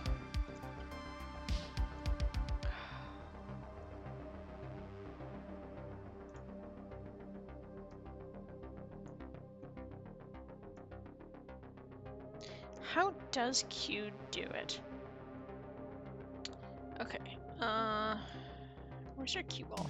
How does Q do it? Okay. Where's your cue ball?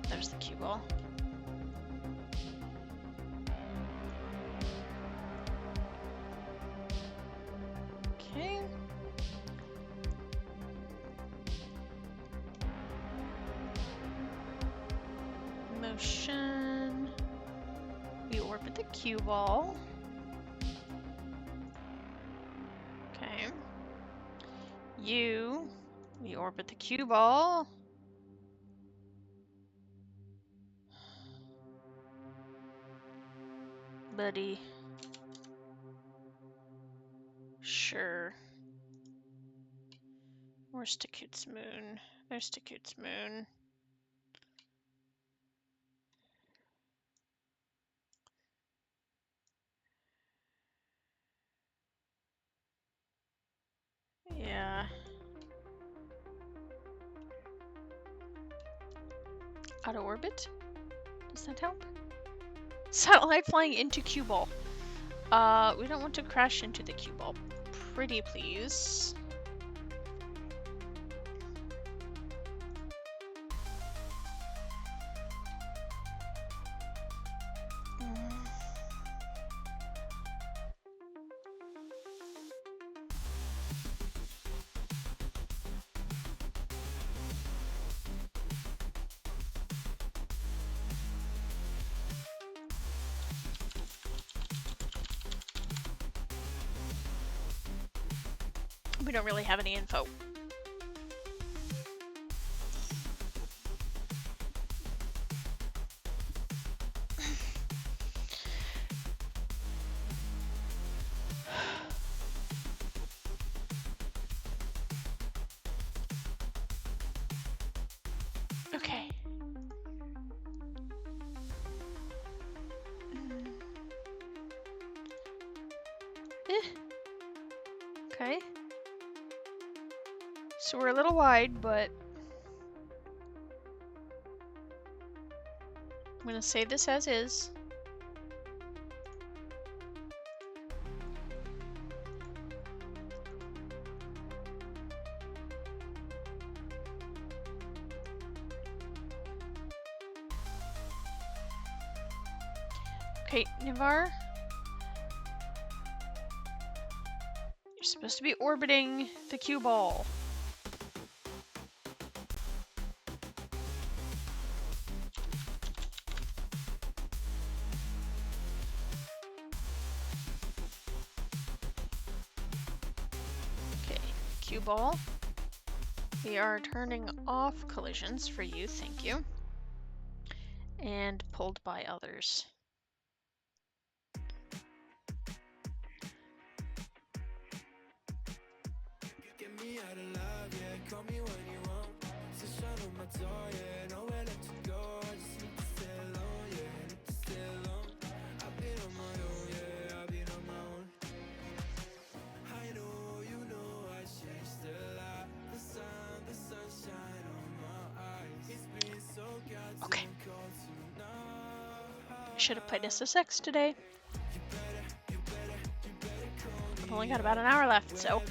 There's the cue ball. Okay. Motion. We orbit the cue ball. Okay. We orbit the cue ball. Buddy. Sure. Where's Takut's moon? There's Takut's moon. Yeah. Out of orbit? Does that help? Satellite flying into cue ball. We don't want to crash into the cue ball. Pretty please. We don't really have any info. Okay. Okay. So we're a little wide, but I'm gonna say this as is. Okay, Nivar. You're supposed to be orbiting the cue ball. Okay, cue ball. We are turning off collisions for you, thank you. And pulled by others. Okay. I should have played SSX today. I've only got about an hour left, so.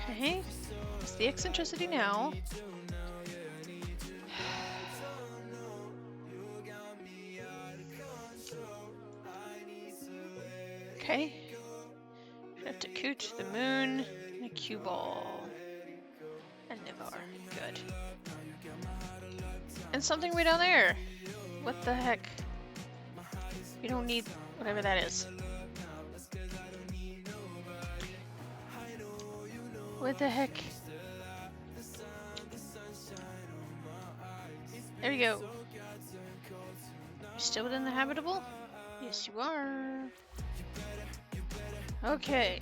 Okay. It's the eccentricity now. Okay. We have Takut, the moon, and a cue ball. And Nivar. Good. And something way down there. What the heck? We don't need whatever that is. What the heck? There we go. You still within the habitable? Yes, you are. Okay.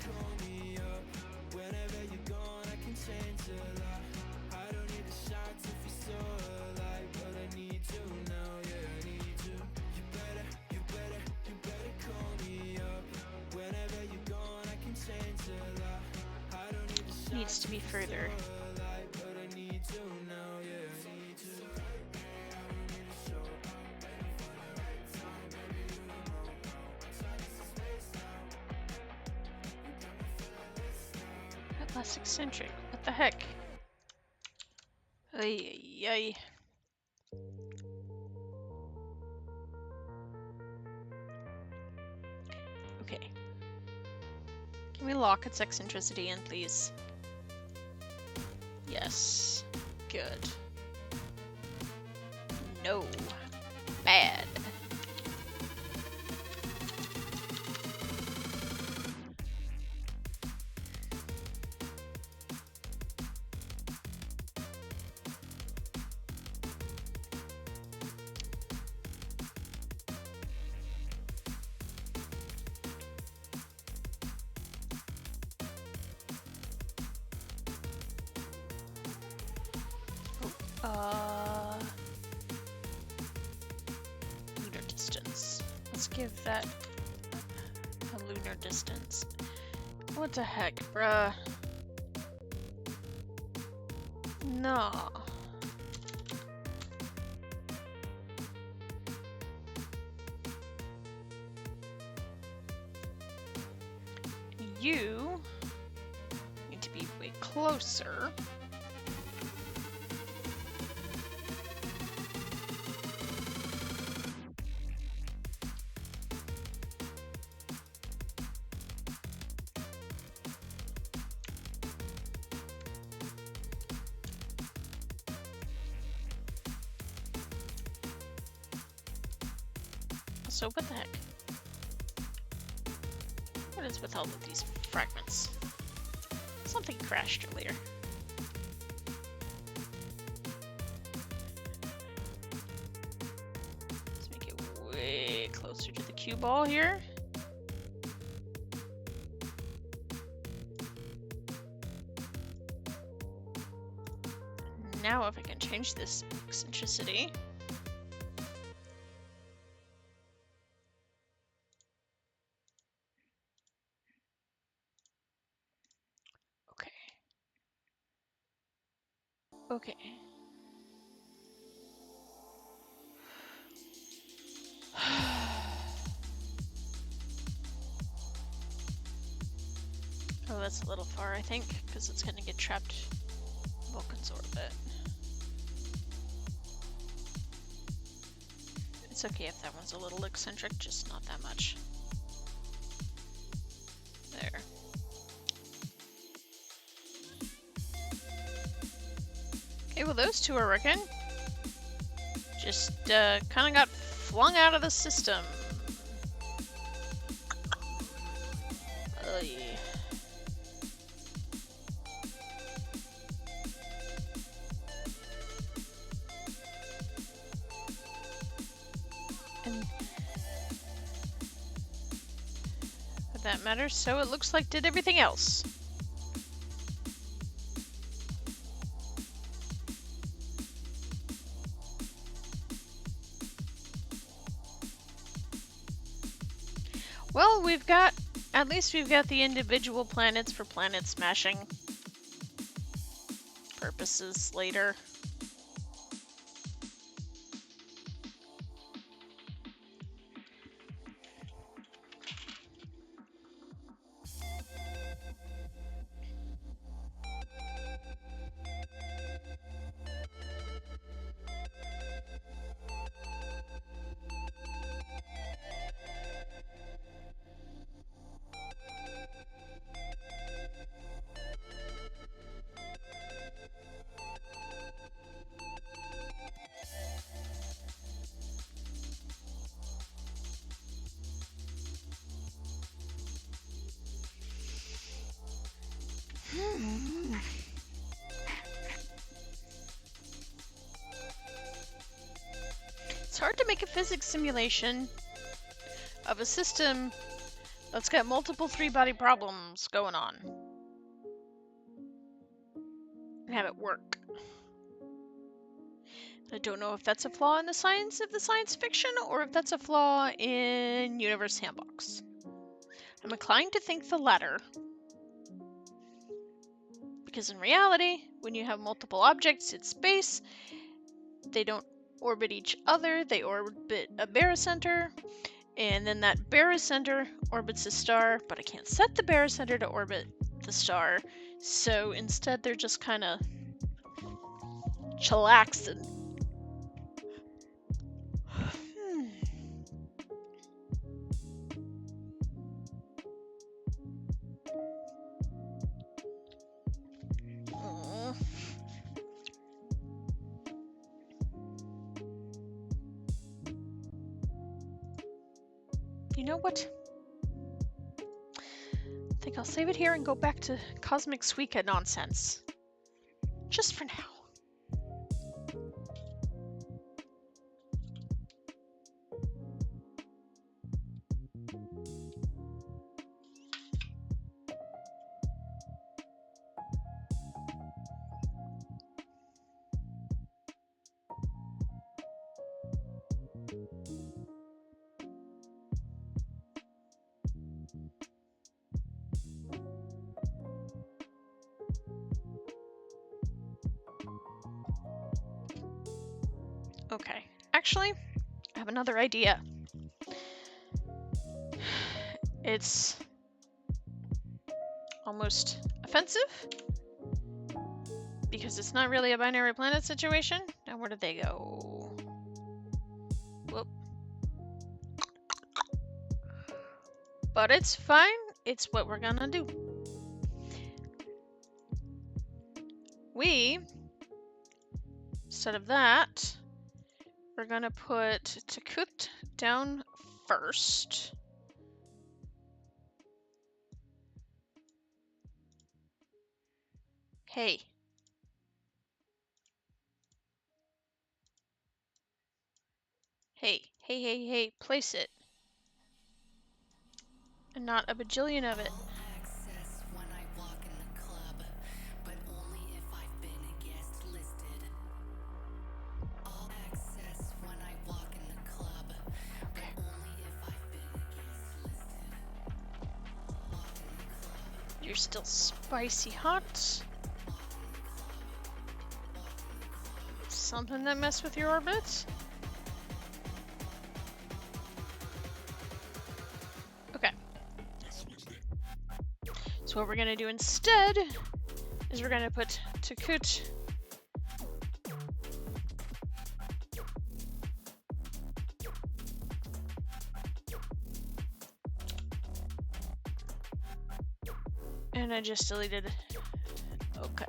needs to be further. That less eccentric. What the heck? Ay, ay, ay. Okay. Can we lock its eccentricity in, please? Yes. Good. No. Bad. Lunar distance. Let's give that a lunar distance. What the heck, bruh? No. You need to be way closer. So what the heck? What is with all of these fragments? Something crashed earlier. Let's make it way closer to the cue ball here. Now if I can change this eccentricity. Okay. Oh, that's a little far, I think, because it's gonna get trapped in Vulcan's orbit. It's okay if that one's a little eccentric, just not that much. There. Okay, well those two are working. Just kind of got flung out of the system. Oh yeah. And for that matter, so it looks like did everything else. Well, at least we've got the individual planets for planet smashing purposes later. It's hard to make a physics simulation of a system that's got multiple three-body problems going on and have it work. I don't know if that's a flaw in the science of the science fiction or if that's a flaw in Universe Sandbox. I'm inclined to think the latter, Because in reality, when you have multiple objects in space, they don't orbit each other, they orbit a barycenter, and then that barycenter orbits a star, but I can't set the barycenter to orbit the star, so instead they're just kind of chillaxing. You know what? I think I'll save it here and go back to Cosmic Suika nonsense. Just for now. Okay, actually, I have another idea. It's almost offensive because it's not really a binary planet situation. Now, where did they go? Whoop. But it's fine. It's what we're gonna do. Instead of that, we're gonna put Takut down first. Hey. Hey, place it. And not a bajillion of it. Access when I walk in the club, but only if I've been a guest listed. All access when I walk in the club, but only if I've been a guest listed. Walk in the club. You're still spicy hot. Something that messed with your orbit? Okay. So what we're gonna do instead is we're gonna put Takut and I just deleted. Okay.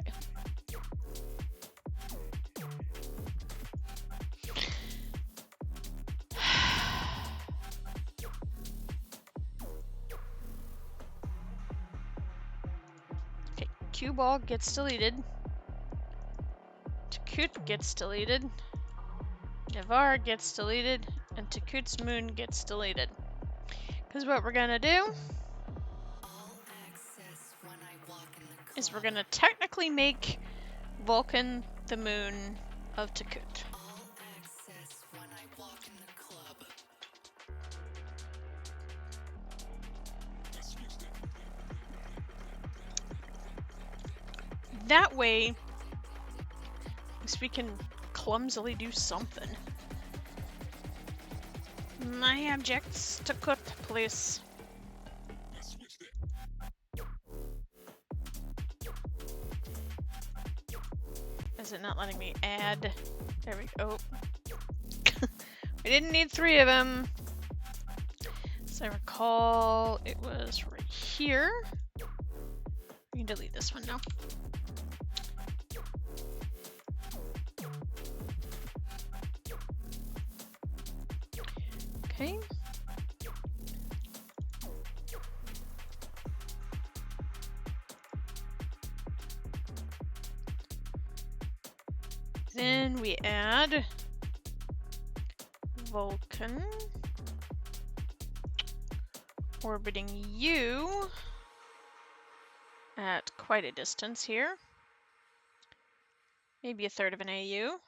Cue ball gets deleted. Takut gets deleted. Navar gets deleted. And Takut's moon gets deleted. Because what we're gonna do is we're gonna technically make Vulcan the moon of Takut. That way, at least we can clumsily do something. My objects to cut, please. Is it not letting me add? There we go. We didn't need 3 of them. As I recall, it was right here. We can delete this one now. Okay. Then we add Vulcan orbiting you at quite a distance here. Maybe a third of an AU.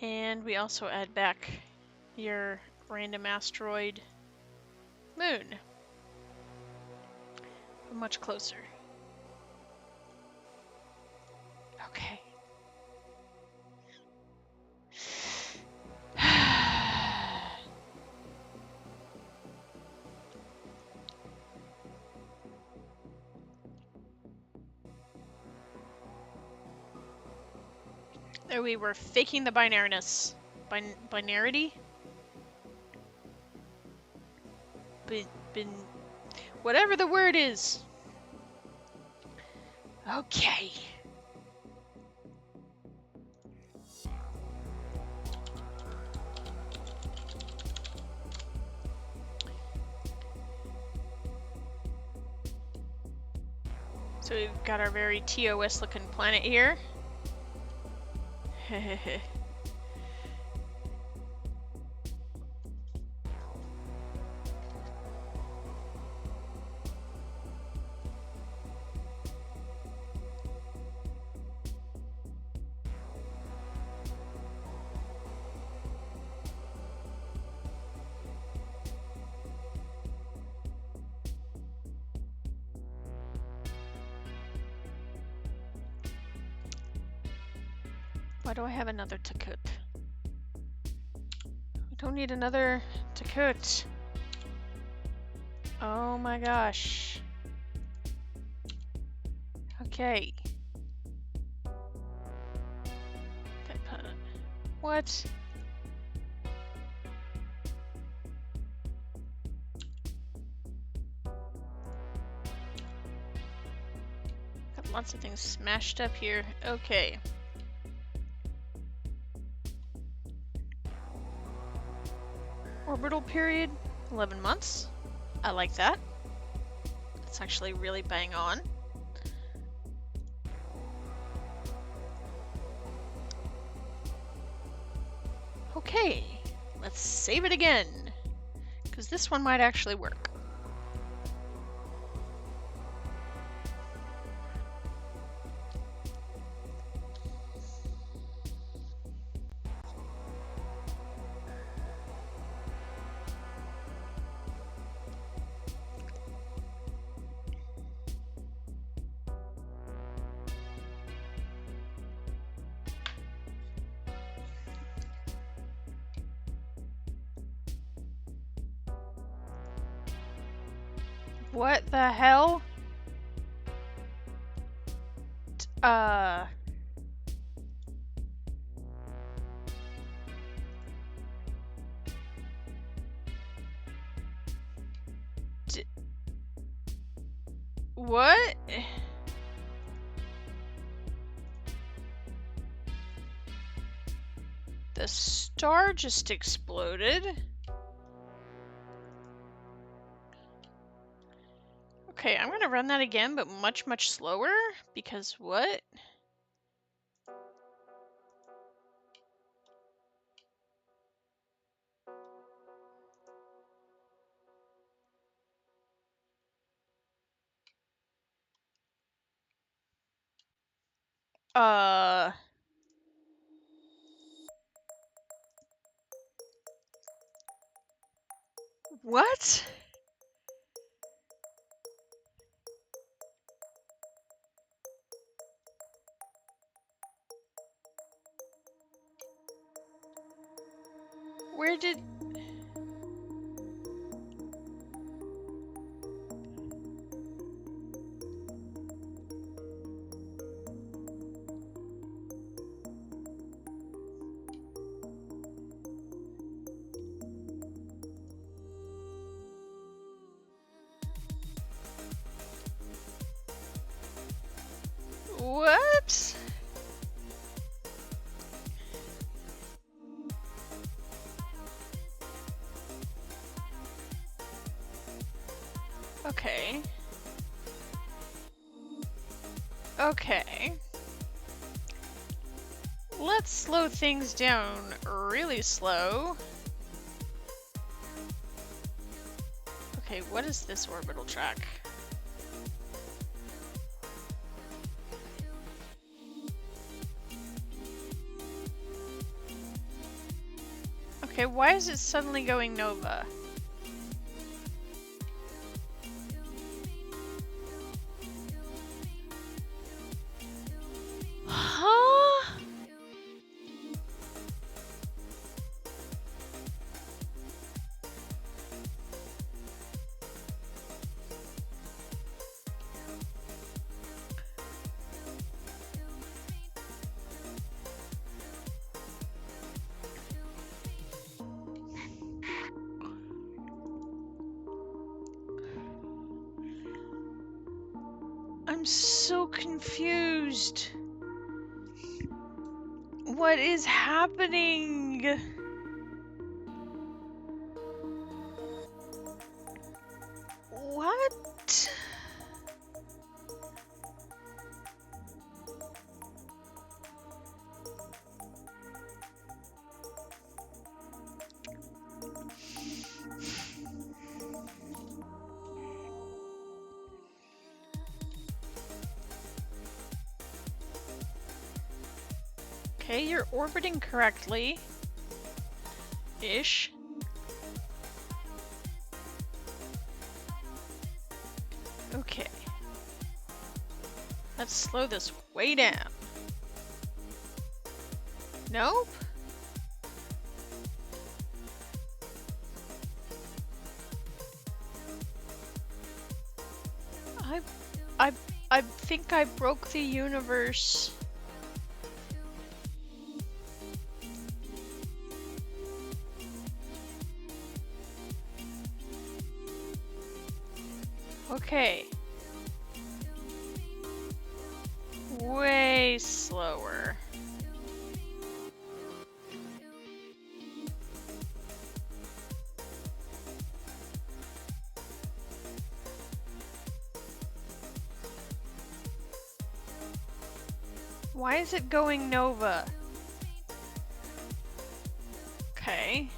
And we also add back your random asteroid moon. much closer. Okay. There we were, faking the binariness. Binarity? Whatever the word is. Okay. So we've got our very TOS looking planet here. Why do I have another Takut? I don't need another Takut. Oh my gosh. Okay. What? Got lots of things smashed up here. Okay. Orbital period, 11 months. I like that. That's actually really bang on. Okay, let's save it again, because this one might actually work. What the hell? What? The star just exploded. Okay, I'm gonna run that again, but much, much slower, because what? What? Where did... What? Okay. Okay. Let's slow things down really slow. Okay, what is this orbital track? Okay, why is it suddenly going Nova? I'm so confused. What is happening? What? Okay, you're orbiting correctly. Ish. Okay. Let's slow this way down. Nope. I think I broke the universe. Okay. Way slower. Why is it going Nova? Okay.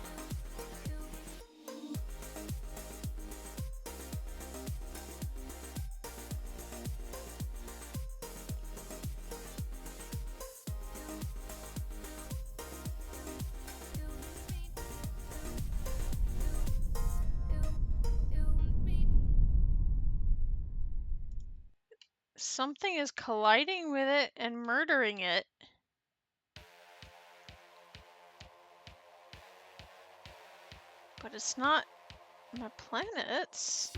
Something is colliding with it and murdering it. But it's not my planets.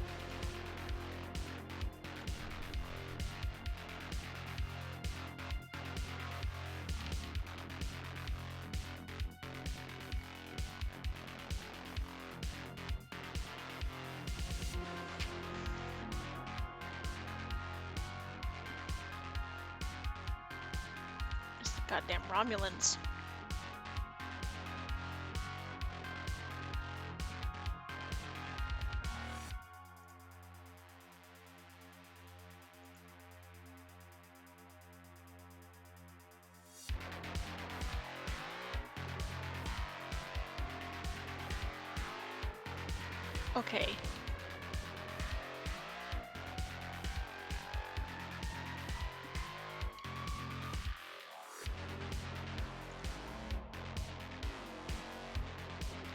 It's the goddamn Romulans. Okay.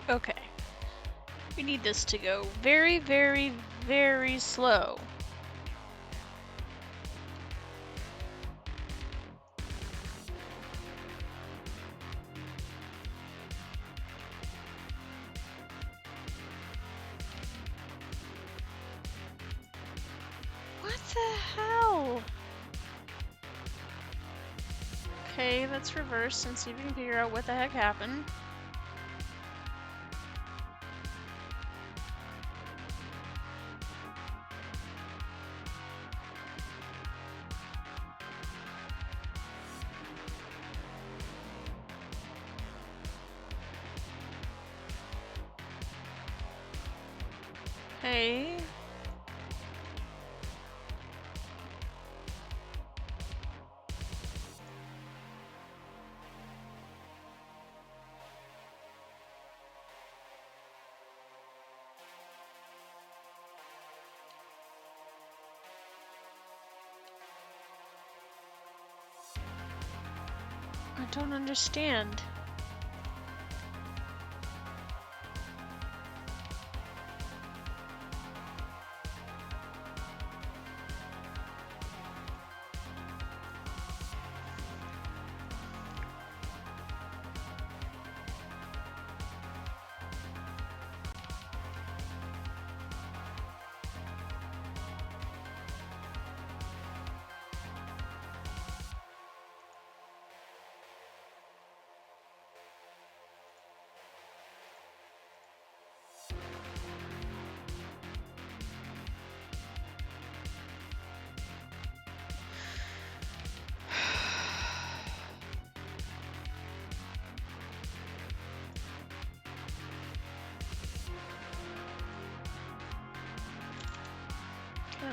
Okay. We need this to go very, very, very slow. What the hell? Okay, let's reverse and see if we can figure out what the heck happened. Hey. I don't understand.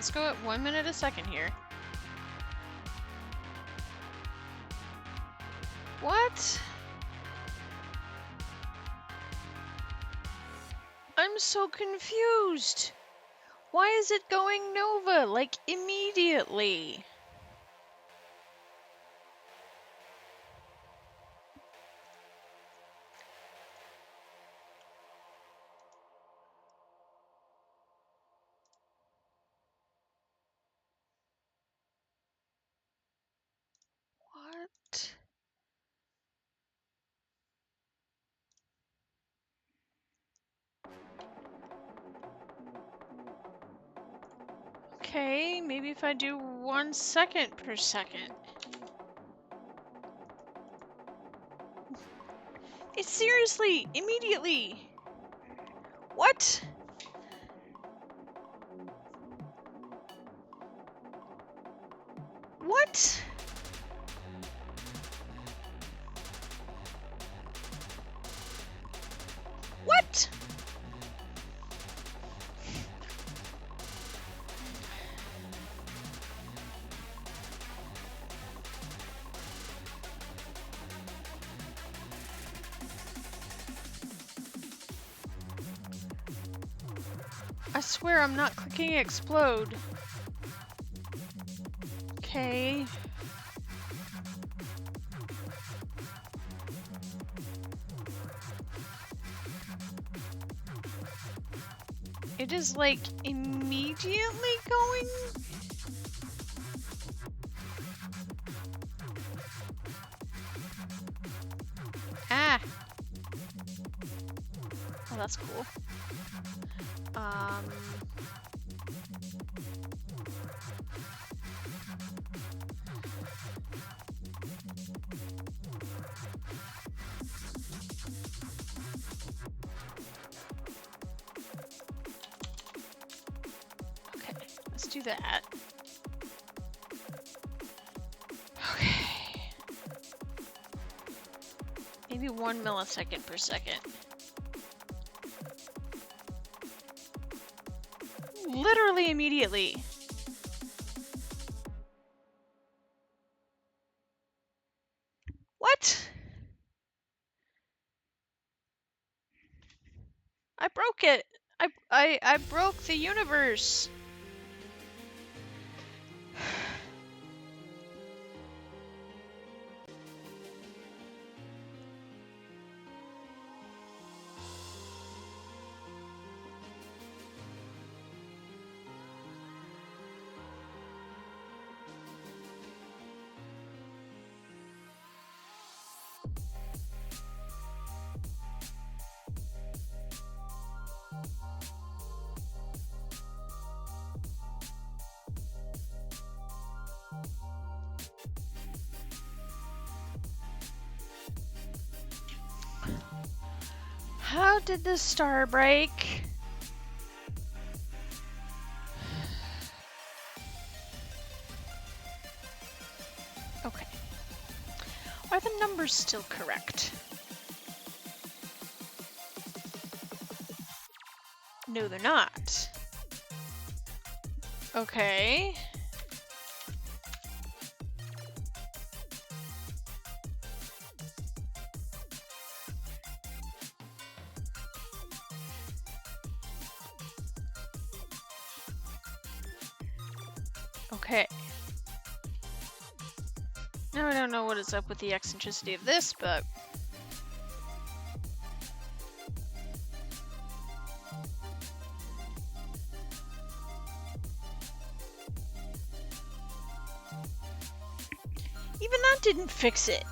let's go at 1 minute a second here. What? I'm so confused. Why is it going nova, like, immediately? What? Okay, maybe if I do 1 second per second. It's seriously, immediately. What? What? What? I swear I'm not clicking explode. Okay. It is like immediately going. Ah. Oh, that's cool. Okay, let's do that. Okay. Maybe 1 millisecond per second. Literally immediately. What? I broke it. I broke the universe. How did the star break? Okay. Are the numbers still correct? No, they're not. Okay. Okay. Now I don't know what is up with the eccentricity of this, but... even that didn't fix it.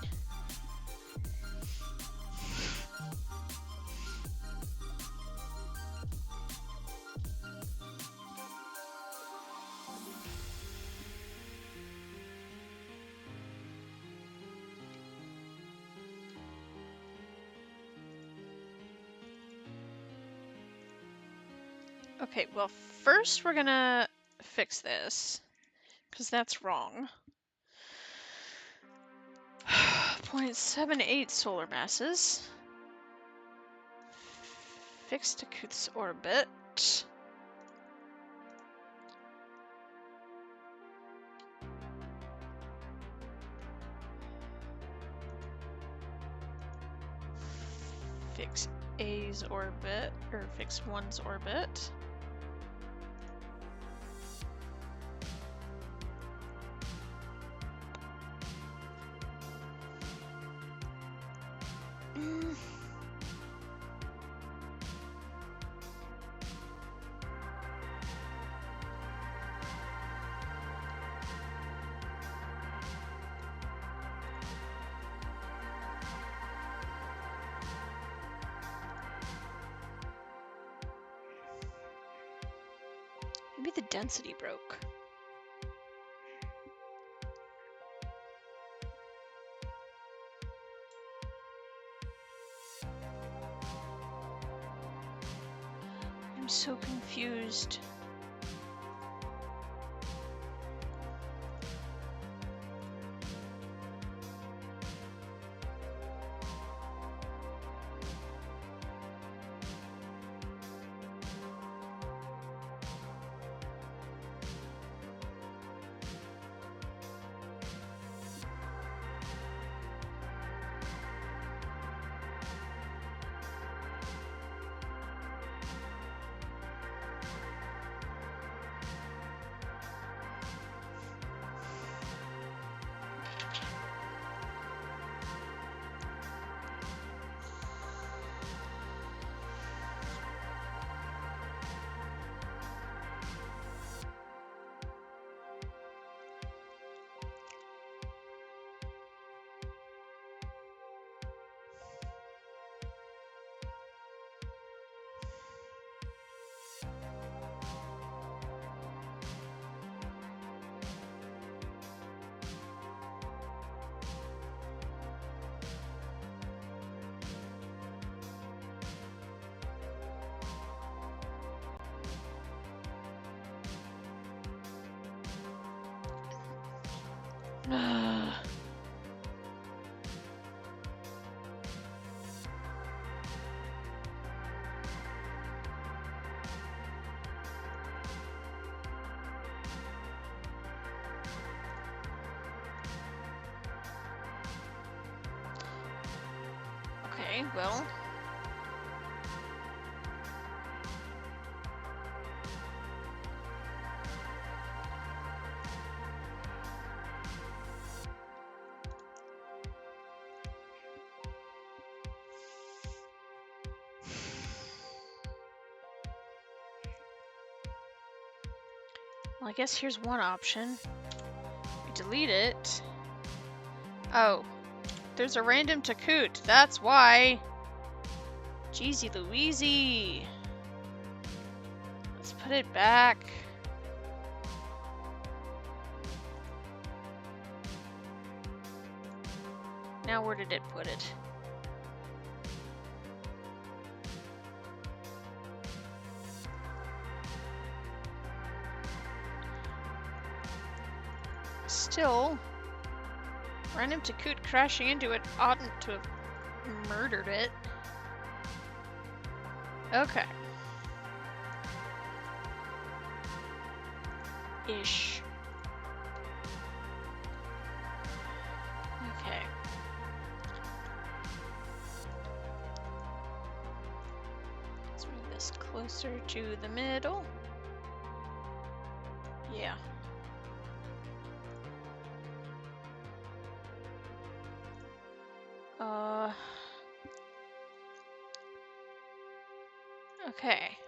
Okay, well, first we're gonna fix this, because that's wrong. 0.78 solar masses. Fix Takuth's orbit. fix A's orbit, or fix 1's orbit. Maybe the density broke. I'm so confused. Okay, well. Well, I guess here's one option. We delete it. Oh, there's a random Takut. That's why. Jeezy Louisey. Let's put it back. Now where did it put it? Still, random Takut crashing into it oughtn't to have murdered it. Okay. Ish. Okay. Let's move this closer to the middle. Yeah. Okay.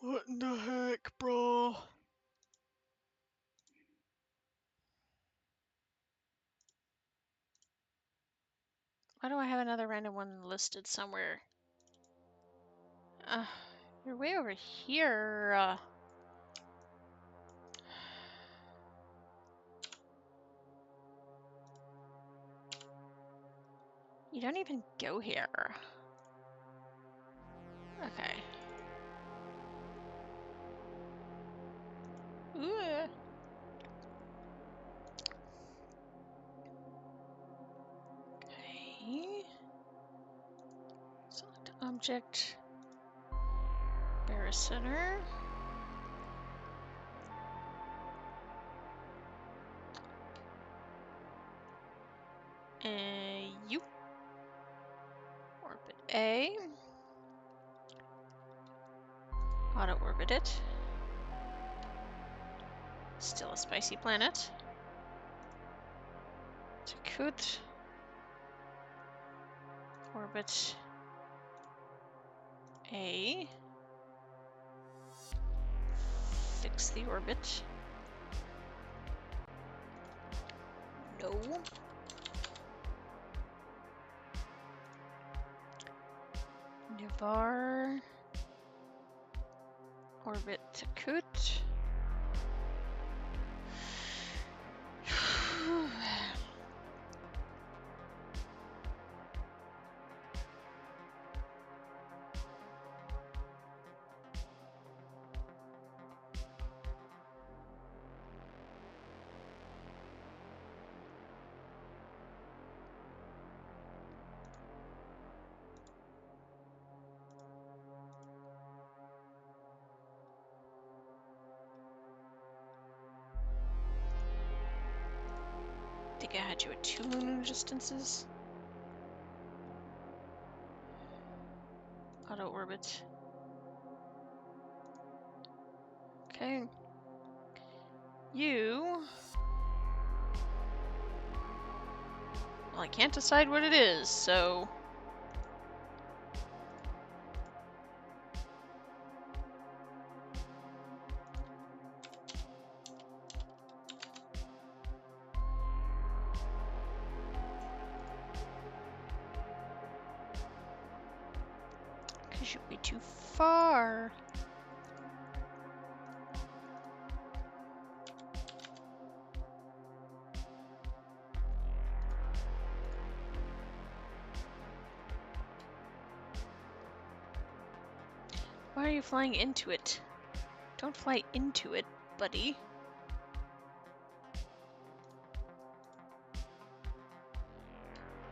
What in the heck, bro? Why do I have another random one listed somewhere? You're way over here. You don't even go here. Okay. Ooh. Okay. Select object. Baricenter. You. A. Auto-orbit it. Still a spicy planet. Takut. Orbit A. Fix the orbit. No. Nivar. Orbit Takut. I think I had you at 2 lunar distances. Auto orbit. Okay. You. Well, I can't decide what it is, so. Because you'll be too far. Why are you flying into it? Don't fly into it, buddy.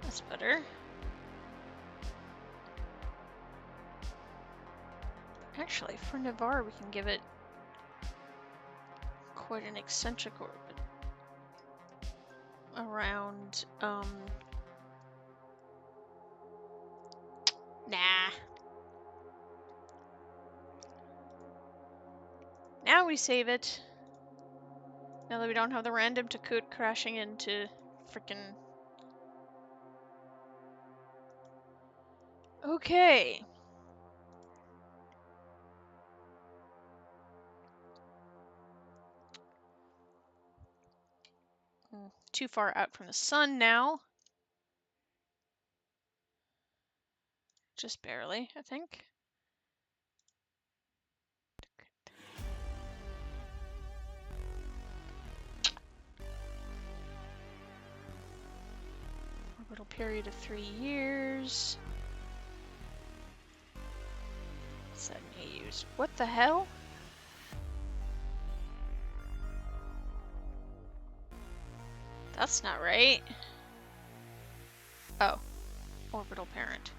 That's better. Actually, for Navarre, we can give it quite an eccentric orbit. Around, nah. Now we save it. Now that we don't have the random Takut crashing into frickin'. Okay. Too far out from the sun now. Just barely, I think. Orbital period of 3 years. 7 AUs. What the hell? That's not right. Oh. Orbital parent.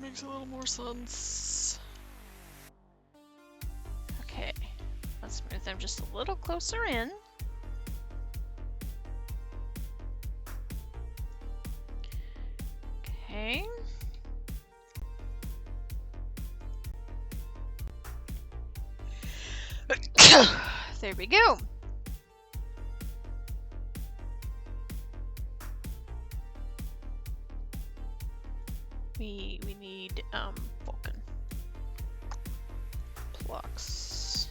Makes a little more sense. Okay. Let's move them just a little closer in. Okay. There we go. We need Vulcan. Blocks.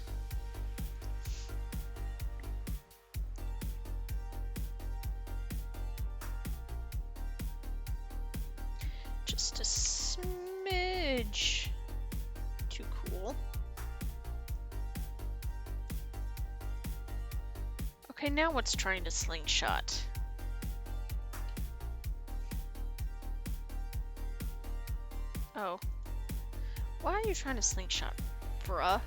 Just a smidge too cool. Okay, now what's trying to slingshot? Oh. Why are you trying to slingshot, bruh?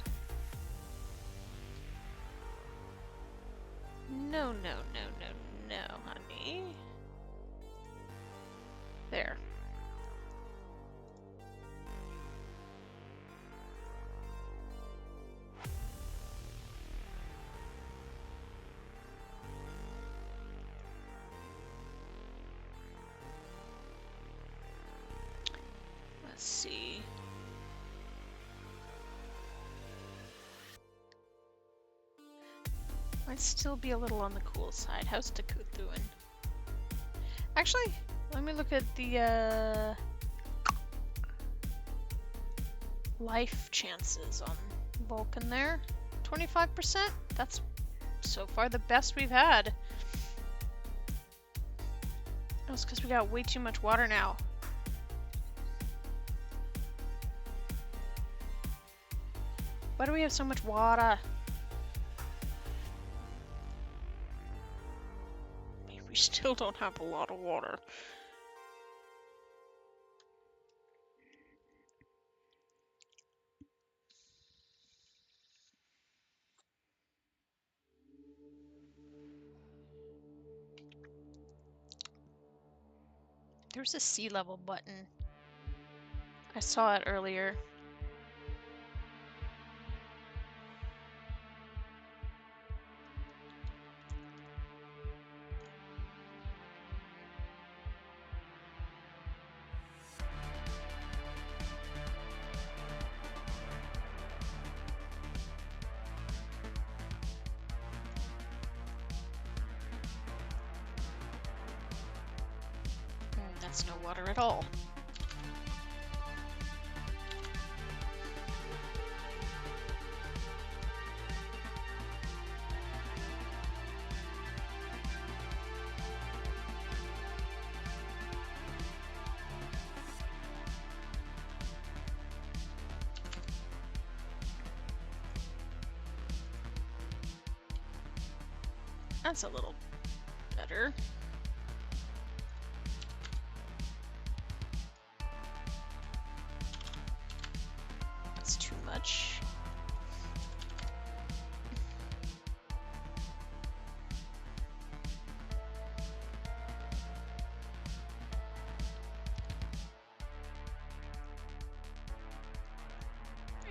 No, no, no, no, no, honey. There. see. Might still be a little on the cool side. How's Dakut doing? Actually, let me look at the life chances on Vulcan there. 25%? That's so far the best we've had. That's because we got way too much water now. Why do we have so much water? We still don't have a lot of water. There's a sea level button. I saw it earlier. That's no water at all. That's a little better. That's too much.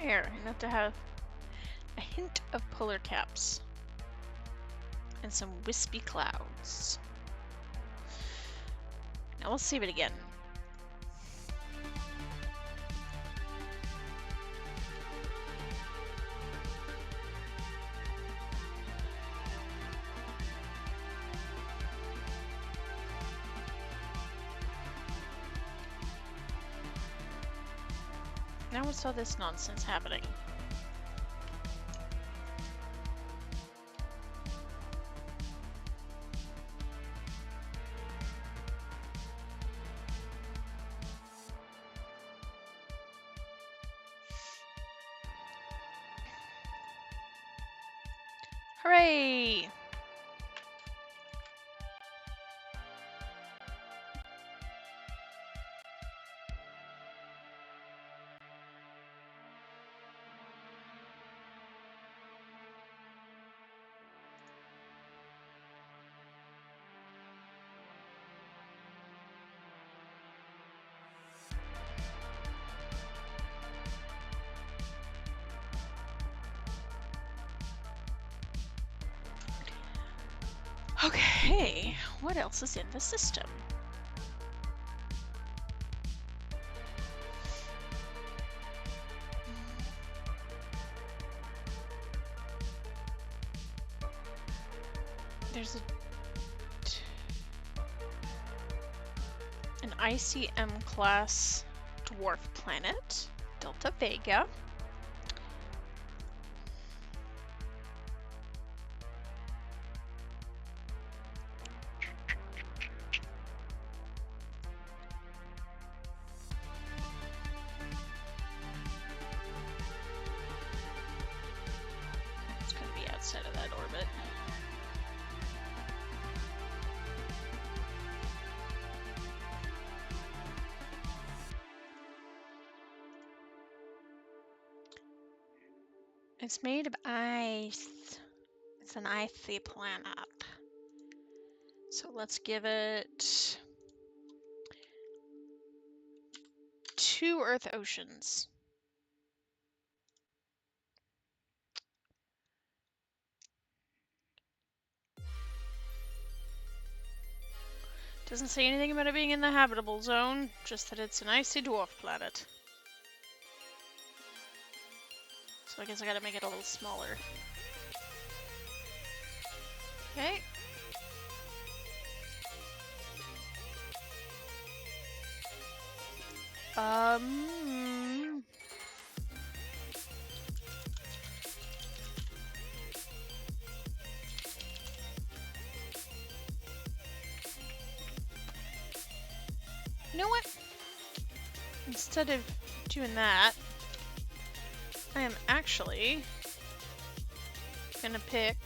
There, enough to have a hint of polar caps. And some wispy clouds. Now we'll save it again. Now what's all this nonsense happening? Hooray! Okay, what else is in the system? There's an ICM class dwarf planet, Delta Vega. It's gonna be outside of that orbit. It's made of ice. It's an icy planet. So let's give it 2 Earth oceans. Doesn't say anything about it being in the habitable zone, just that it's an icy dwarf planet. So I guess I gotta make it a little smaller. Okay. You know what? Instead of doing that, I am actually gonna pick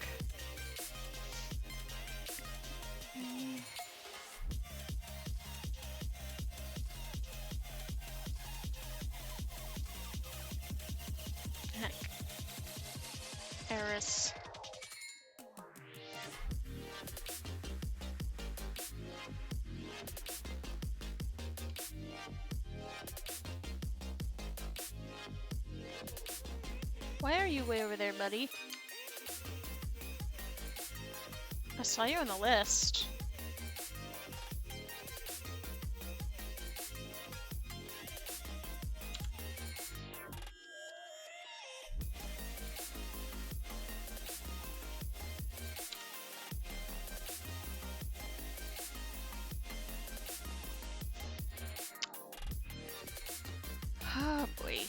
heck, Eris. Why are you way over there, buddy? I saw you on the list. Oh boy.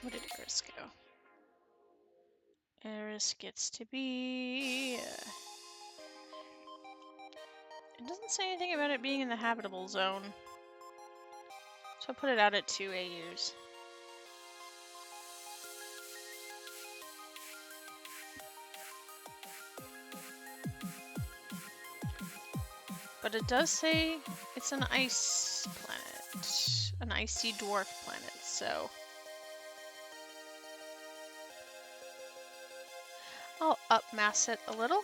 Where did Eris go? Eris gets to be... It doesn't say anything about it being in the habitable zone. So I'll put it out at 2 AUs. But it does say it's an ice planet. An icy dwarf planet, so... I'll upmass it a little.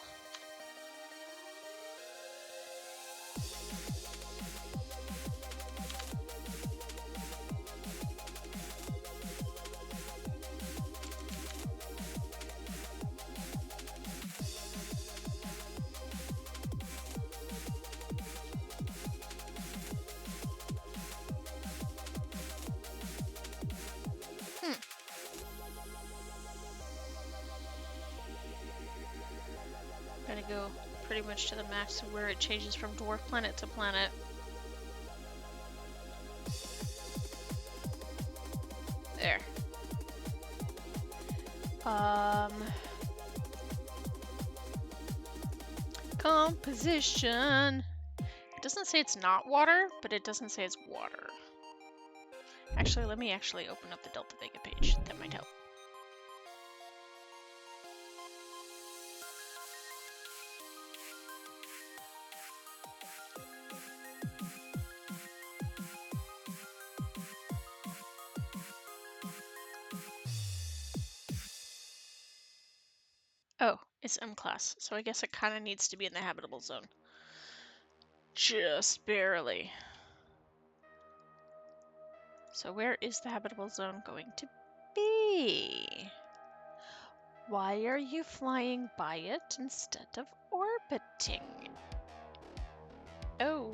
Gotta go pretty much to the max of where it changes from dwarf planet to planet. There. Composition. It doesn't say it's not water, but it doesn't say it's water. Actually, let me actually open up the Delta Vega page. That might help. Oh, it's M class, so I guess it kind of needs to be in the habitable zone. Just barely. So where is the habitable zone going to be? Why are you flying by it instead of orbiting? Oh.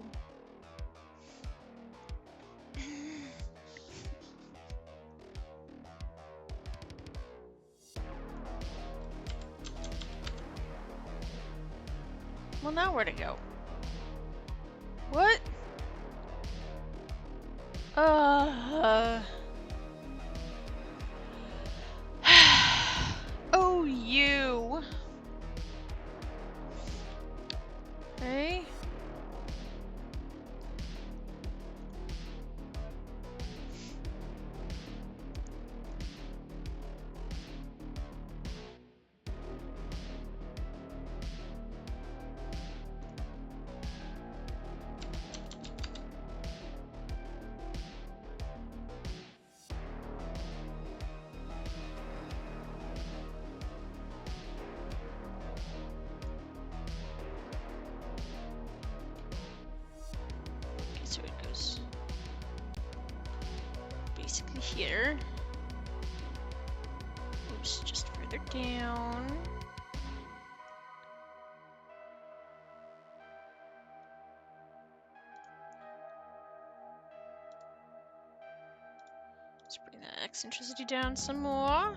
Well, now where to go? What? Oh, you. Hey. here. Oops, just further down. Let's bring that eccentricity down some more.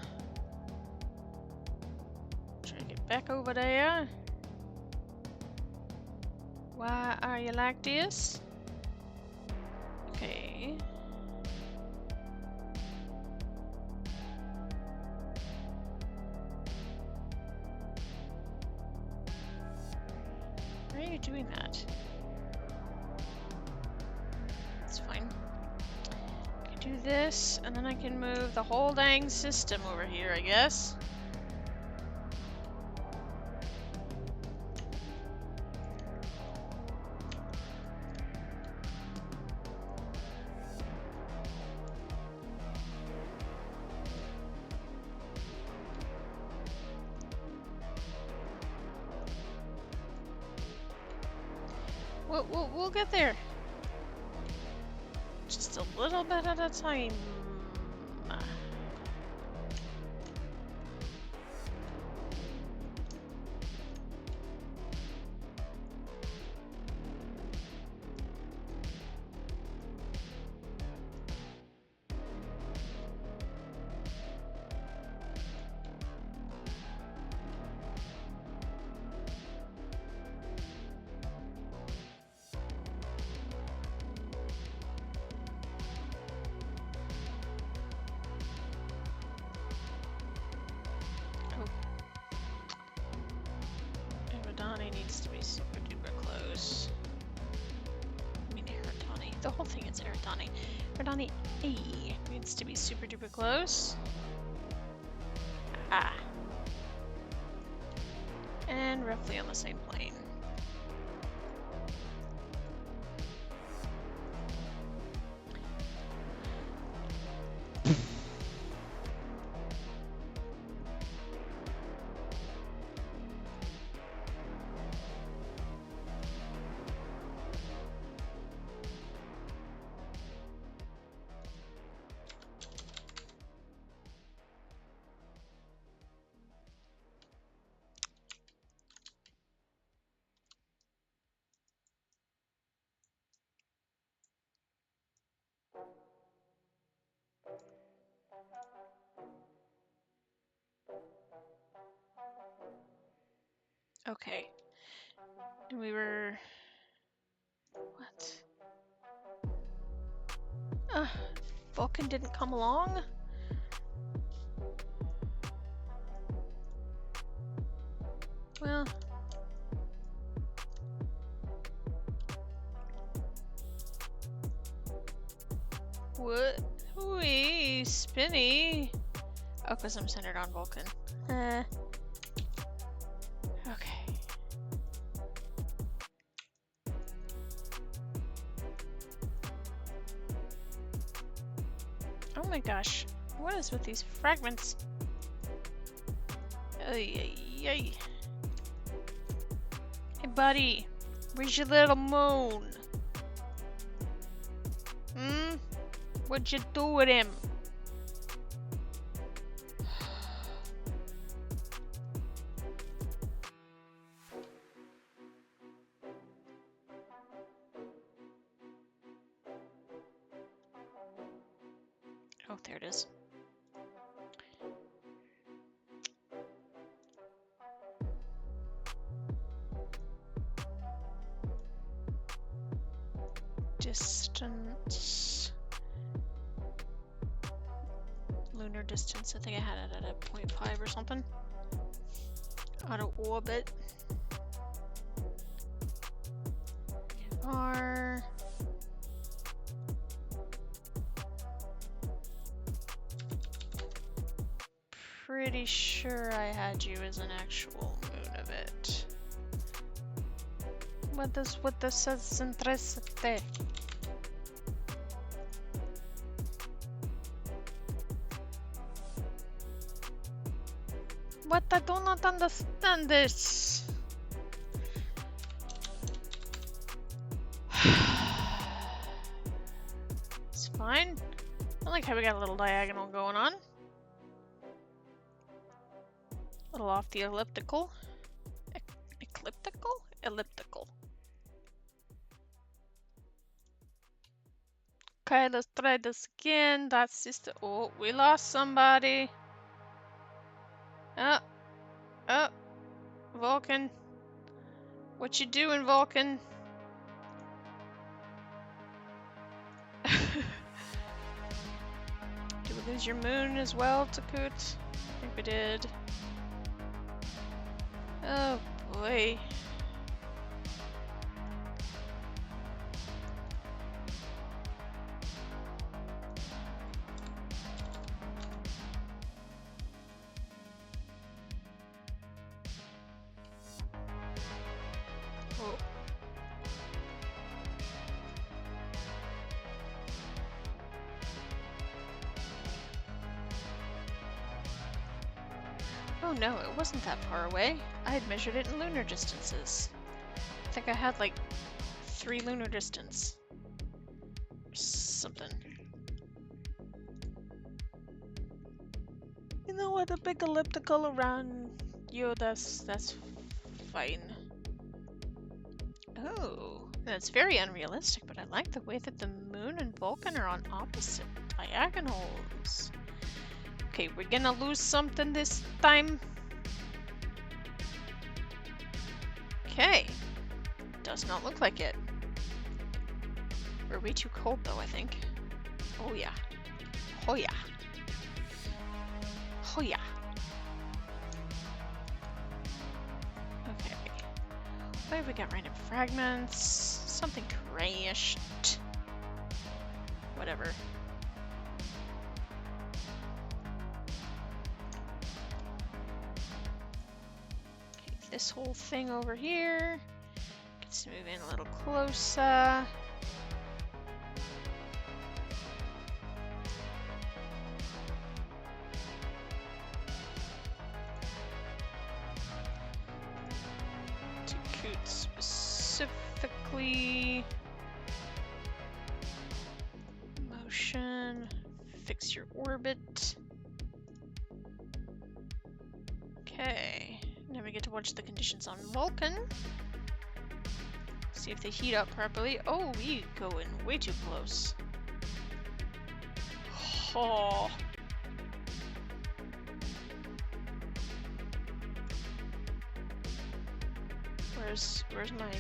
Try to get back over there. Why are you like this? Okay. Why are you doing that? That's fine. I can do this, and then I can move the whole dang system over here, I guess. We'll get there. Just a little bit at a time. Needs to be super duper close. I mean, Eridani. The whole thing is Eridani. Eridani A needs to be super duper close. Ah. And roughly on the same plane. Okay. And we were... What? Vulcan didn't come along? Well... What? Wee, spinny. Oh, because I'm centered on Vulcan. Okay. Oh my gosh. What is with these fragments? Ay, ay, ay. Hey, buddy. Where's your little moon? Hmm? What'd you do with him? Oh, there it is. Distance. Lunar distance. I think I had it at a 0.5 or something. Out of orbit. R. Pretty sure I had you as an actual moon of it. What does says centricity? What? I do not understand this. It's fine. like how we got a little diagonal going on. A little off the elliptical. Ecliptical? Elliptical. Okay, let's try this again. That's just... Oh, we lost somebody. Oh. Oh. Vulcan. What you doing, Vulcan? Did we lose your moon as well, Takut? I think we did. Oh boy. Oh. Oh no, it wasn't that far away. I had measured it in lunar distances. I think I had like 3 lunar distance. Or something. You know what, a big elliptical around you, that's fine. Oh, that's very unrealistic, but I like the way that the moon and Vulcan are on opposite diagonals. Okay, we're gonna lose something this time. Okay. Does not look like it. We're way too cold though, I think. Oh yeah. Oh yeah. Oh yeah. Okay. What have we got? Random fragments. Something crashed. Whatever. Okay, this whole thing over here. Let's move in a little closer. To Coot specifically. Motion. Fix your orbit. Okay. Now we get to watch the conditions on Vulcan. See if they heat up properly. Oh, we go in way too close. Oh. Where's my...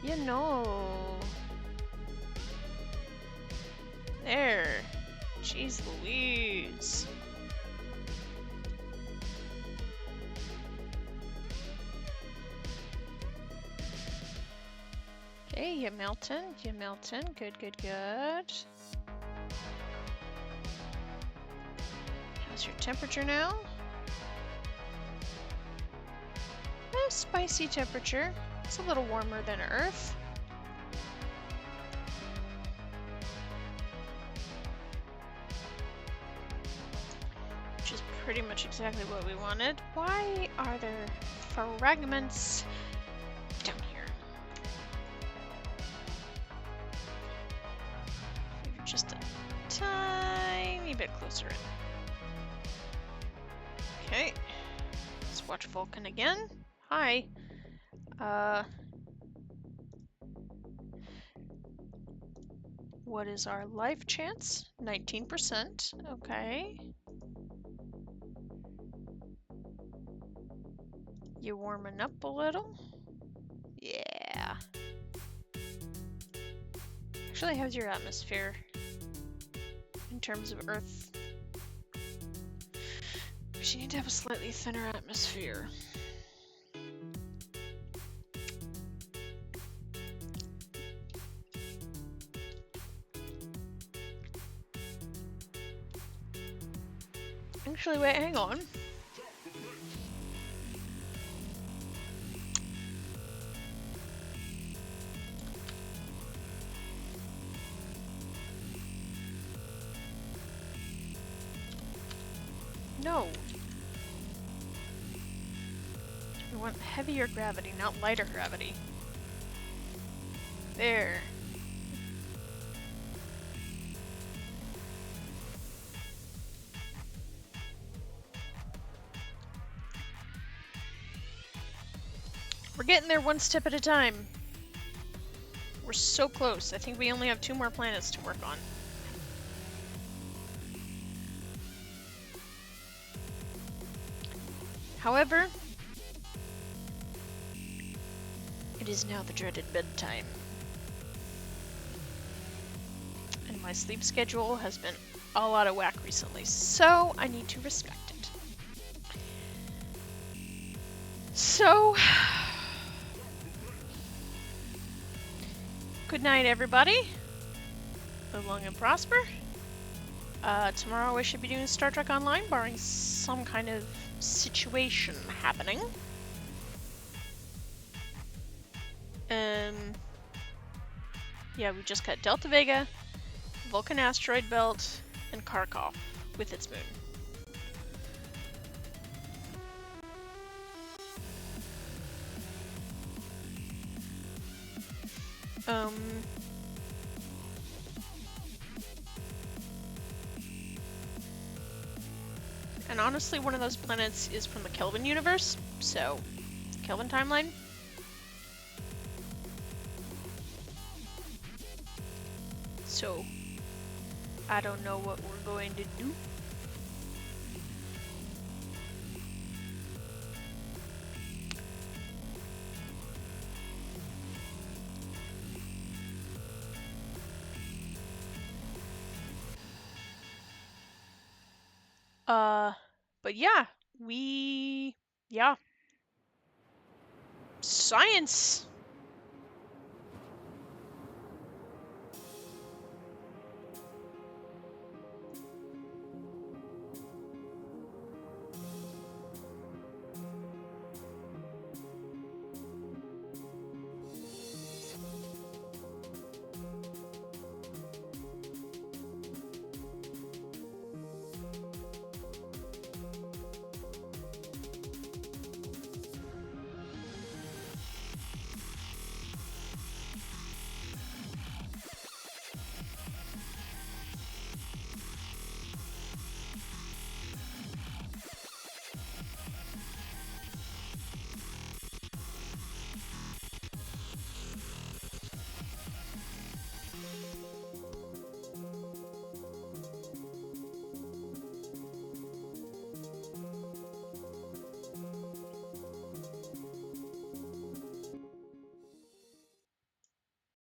You know. There. Jeez Louise. Okay, you're melting. Good, good, good. How's your temperature now? A spicy temperature. It's a little warmer than Earth. Which is pretty much exactly what we wanted. Why are there fragments down here? Maybe just a tiny bit closer in. Okay. Let's watch Vulcan again. Hi. What is our life chance? 19%. Okay. You warming up a little? Yeah. Actually, how's your atmosphere in terms of Earth? You need to have a slightly thinner atmosphere. Actually, wait, hang on. No. We want heavier gravity, not lighter gravity. There. We're getting there one step at a time. We're so close. I think we only have 2 more planets to work on. However, it is now the dreaded bedtime. And my sleep schedule has been all out of whack recently, so I need to respect it. So, good night, everybody. Live long and prosper. Tomorrow I should be doing Star Trek Online, barring some kind of situation happening. Yeah, we just got Delta Vega, Vulcan asteroid belt, and Kharkov with its moon. And honestly, one of those planets is from the Kelvin universe, so Kelvin timeline. So, I don't know what we're going to do. But yeah, yeah. Science!